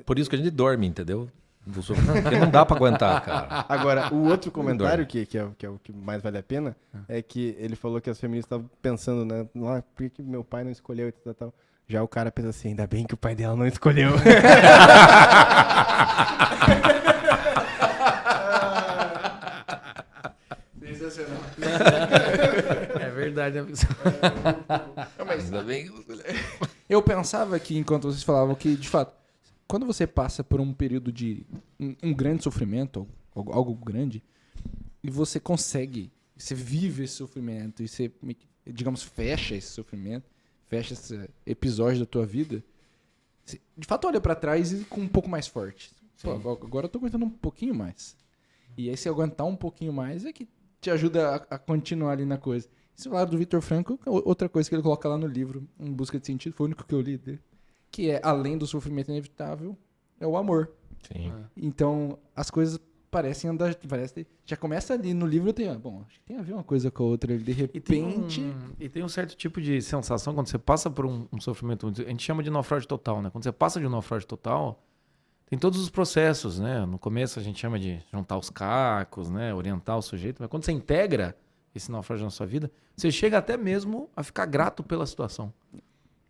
Por isso que a gente dorme, entendeu? Porque não dá pra aguentar, cara. Agora, o outro comentário, que é o que mais vale a pena, é que ele falou que as feministas estavam pensando, né? Por que meu pai não escolheu e tal. Já o cara pensa assim, ainda bem que o pai dela não escolheu. Sensacional. É verdade, né? Ainda bem. Eu pensava que, enquanto vocês falavam, que, de fato, quando você passa por um período de um grande sofrimento, algo grande, e você consegue, você vive esse sofrimento, e você, digamos, fecha esse sofrimento, fecha esse episódio da tua vida, você, de fato, olha pra trás e com um pouco mais forte. Pô, agora eu tô aguentando um pouquinho mais. E aí, se aguentar um pouquinho mais, é que te ajuda a continuar ali na coisa. Esse lado do Viktor Frankl, outra coisa que ele coloca lá no livro, Em Busca de Sentido, foi o único que eu li dele, que é, além do sofrimento inevitável, é o amor. Sim. Então, as coisas parecem andar... já começa ali no livro, acho que tem a ver uma coisa com a outra. De repente... E tem um certo tipo de sensação quando você passa por um sofrimento, a gente chama de naufrágio total, né? Quando você passa de um naufrágio total, tem todos os processos, né? No começo a gente chama de juntar os cacos, né? Orientar o sujeito, mas quando você integra esse naufrágio na sua vida, você chega até mesmo a ficar grato pela situação.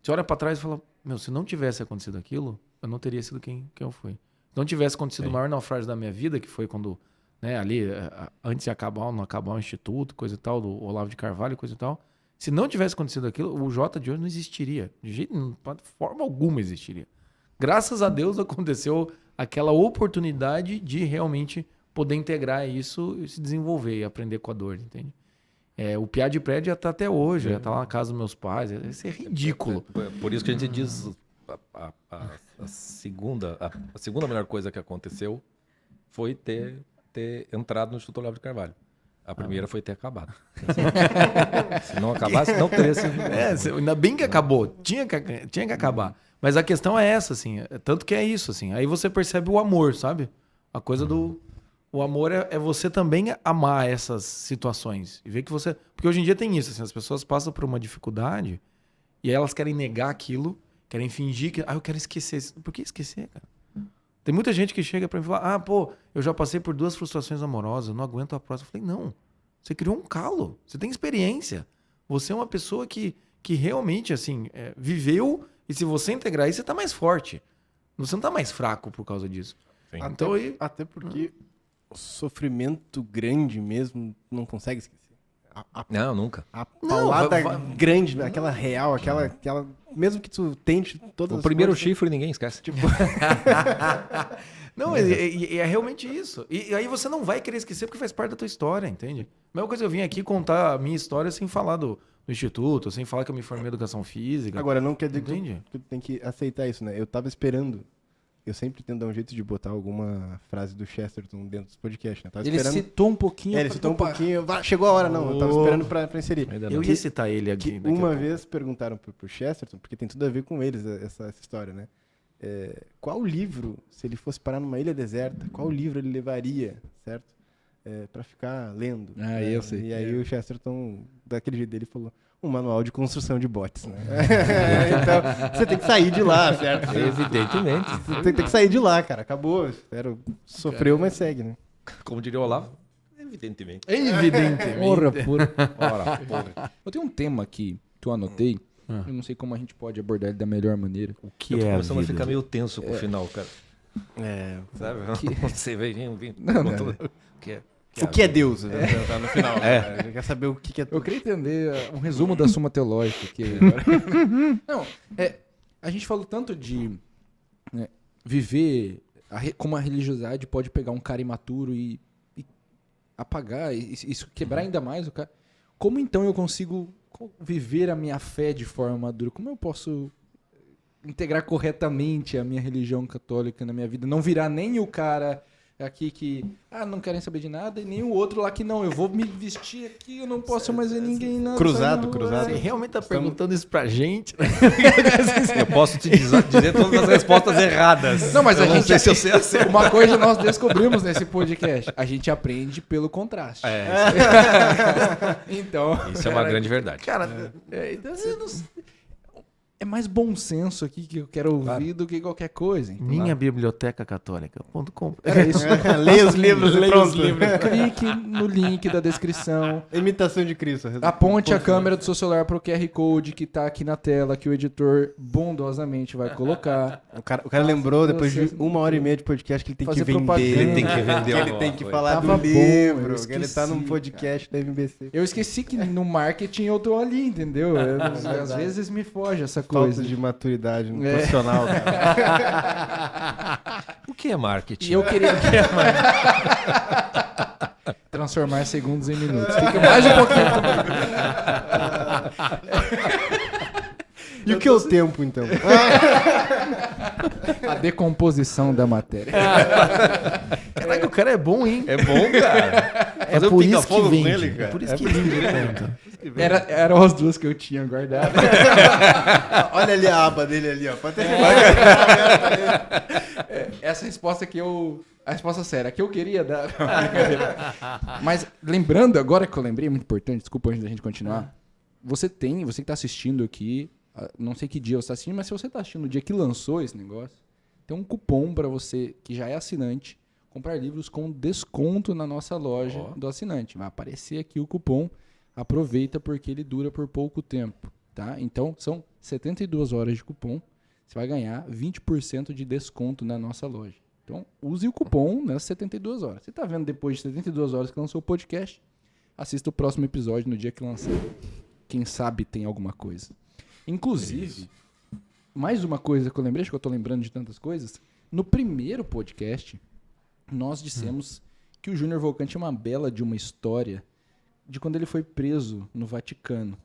Você olha pra trás e fala, se não tivesse acontecido aquilo, eu não teria sido quem eu fui. Se não tivesse acontecido o maior naufrágio da minha vida, que foi quando, né, ali, antes de acabar o instituto, coisa e tal, do Olavo de Carvalho, coisa e tal, se não tivesse acontecido aquilo, o Jota de hoje não existiria. De forma alguma existiria. Graças a Deus aconteceu aquela oportunidade de realmente poder integrar isso e se desenvolver e aprender com a dor, entende? O piá de prédio já tá até hoje, já tá lá na casa dos meus pais. Isso é ridículo. Por isso que a gente diz a segunda melhor coisa que aconteceu foi ter entrado no Instituto Olavo de Carvalho. A primeira foi ter acabado. Se não acabasse, não teria sido. Ainda bem que acabou. Tinha que acabar. Mas a questão é essa, assim. Tanto que é isso, assim. Aí você percebe o amor, sabe? A coisa do... O amor é você também amar essas situações. E ver que você... Porque hoje em dia tem isso, assim. As pessoas passam por uma dificuldade e aí elas querem negar aquilo, querem fingir que... eu quero esquecer. Por que esquecer, cara? Tem muita gente que chega pra mim e fala, eu já passei por 2 frustrações amorosas, eu não aguento a próxima. Eu falei, não. Você criou um calo. Você tem experiência. Você é uma pessoa que realmente, assim, viveu... E se você integrar isso, você tá mais forte. Você não tá mais fraco por causa disso. Sim. Até porque o sofrimento grande mesmo não consegue esquecer. Não, nunca. A paulada grande, aquela real, aquela... Mesmo que tu tente todas O primeiro coisas, chifre ninguém esquece. Tipo, Não, é realmente isso. E aí você não vai querer esquecer porque faz parte da tua história, entende? A mesma coisa, eu vim aqui contar a minha história sem falar do instituto, sem falar que eu me formei em educação física. agora, não quer dizer Entende? que tu tem que aceitar isso, né? Eu tava esperando eu sempre tento dar um jeito de botar alguma frase do Chesterton dentro dos podcasts, né? Tava Ele esperando... citou um pouquinho. ele citou um pouquinho. Chegou a hora, não. Eu tava esperando pra inserir. Ainda Eu não. ia citar ele aqui. Que daqui a uma pouco. vez perguntaram pro Chesterton, porque tem tudo a ver com eles, essa história, né? Qual livro, se ele fosse parar numa ilha deserta, qual livro ele levaria, certo? Pra ficar lendo. Ah, né? eu sei. E aí o Chesterton, daquele jeito dele, falou: um manual de construção de bots, né? Então, você tem que sair de lá, certo? Evidentemente. Você tem que sair de lá, cara. Acabou. Sofreu, mas segue, né? Como diria o Olavo, evidentemente. Evidentemente. Porra, pura. Ora, porra. Eu tenho um tema aqui que eu anotei. Eu não sei como a gente pode abordar ele da melhor maneira. O que Eu tô é a começando a vida? ficar meio tenso com o final, cara. Sabe? Você vem Não. O que é Deus? Né? Tá no final. A gente quer saber o que é Eu queria entender um resumo da Suma Teológica aqui. Não, a gente falou tanto de viver como a religiosidade pode pegar um cara imaturo e apagar, isso quebrar ainda mais o cara. Como então eu consigo viver a minha fé de forma madura? Como eu posso integrar corretamente a minha religião católica na minha vida? Não virar nem o cara aqui que não querem saber de nada e nem o outro lá que não, eu vou me vestir aqui, eu não posso mais ver ninguém nada. Cruzado. Você realmente tá perguntando isso pra gente? Eu posso te dizer todas as respostas erradas. Não, mas eu a não gente sei se eu sei acertar. uma coisa nós descobrimos nesse podcast, a gente aprende pelo contraste. Então, Isso é uma grande verdade. Cara, então, eu não sei. É mais bom senso aqui que eu quero ouvir do que qualquer coisa. Então, minhabibliotecacatólica.com. era isso. Leia os livros e pronto. Clique no link da descrição. Imitação de Cristo. Aponte a câmera do seu celular pro QR Code que tá aqui na tela, que o editor bondosamente vai colocar. O cara lembrou, depois de 1h30 de podcast, que ele tem Fazer que vender. propaganda. Ele tem que vender Que ele alguma tem que coisa. falar Tava do bom, eu livro. Que ele tá num esqueci, podcast da MBC. Eu esqueci que no marketing eu tô ali, entendeu? Às vezes me foge essa Falta coisa. de maturidade no profissional, cara. O que é marketing? E eu queria transformar segundos em minutos. Fica mais um pouquinho. E o que é o tempo, então? A decomposição da matéria. Caraca, o cara é bom, hein? É bom, cara. É Fazer um por isso que pica-fogo com vende. ele, cara. É por isso que vende tanto. Eram as duas que eu tinha guardado. Olha ali a aba dele ali, ó. Pode ter Essa resposta que a resposta séria, que eu queria dar. Não, brincadeira. Mas lembrando, agora que eu lembrei, é muito importante, desculpa antes da gente continuar. Você que está assistindo aqui, não sei que dia você está assistindo, mas se você está assistindo no dia que lançou esse negócio, tem um cupom para você que já é assinante comprar livros com desconto na nossa loja do assinante. Vai aparecer aqui o cupom. Aproveita porque ele dura por pouco tempo, tá? Então, são 72 horas de cupom. Você vai ganhar 20% de desconto na nossa loja. Então, use o cupom nas 72 horas. Você está vendo depois de 72 horas que lançou o podcast? Assista o próximo episódio no dia que lançar. Quem sabe tem alguma coisa. Inclusive, mais uma coisa que eu lembrei, acho que eu estou lembrando de tantas coisas. No primeiro podcast, nós dissemos que o Júnior Volcan tinha uma bela de uma história de quando ele foi preso no Vaticano.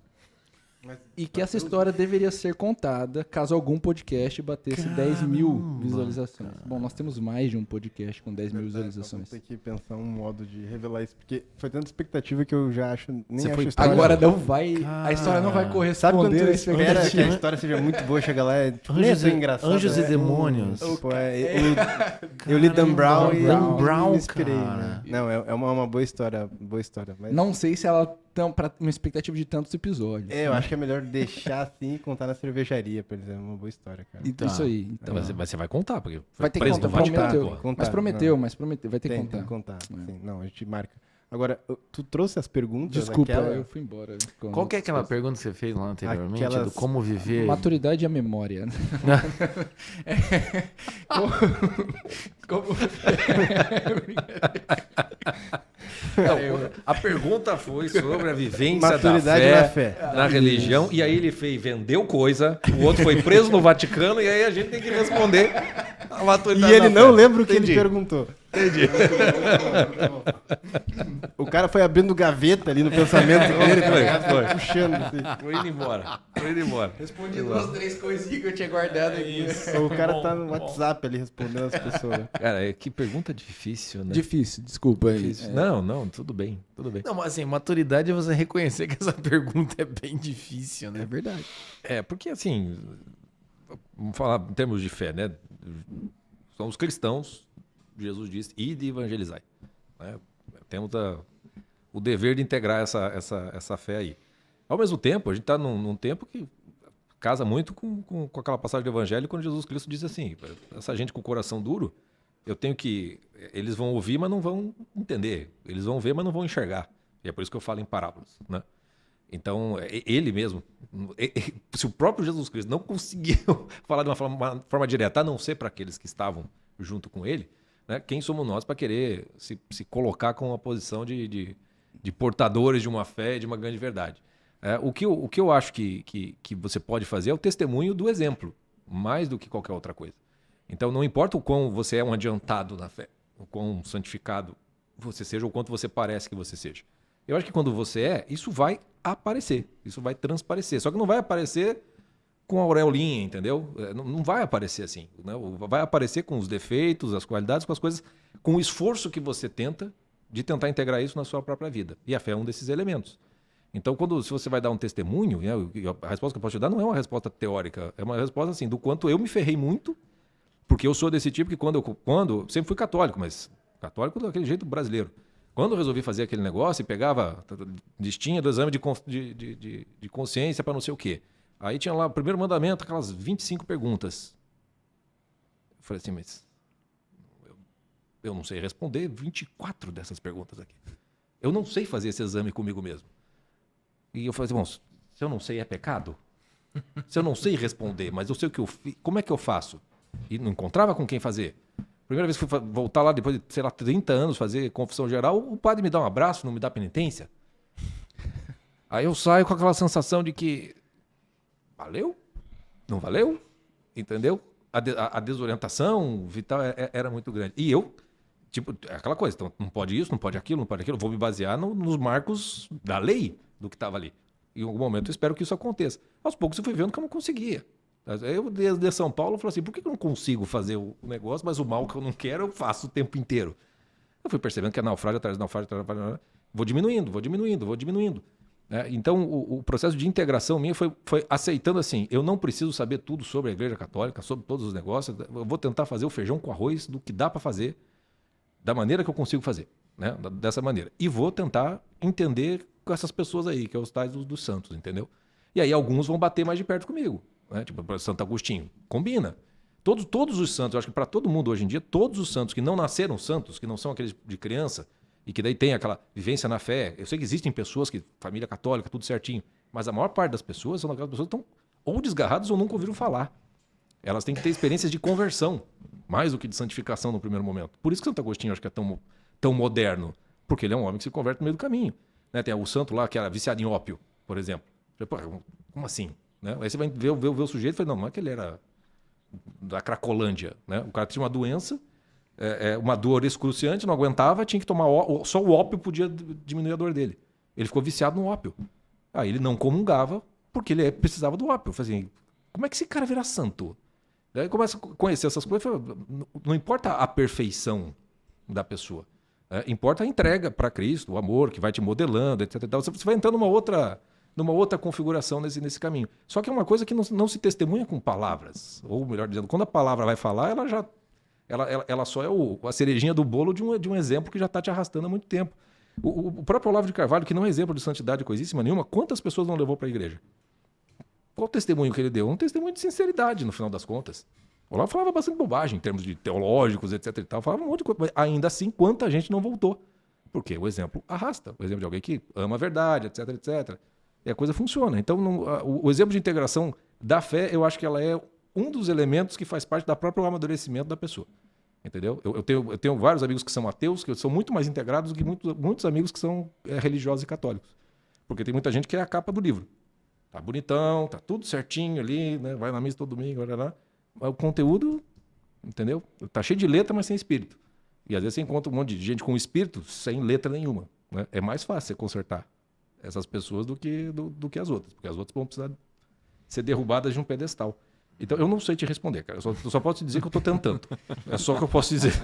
E que essa história deveria ser contada caso algum podcast batesse 10 mil visualizações. Bom, nós temos mais de um podcast com 10 mil visualizações. Tem que pensar um modo de revelar isso, porque foi tanta expectativa que eu já acho... Você acho foi- a história... Agora não vai... A história não vai Sabe quando corresponder tu à espera expectativa. que a história seja muito boa, chega lá é tipo, nem é tão engraçado. Anjos e né? Demônios. Pô, eu li Dan Brown e Dan eu Brown, me inspirei. cara. Né? Não, é uma boa história, mas... Não sei se ela tem uma expectativa de tantos episódios. Eu acho que é melhor deixar assim e contar na cervejaria, por exemplo. É uma boa história, cara. Então, isso aí. Então. Mas você vai contar, porque Vai ter que preso contar, no Vaticano, prometeu. porra. Contar, Mas prometeu, vai ter que Tem contar. que contar. Sim. Não, a gente marca. Agora, tu trouxe as perguntas Desculpa, daquela... eu fui embora. Qual que é aquela pergunta que você fez lá anteriormente? Aquelas- Do como viver? Maturidade e a memória. Como... A pergunta foi sobre a vivência Maturidade da na fé, fé. na religião, e aí ele vendeu coisa, o outro foi preso no Vaticano, e aí a gente tem que responder A E maturidade ele da não fé. lembra o que Entendi. ele perguntou. Entendi. O cara foi abrindo gaveta ali no pensamento dele, tá Foi, ligado? foi. Puxando. Assim. Foi indo embora. Foi indo embora. Respondi 2, 3 coisinhas que eu tinha guardado aqui. O cara tá no WhatsApp ali respondendo as pessoas. Cara, que pergunta difícil, né? Difícil, desculpa aí. Difícil. Não, tudo bem, tudo bem. Não, mas assim, maturidade é você reconhecer que essa pergunta é bem difícil, né? É verdade. Porque assim, vamos falar em termos de fé, né? São os cristãos, Jesus disse, ide e evangelizai. Né? Temos o dever de integrar essa fé aí. Ao mesmo tempo, a gente está num tempo que casa muito com aquela passagem do Evangelho, quando Jesus Cristo diz assim, essa gente com o coração duro, eles vão ouvir, mas não vão entender. Eles vão ver, mas não vão enxergar. E é por isso que eu falo em parábolas, né? Então, ele mesmo, se o próprio Jesus Cristo não conseguiu falar de uma forma direta, a não ser para aqueles que estavam junto com ele, né? Quem somos nós para querer se colocar com uma posição de portadores de uma fé e de uma grande verdade? O que eu acho que você pode fazer é o testemunho do exemplo, mais do que qualquer outra coisa. Então, não importa o quão você é um adiantado na fé, o quão santificado você seja, ou o quanto você parece que você seja. Eu acho que quando você isso vai aparecer, isso vai transparecer. Só que não vai aparecer com a aureolinha, entendeu? Não vai aparecer assim. Né? Vai aparecer com os defeitos, as qualidades, com as coisas, com o esforço que você tenta de tentar integrar isso na sua própria vida. E a fé é um desses elementos. Então, se você vai dar um testemunho, né, a resposta que eu posso te dar não é uma resposta teórica, é uma resposta assim, do quanto eu me ferrei muito, porque eu sou desse tipo que quando sempre fui católico, mas católico daquele jeito brasileiro. Quando eu resolvi fazer aquele negócio e pegava listinha do exame de consciência para não sei o quê. Aí tinha lá o primeiro mandamento, aquelas 25 perguntas. Eu falei assim, mas eu não sei responder 24 dessas perguntas aqui. Eu não sei fazer esse exame comigo mesmo. E eu falei assim, bom, se eu não sei é pecado? Se eu não sei responder, mas eu sei o que eu fiz, como é que eu faço? E não encontrava com quem fazer. Primeira vez que fui voltar lá, depois de, 30 anos, fazer confissão geral, o padre me dá um abraço, não me dá penitência. Aí eu saio com aquela sensação de que valeu? Não valeu? Entendeu? A desorientação vital era muito grande. E eu, aquela coisa, então não pode isso, não pode aquilo, vou me basear nos marcos da lei do que estava ali. Em algum momento eu espero que isso aconteça. Aos poucos eu fui vendo que eu não conseguia. Eu, desde São Paulo, falei assim, por que eu não consigo fazer o negócio, mas o mal que eu não quero eu faço o tempo inteiro? Eu fui percebendo que é naufrágio atrás de naufrágio, vou diminuindo. Então, o processo de integração minha foi aceitando assim, eu não preciso saber tudo sobre a Igreja Católica, sobre todos os negócios, eu vou tentar fazer o feijão com arroz do que dá para fazer, da maneira que eu consigo fazer, né? Dessa maneira. E vou tentar entender com essas pessoas aí, que é os tais dos santos, entendeu? E aí alguns vão bater mais de perto comigo. Né? Tipo, Santo Agostinho. Combina. Todos os santos, eu acho que para todo mundo hoje em dia, todos os santos que não nasceram santos, que não são aqueles de criança, e que daí tem aquela vivência na fé. Eu sei que existem pessoas família católica, tudo certinho, mas a maior parte das pessoas são aquelas pessoas que estão ou desgarradas ou nunca ouviram falar. Elas têm que ter experiências de conversão, mais do que de santificação no primeiro momento. Por isso que Santo Agostinho acho que é tão moderno, porque ele é um homem que se converte no meio do caminho. Né? Tem o santo lá que era viciado em ópio, por exemplo. Pô, como assim? Né? Aí você vai ver o sujeito e fala, não é que ele era da Cracolândia. Né? O cara tinha uma doença, uma dor excruciante, não aguentava, tinha que tomar só o ópio podia diminuir a dor dele. Ele ficou viciado no ópio. Aí ele não comungava porque ele precisava do ópio. Eu falei assim, como é que esse cara vira santo? Daí começa a conhecer essas coisas, não importa a perfeição da pessoa, importa a entrega para Cristo, o amor que vai te modelando, etc. Você vai entrando numa outra configuração nesse caminho. Só que é uma coisa que não se testemunha com palavras. Ou melhor dizendo, quando a palavra vai falar, ela só é a cerejinha do bolo de um exemplo que já está te arrastando há muito tempo. O próprio Olavo de Carvalho, que não é exemplo de santidade coisíssima nenhuma, quantas pessoas não levou para a igreja? Qual o testemunho que ele deu? Um testemunho de sinceridade, no final das contas. O Olavo falava bastante bobagem em termos de teológicos, etc. e tal. Falava um monte de coisa. Mas ainda assim, quanta gente não voltou? Porque o exemplo arrasta. O exemplo de alguém que ama a verdade, etc, etc. E a coisa funciona. Então, o exemplo de integração da fé, eu acho que ela é um dos elementos que faz parte da próprio amadurecimento da pessoa. Entendeu? Eu tenho vários amigos que são ateus, que são muito mais integrados do que muitos amigos que são religiosos e católicos. Porque tem muita gente que é a capa do livro. Tá bonitão, tá tudo certinho ali, né? Vai na missa todo domingo, mas o conteúdo entendeu? Tá cheio de letra, mas sem espírito. E às vezes você encontra um monte de gente com espírito sem letra nenhuma. Né? É mais fácil você consertar essas pessoas do que as outras, porque as outras vão precisar ser derrubadas de um pedestal. Então, eu não sei te responder, cara. Eu só posso te dizer que eu tô tentando. É só o que eu posso dizer.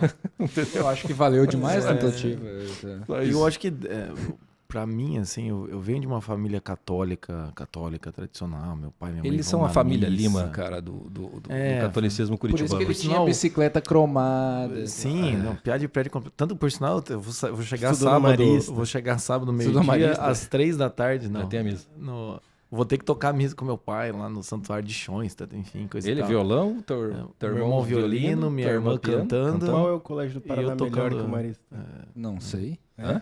Eu acho que valeu demais a tentativa. Só E isso. eu acho que, pra mim, assim, eu venho de uma família católica tradicional. Meu pai e minha mãe Eles vão são a na família missa. Lima, cara, do É, catolicismo Por isso curitibano. que ele Por tinha sinal- bicicleta cromada. Sim, não, piada de prédio completo. Tanto por sinal, eu vou chegar Estudou no sábado. Marista. Vou chegar sábado, Estudou meio-dia, Marista. às 3 da tarde. Já Não. tem a missa. Vou ter que tocar a missa com meu pai lá no Santuário de Chões, enfim, coisa e Ele tal. violão, teu Meu irmão violino, minha tua irmã piano, cantando. Qual é o colégio do E Paraná eu tocando- melhor que o Marista? Não sei. Hã?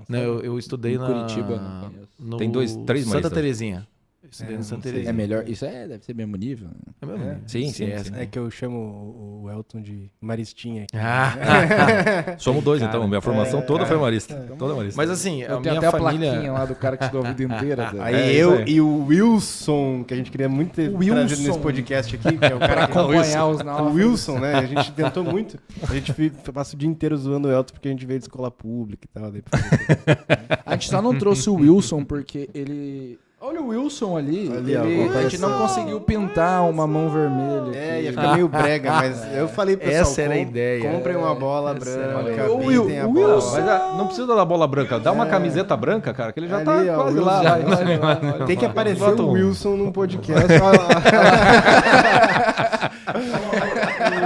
Não, eu estudei Em na Curitiba, não conheço. no Tem três Santa Maristas. Terezinha. Eu estudei no não Santa sei. Terezinha. É melhor. Isso deve ser mesmo nível. É mesmo? É. Sim, sim, é, sim. É que eu chamo o Elton de Maristinha. Aqui. Somos dois, então. Minha formação toda foi marista. Toda marista. Mas assim, Eu a tenho minha até a família... plaquinha lá do cara que estudou a vida inteira. Aí É, eu isso aí. e o Wilson, que a gente queria muito ter O Wilson. trazido nesse podcast aqui, que é o Pra cara que... acompanhar os O náufragos. Wilson, né? A gente tentou muito. A gente passa o dia inteiro zoando o Elton porque a gente veio de escola pública e tal. Daí... A gente só não trouxe o Wilson porque ele... Olha o Wilson ali. Ali, ó, a gente apareceu. não conseguiu pintar uma mão vermelha. É, aqui. ia ficar meio brega, mas eu falei pro pessoal, Essa era a ideia. comprem uma bola Essa era a branca, ideia. pintem a O bola. Wilson. Mas não precisa da bola branca. Dá uma camiseta branca, cara, que ele já Ali, tá ó, quase o lá. Wilson. Vai. Tem que aparecer Bota o um- Wilson num podcast. Olha lá.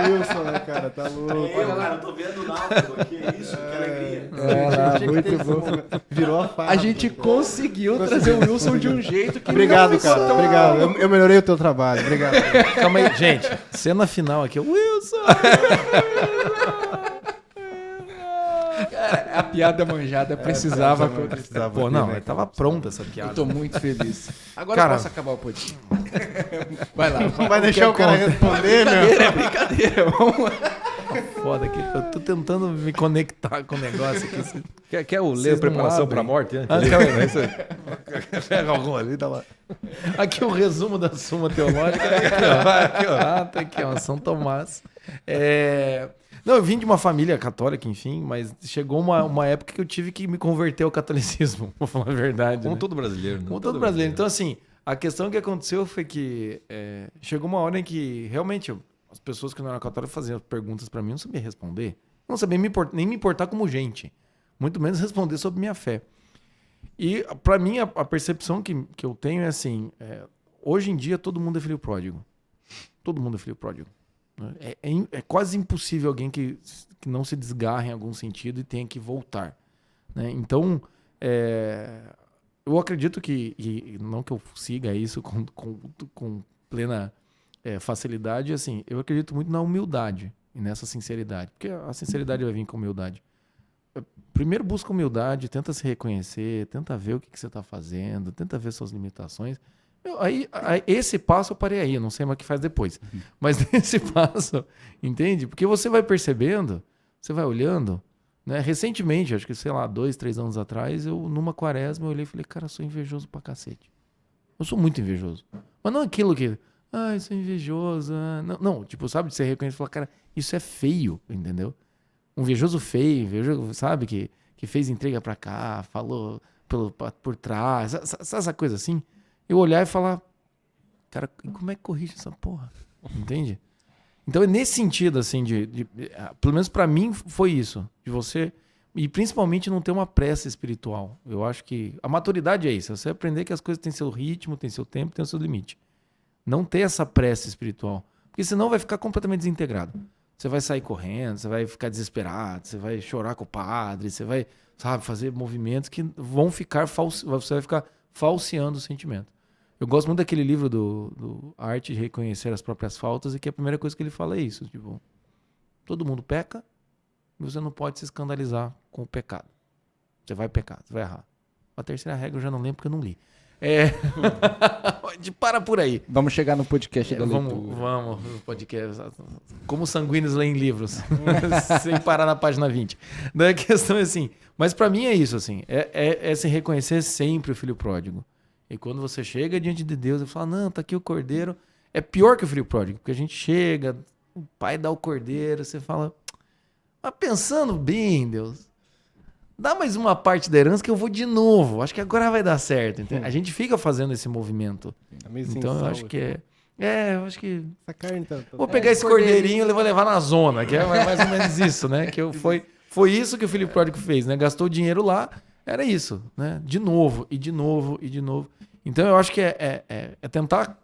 O Wilson, né, cara? Tá louco. eu tô vendo o náufrago aqui, é isso, que alegria. Tinha que ter esse momento. Virou a farra. A gente conseguiu trazer o Wilson de um jeito que Obrigado, não cara. Obrigado. Eu melhorei o teu trabalho. Obrigado. Calma aí, gente. Cena final aqui. Wilson! A piada manjada precisava. Pô, não, tava pronta essa Eu piada. tô muito feliz. Agora Cara- eu posso acabar o podcast. Vai lá. Não vai deixar o cara responder, meu? É brincadeira. Vamos lá. Foda aqui. Eu tô tentando me conectar com o negócio aqui. Quer o Vocês ler não Preparação abrem. pra Morte? Né? Ah, calma aí. Isso aí. Pega algum ali, tá lá. Aqui o resumo da Suma Teológica. Aqui, ó. Ah, tá aqui, ó. São Tomás. Não, eu vim de uma família católica, enfim, mas chegou uma época que eu tive que me converter ao catolicismo, vou falar a verdade. Como né? todo brasileiro. Né? Como todo brasileiro. Então, assim, a questão que aconteceu foi que chegou uma hora em que realmente as pessoas que não eram católicas faziam perguntas pra mim, eu não sabia responder. Não sabia nem me importar como gente. Muito menos responder sobre minha fé. E, pra mim, a percepção que eu tenho é assim: hoje em dia todo mundo é filho pródigo. Todo mundo é filho pródigo. É quase impossível alguém que não se desgarre em algum sentido e tenha que voltar. Né? Então, eu acredito que, e não que eu siga isso com plena facilidade, assim, eu acredito muito na humildade e nessa sinceridade. Porque a sinceridade vai vir com humildade. Primeiro busca humildade, tenta se reconhecer, tenta ver o que você está fazendo, tenta ver suas limitações. Aí, esse passo eu parei aí, eu não sei mais o que faz depois. Mas nesse passo, entende? Porque você vai percebendo, você vai olhando, né? Recentemente, acho que, sei lá, 2, 3 anos atrás, eu numa quaresma, eu olhei e falei, cara, eu sou invejoso pra cacete. Eu sou muito invejoso. Mas não aquilo que, eu sou invejoso. Não, tipo, sabe, de você reconhecer e falar, cara, isso é feio, entendeu? Um invejoso feio, invejoso, sabe, que fez entrega pra cá, falou por trás, sabe essa coisa assim? Eu olhar e falar, cara, como é que corrige essa porra? Entende? Então, é nesse sentido, assim, pelo menos pra mim foi isso, de você, e principalmente não ter uma pressa espiritual. Eu acho que a maturidade é isso, você aprender que as coisas têm seu ritmo, têm seu tempo, têm o seu limite. Não ter essa pressa espiritual, porque senão vai ficar completamente desintegrado. Você vai sair correndo, você vai ficar desesperado, você vai chorar com o padre, você vai, sabe, fazer movimentos que vão ficar você vai ficar falseando o sentimento. Eu gosto muito daquele livro do Arte de Reconhecer as Próprias Faltas, e que a primeira coisa que ele fala é isso, tipo, todo mundo peca e você não pode se escandalizar com o pecado. Você vai pecar, você vai errar. A terceira regra eu já não lembro porque eu não li. Para por aí. Vamos chegar no podcast da leitura. Vamos, no podcast. Como sanguíneos leem livros, sem parar na página 20. Daí a questão é assim, mas pra mim é isso, assim, é se reconhecer sempre o filho pródigo. E quando você chega diante de Deus e fala, não, tá aqui o cordeiro, é pior que o filho pródigo, porque a gente chega, o pai dá o cordeiro, você fala, mas pensando bem, Deus, dá mais uma parte da herança que eu vou de novo. Acho que agora vai dar certo. Entende? A gente fica fazendo esse movimento. Tá meio sem Então eu sal, acho que eu acho que Essa carne tá... vou pegar esse cordeirinho e vou levar na zona, que é mais ou menos isso, né? Foi isso que o filho pródigo fez, né? Gastou dinheiro lá, era isso, né? De novo, e de novo, e de novo. Então eu acho que é tentar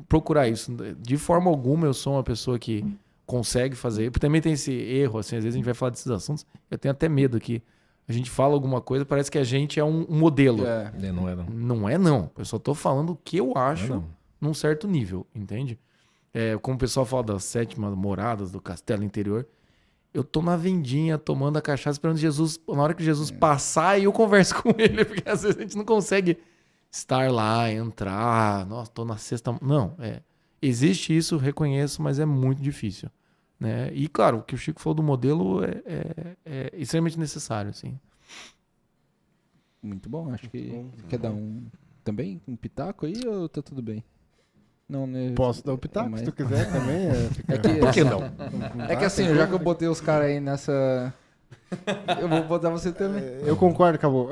procurar isso. De forma alguma eu sou uma pessoa que consegue fazer, porque também tem esse erro, assim, às vezes a gente vai falar desses assuntos, eu tenho até medo que a gente fala alguma coisa, parece que a gente é um modelo. Não é, não. Não é, não. Eu só tô falando o que eu acho Não. num certo nível, entende? Como o pessoal fala das 7 moradas do castelo interior, eu tô na vendinha, tomando a cachaça, esperando Jesus, na hora que Jesus passar, eu converso com ele, porque às vezes a gente não consegue estar lá, entrar, nossa, tô na sexta... Não, existe isso, reconheço, mas é muito difícil, né? E claro, o que o Chico falou do modelo é extremamente necessário, assim. Muito bom, acho que quer dar também um pitaco aí ou tá tudo bem? Não, né? Posso dar o pitaco, Mas- se tu quiser também. É que, Por que não? É que assim, já que eu botei os caras aí nessa... Eu vou botar você também. Eu concordo, acabou.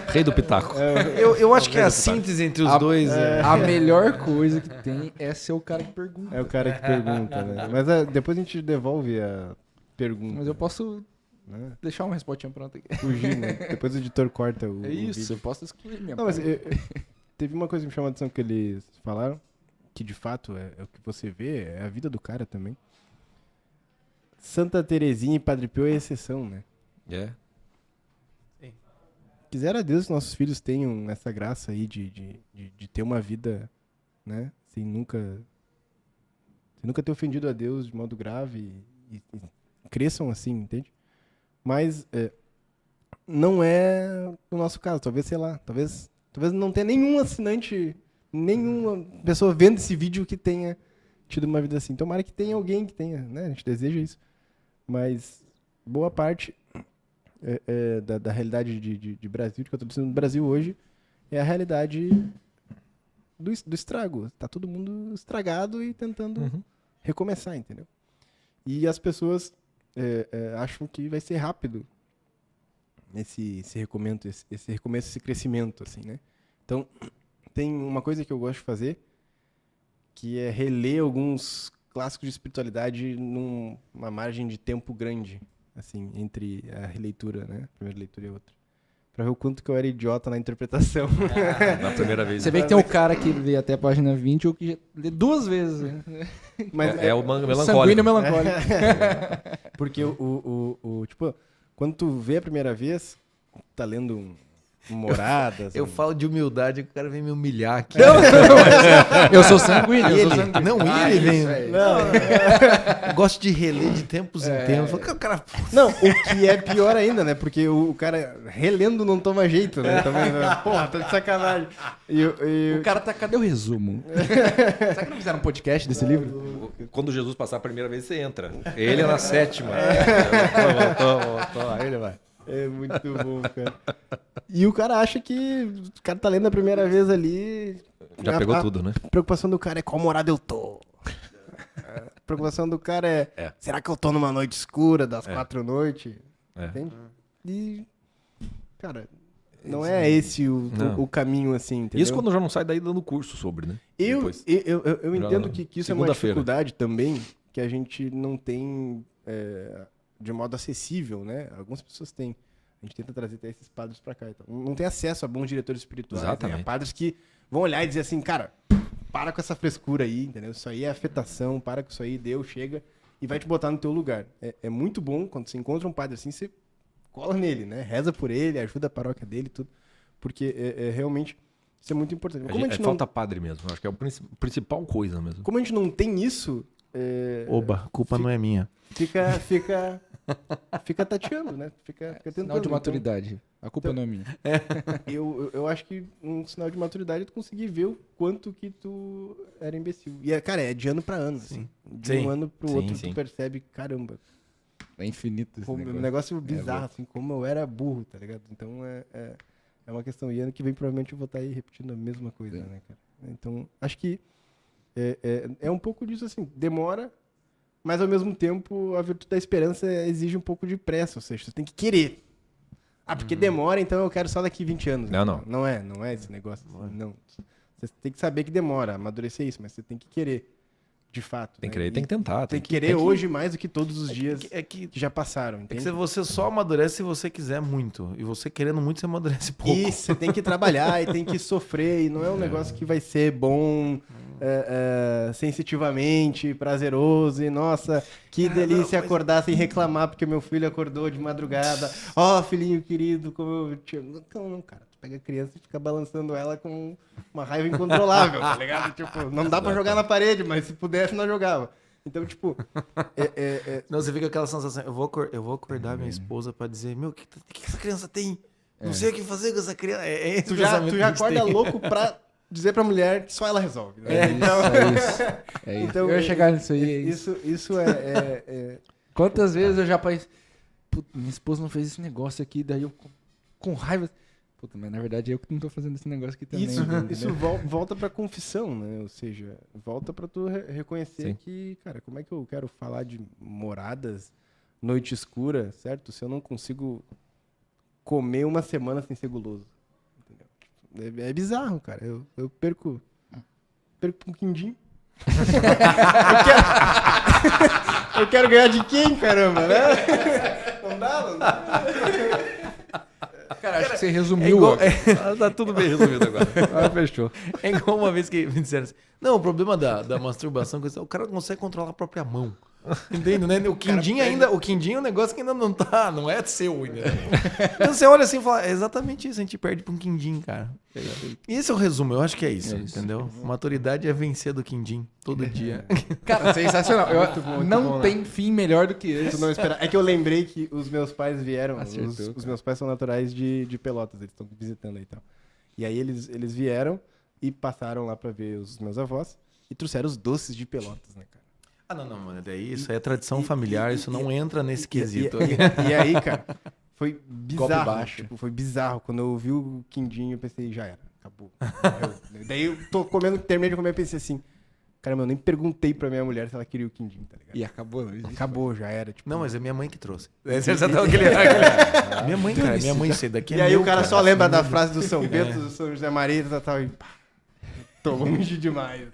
Rei do Pitaco. Eu acho que é a síntese entre os dois A melhor coisa que tem é ser o cara que pergunta. É o cara que pergunta, né? Mas depois a gente devolve a pergunta. Mas eu posso Né? deixar uma respostinha pronta aqui. Fugir, né? Depois o editor corta o É isso, vídeo. eu posso excluir minha Não, mas parte. teve uma coisa que me chamou a atenção que eles falaram, que de fato é o que você vê, é a vida do cara também. Santa Terezinha e Padre Pio é exceção, né? É. Quisera Deus que nossos filhos tenham essa graça aí de ter uma vida, né? Sem nunca ter ofendido a Deus de modo grave e cresçam assim, entende? Mas não é o nosso caso. Talvez, sei lá, talvez não tenha nenhum assinante, nenhuma pessoa vendo esse vídeo que tenha tido uma vida assim. Tomara que tenha alguém que tenha, né? A gente deseja isso. Mas boa parte da realidade de Brasil, de catolicismo no Brasil hoje, é a realidade do estrago. Tá todo mundo estragado e tentando recomeçar, entendeu? E as pessoas acham que vai ser rápido esse recomeço, esse crescimento, assim, né? Então, tem uma coisa que eu gosto de fazer, que é reler alguns clássicos de espiritualidade numa margem de tempo grande, assim, entre a releitura, né? A primeira leitura e a outra. Pra ver o quanto que eu era idiota na interpretação. Na primeira vez. Você vê que tem um cara que lê até a página 20 ou que lê 2 vezes. Né? Mas É o melancólico. Sanguíneo melancólico. porque tipo, quando tu vê a primeira vez, tá lendo Moradas. Eu falo de humildade, o cara vem me humilhar aqui. Eu sou sanguíneo. eu sou Ele? sanguíneo. Não, Ah, ele vem. isso aí. Eu gosto de reler de tempos em tempos. O cara... Não, o que é pior ainda, né? Porque o cara relendo não toma jeito, né? Também, né? Porra, tá de sacanagem. O cara tá... Cadê o resumo? Será que não fizeram um podcast desse livro? Quando Jesus passar a primeira vez, você entra. Ele é na sétima. Voltou. Aí ele vai. É muito bom, cara. E o cara acha que o cara tá lendo a primeira vez ali. Já pegou tudo, né? A preocupação do cara é qual morada eu tô. A preocupação do cara é será que eu tô numa noite escura das 4 noites? Entende? E, cara, não é esse o caminho assim, entendeu? Isso quando já não sai daí dando curso sobre, né? Eu Depois. entendo que isso é uma Segunda-feira. dificuldade também que a gente não tem de modo acessível, né? Algumas pessoas têm. A gente tenta trazer até esses padres pra cá. Então. Não tem acesso a bons diretores espirituais. Exatamente. Né? A padres que vão olhar e dizer assim, cara, para com essa frescura aí, entendeu? Isso aí é afetação, para com isso aí, Deus chega e vai te botar no teu lugar. É muito bom quando você encontra um padre assim, você cola nele, né? Reza por ele, ajuda a paróquia dele e tudo. Porque realmente isso é muito importante. Como a gente não... Falta padre mesmo. Acho que é a principal coisa mesmo. Como a gente não tem isso, Oba, a culpa não é minha. fica tateando, né? Fica tentando. Sinal de maturidade. A culpa não é minha. Então, eu acho que um sinal de maturidade é tu conseguir ver o quanto que tu era imbecil. E, cara, é de ano pra ano. Assim. De um ano pro outro sim. tu percebe, caramba, É infinito esse como, um negócio bizarro, assim, como eu era burro, tá ligado? Então é uma questão. E ano que vem provavelmente eu vou estar aí repetindo a mesma coisa, né, cara? Então, acho que é um pouco disso, assim, demora, mas ao mesmo tempo a virtude da esperança exige um pouco de pressa, ou seja, você tem que querer. Ah, porque demora, então eu quero só daqui 20 anos. Não. Não é esse negócio. Não. Você tem que saber que demora, amadurecer isso, mas você tem que querer, de fato. Tem né? que querer, tem que tentar. Tem que querer hoje mais do que todos os dias que já passaram, É entende? que você só amadurece se você quiser muito. E você querendo muito, você amadurece pouco. Isso, você tem que trabalhar e tem que sofrer, e não é um negócio que vai ser bom sensitivamente, prazeroso, e nossa, que delícia acordar sem reclamar porque meu filho acordou de madrugada. Ó, filhinho querido, como eu te amo. Não, cara, tu pega a criança e fica balançando ela com uma raiva incontrolável, tá ligado? Tipo, não dá pra jogar na parede, mas se pudesse, nós jogava. Então, tipo, Não, você fica com aquela sensação, eu vou acordar minha esposa pra dizer, meu, o que essa criança tem? Não sei o que fazer com essa criança. Esse tu já pensamento que a gente acorda tem. louco pra dizer pra mulher que só ela resolve. Né? É isso. É isso. Então, eu ia chegar nisso aí. É isso. Isso é Quantas vezes eu já pensei, puta, minha esposa não fez esse negócio aqui, daí eu com raiva. Puta, mas na verdade eu que não tô fazendo esse negócio aqui também. Isso volta pra confissão, né? Ou seja, volta pra tu reconhecer Sim. que, cara, como é que eu quero falar de moradas, noite escura, certo? Se eu não consigo comer uma semana sem ser guloso. Entendeu? É bizarro, cara. Eu perco um quindim. eu quero ganhar de quem, caramba, né? Não dá. Cara, acho que você resumiu. igual- ó. Tá tudo bem resolvido agora. Ah, fechou. É igual uma vez que me disseram assim, não, o problema da masturbação é que o cara não consegue controlar a própria mão. Entende, né? O quindim ainda, o quindim é um negócio que ainda não é seu ainda. Então você olha assim e fala, é exatamente isso, a gente perde pra um quindim, cara. E esse é o resumo, eu acho que é isso, entendeu? Maturidade é vencer do quindim, todo dia. Cara, sensacional. muito Não bom, né? tem fim melhor do que esse. Tu não espera. É que eu lembrei que os meus pais vieram. Acertou, Os meus pais são naturais de Pelotas, eles estão visitando aí e tal. E aí eles vieram e passaram lá pra ver os meus avós e trouxeram os doces de Pelotas, né, cara? Ah, não, mano, daí isso aí é tradição familiar, isso não entra nesse quesito. E aí, cara, foi bizarro. baixo. Tipo, foi bizarro. Quando eu vi o quindim, eu pensei, já era, acabou. Daí eu terminei de comer e pensei assim, caramba, eu nem perguntei pra minha mulher se ela queria o quindim, tá ligado? E acabou, não existe. Acabou, já era. Tipo, Não, mas é minha mãe que trouxe. Você já tá minha mãe, cara, minha mãe, isso daqui é E aí meu, o cara só isso lembra é da meu. frase do São Bento, do São José Maria e tal, e pá, tô longe demais.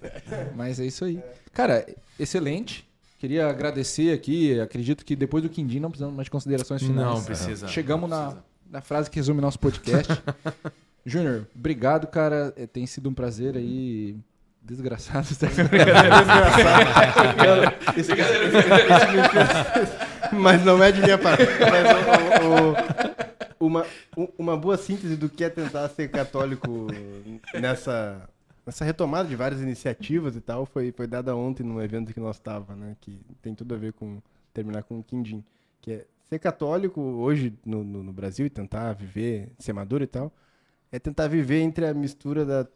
Mas é isso aí. Cara, excelente. Queria agradecer aqui. Acredito que depois do quindim não precisamos mais de considerações finais. Não precisa. Chegamos não precisa. na frase que resume nosso podcast. Júnior, obrigado, cara. Tem sido um prazer aí. Desgraçado. Mas não é de minha parte. Mas uma boa síntese do que é tentar ser católico nessa retomada de várias iniciativas e tal foi dada ontem num evento que nós estava, né? Que tem tudo a ver com terminar com o quindim. Que é ser católico hoje no Brasil e tentar viver, ser maduro e tal, é tentar viver entre a mistura da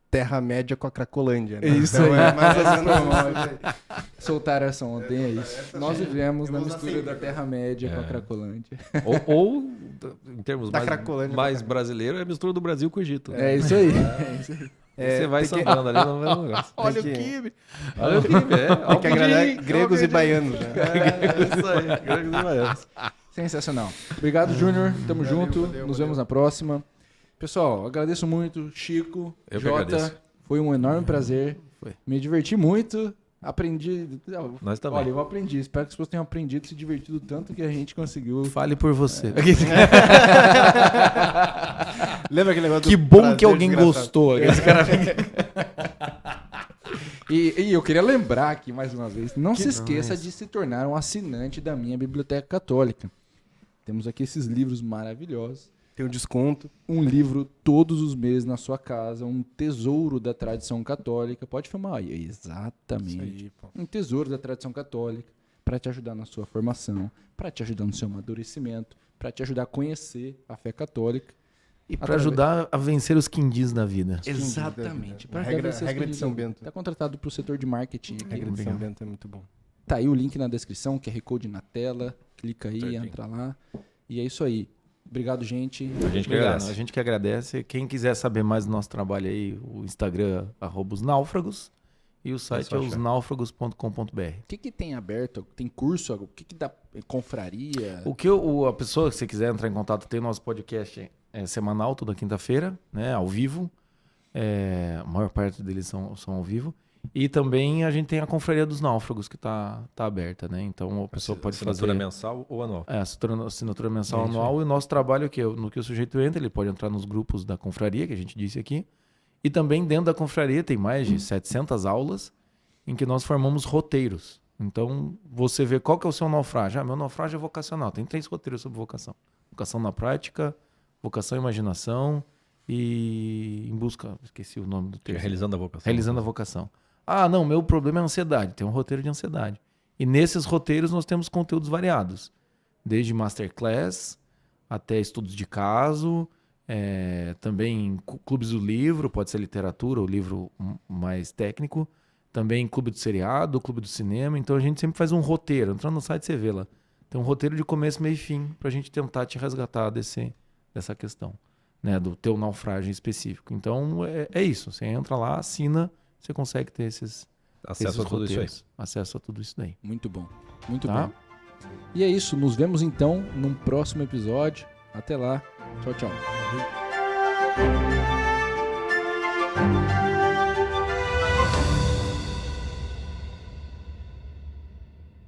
Terra-média com a Cracolândia. Né? Isso Então, aí. é mais ou menos isso aí. Soltaram essa ontem, é isso. Nós vivemos Eu na vou usar mistura sempre. da Terra-média com a Cracolândia. Ou em termos Da mais, Cracolândia mais pra cá. brasileiros, é a mistura do Brasil com o Egito. É isso aí. É isso aí. Você vai tem que- sambando ali no mesmo negócio. Olha o Tem que- quibe. Olha o que é. Tem que agradar gregos e baianos. Né? É isso aí. Gregos e baianos. Sensacional. Obrigado, Júnior. Tamo junto. valeu, Nos valeu. vemos na próxima. Pessoal, agradeço muito. Chico, Eu que Jota. agradeço. Foi um enorme prazer. Foi. Me diverti muito. Aprendi. Nós também. Olha, eu aprendi. Espero que vocês tenham aprendido e se divertido tanto que a gente conseguiu. Fale por você. Lembra aquele negócio Que do bom prazer que alguém desgraçado? gostou. Esse cara... E eu queria lembrar aqui mais uma vez, não se esqueça de se tornar um assinante da minha Biblioteca Católica. Temos aqui esses livros maravilhosos. Tem um desconto. Um livro todos os meses na sua casa, um tesouro da tradição católica. Pode filmar aí, exatamente. Isso aí, pô. Um tesouro da tradição católica para te ajudar na sua formação, para te ajudar no seu amadurecimento, para te ajudar a conhecer a fé católica. E pra ajudar a vencer os quindins na vida. Exatamente. A regra de São Bento. Está contratado para o setor de marketing. A aqui. regra de São Bento é muito bom. Tá aí o link na descrição, QR Code na tela. Clica aí, Certinho. entra lá. E é isso aí. Obrigado, gente. A gente que Obrigado. agradece. A gente que agradece. Quem quiser saber mais do nosso trabalho aí, o Instagram, @os náufragos. e o site só é achar. osnaufragos.com.br. O que tem aberto? Tem curso? O que dá? Confraria? O que a pessoa, se você quiser entrar em contato, tem o nosso podcast semanal, toda quinta-feira, né, ao vivo. A maior parte deles são ao vivo. E também a gente tem a Confraria dos Náufragos, que tá aberta, né? Então a pessoa pode fazer... Assinatura mensal ou anual? Assinatura mensal É isso anual. E o nosso trabalho é que no que o sujeito entra, ele pode entrar nos grupos da confraria, que a gente disse aqui. E também dentro da confraria tem mais de 700 aulas em que nós formamos roteiros. Então você vê qual que é o seu naufrágio. Meu naufrágio é vocacional. Tem 3 roteiros sobre vocação. Vocação na prática, vocação e imaginação e em busca... Esqueci o nome do terceiro. Realizando a vocação. Realizando a vocação. Não, meu problema é a ansiedade. Tem um roteiro de ansiedade. E nesses roteiros nós temos conteúdos variados. Desde masterclass até estudos de caso, também clubes do livro, pode ser literatura ou livro mais técnico. Também clube do seriado, clube do cinema. Então a gente sempre faz um roteiro. Entrando no site você vê lá. Tem um roteiro de começo, meio e fim pra gente tentar te resgatar dessa questão, né, do teu naufrágio específico. Então é isso. Você entra lá, assina... Você consegue ter esses Acesso a tudo isso aí. roteiros. Acesso a tudo isso daí. Muito bom. Muito Tá? bom. E é isso. Nos vemos então num próximo episódio. Até lá. Tchau, tchau.